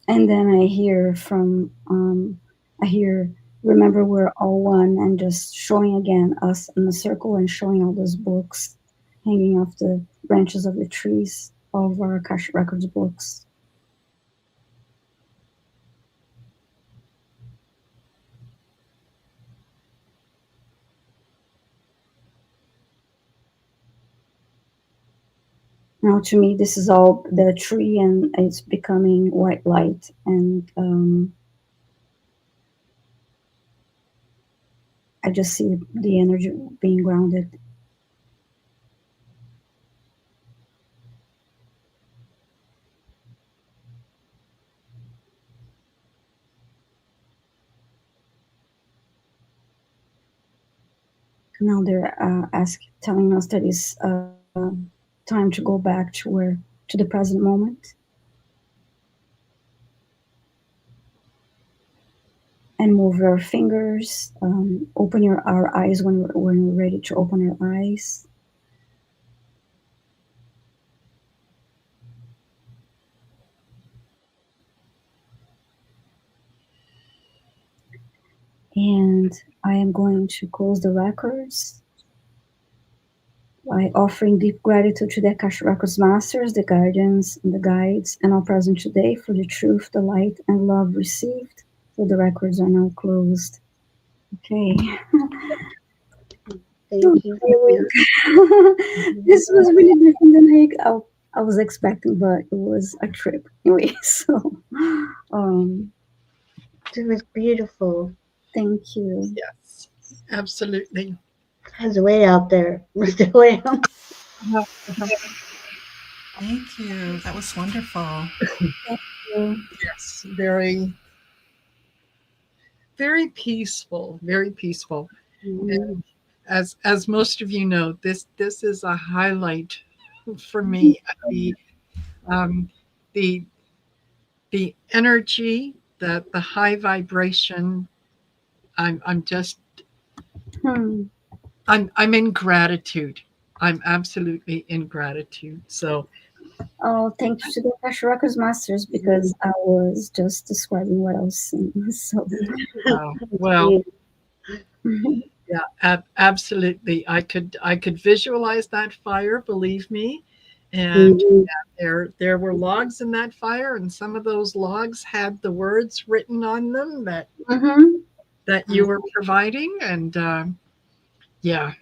And then I hear remember we're all one, and just showing again us in the circle and showing all those books hanging off the branches of the trees, all of our Akasha Records books. Now, to me, this is all the tree, and it's becoming white light, and I just see the energy being grounded. Now they're telling us that it's time to go back to the present moment, and move your fingers. Open our eyes when we're ready to open our eyes. And I am going to close the records by offering deep gratitude to the Akasha Records Masters, the guardians, and the guides, and all present today for the truth, the light, and love received. So the records are now closed. Okay. Thank you. This was really different than I was expecting, but it was a trip anyway. So, It was beautiful. thank you. Yes, absolutely. Has way out there, Mr. William. Thank you. That was wonderful. Yes, very, very peaceful, very peaceful. Mhm. as most of you know, this is a highlight for me. Um, the the energy, the high vibration. I'm just Hmm. I'm in gratitude. I'm absolutely in gratitude. So Oh, thanks to the Akasha Records Masters because I was just describing what I was seeing. So, well, yeah, absolutely. I could visualize that fire, believe me. And Mhm. there were logs in that fire, and some of those logs had the words written on them mhm. that you were providing. And yeah,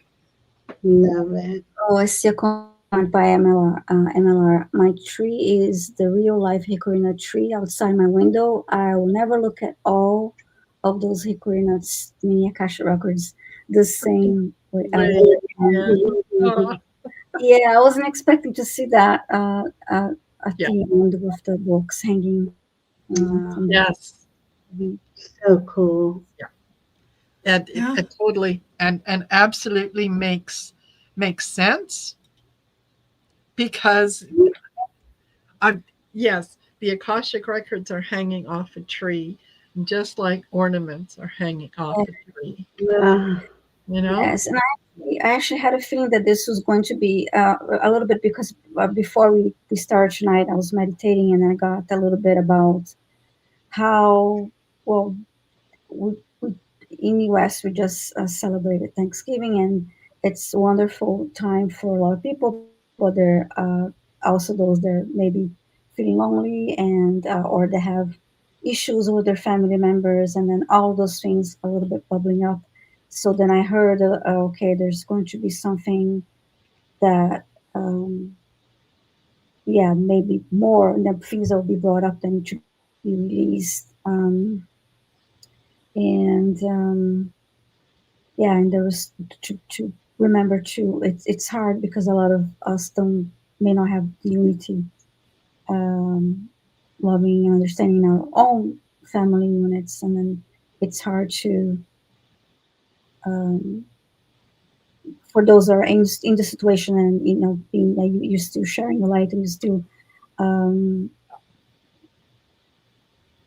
Love it. Oh, I see a comment by MLR. MLR, my tree is the real life hickory nut tree outside my window. I will never look at all of those hickory nuts, mini Akasha records, the same way ever. way And again. Mhm. Oh, yeah, I wasn't expecting to see that at yeah, the end with the books hanging from the yes, tree. So cool. yeah, and Yeah. it totally and absolutely makes sense because I'm yes, the Akashic records are hanging off a tree, just like ornaments are hanging off a tree. Yeah. You know? Yes, and I actually had a feeling that this was going to be a little bit because before we started tonight, I was meditating and I got a little bit about how, well, we in the US we just celebrated Thanksgiving and it's a wonderful time for a lot of people, but there are also those that are maybe feeling lonely and or they have issues with their family members and then all those things a little bit bubbling up. So then I heard, okay, there's going to be something that, yeah, maybe more and the things that will be brought up that need to be released. And yeah, and there was to remember too. It's hard because a lot of us don't may not have unity, um, loving and understanding our own family units, and then it's hard to um, for those that are in the situation and being you're still sharing the light and you're still um,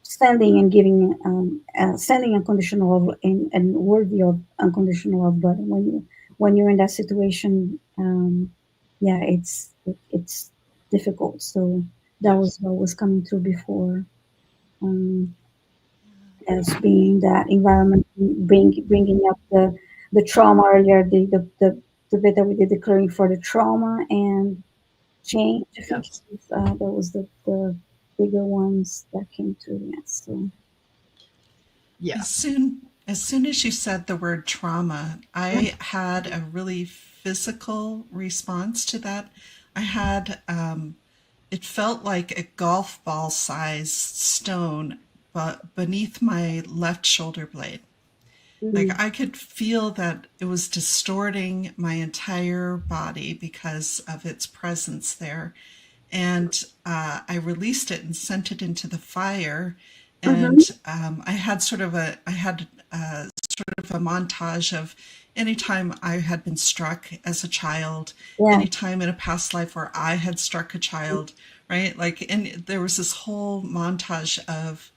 standing and giving sending unconditional love and worthy of unconditional love, but when you're in that situation, yeah, it's difficult. So that Yes. was what was coming through before, um, as being that environment, bringing up the trauma earlier, the bit that we did declaring for the trauma and change. I think Yes. that was the bigger ones that came through. Yes, so. As Yes. soon as soon as you said the word trauma, I had a really physical response to that. I had it felt like a golf ball sized stone but beneath my left shoulder blade. Like Mhm. I could feel that it was distorting my entire body because of its presence there. And I released it and sent it into the fire. Mm-hmm. And I had sort of a montage of anytime I had been struck as a child, Yeah. anytime in a past life where I had struck a child, right? Like, and there was this whole montage of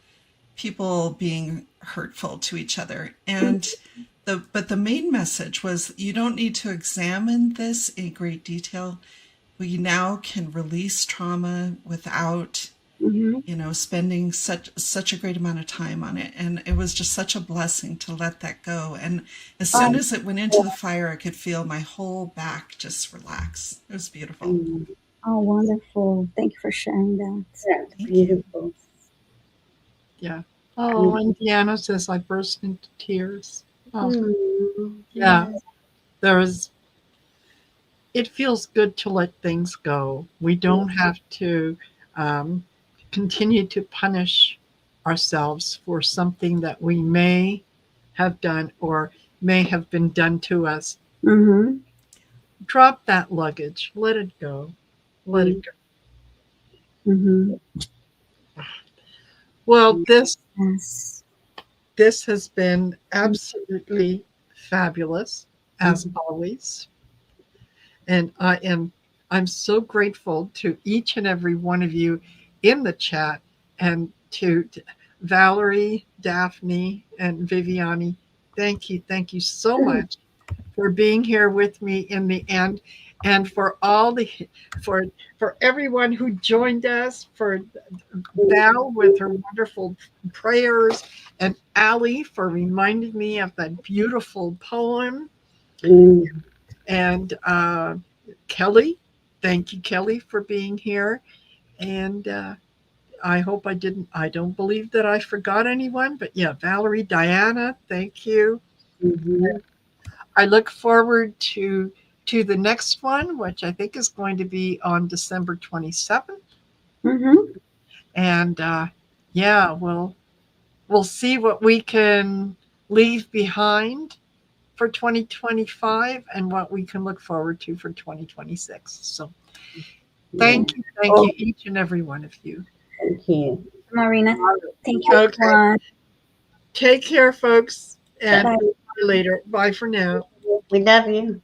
people being hurtful to each other. And but the main message was you don't need to examine this in great detail. We now can release trauma without Mm-hmm. spending such a great amount of time on it. And it was just such a blessing to let that go. And as soon Oh, as it went into the fire, I could feel my whole back just relax. It was beautiful. Mm. oh, wonderful. Thank you for sharing that. That's Thank you. beautiful. Yeah. Oh, Mm. and Deanna says I burst into tears. Oh, Mm. yeah. Yes. There is. It feels good to let things go. We don't have to um, continue to punish ourselves for something that we may have done or may have been done to us. Mm-hmm. Drop that luggage. Let it go. Let it Mm. go. Mm-hmm. Well, Yes. this has been absolutely fabulous. as always. And I'm so grateful to each and every one of you in the chat, and to Valerie, Daphne, and Viviani. Thank you so much for being here with me in the end, and for all the for for everyone who joined us, for Val with her wonderful prayers, and Allie for reminding me of that beautiful poem, Mm. and Kelly. Thank you, Kelly, for being here. And I hope I don't believe that I forgot anyone, but yeah, Valerie, Diana, thank you. Mhm. I look forward to the next one, which I think is going to be on December 27th. Mm-hmm. And yeah, we'll see what we can leave behind for 2025 and what we can look forward to for 2026. So Yeah. thank you, each and every one of you. Thank you. Marina, thank you, Okay, everyone. take care, folks, and Bye-bye. see you later. Bye for now. We love you.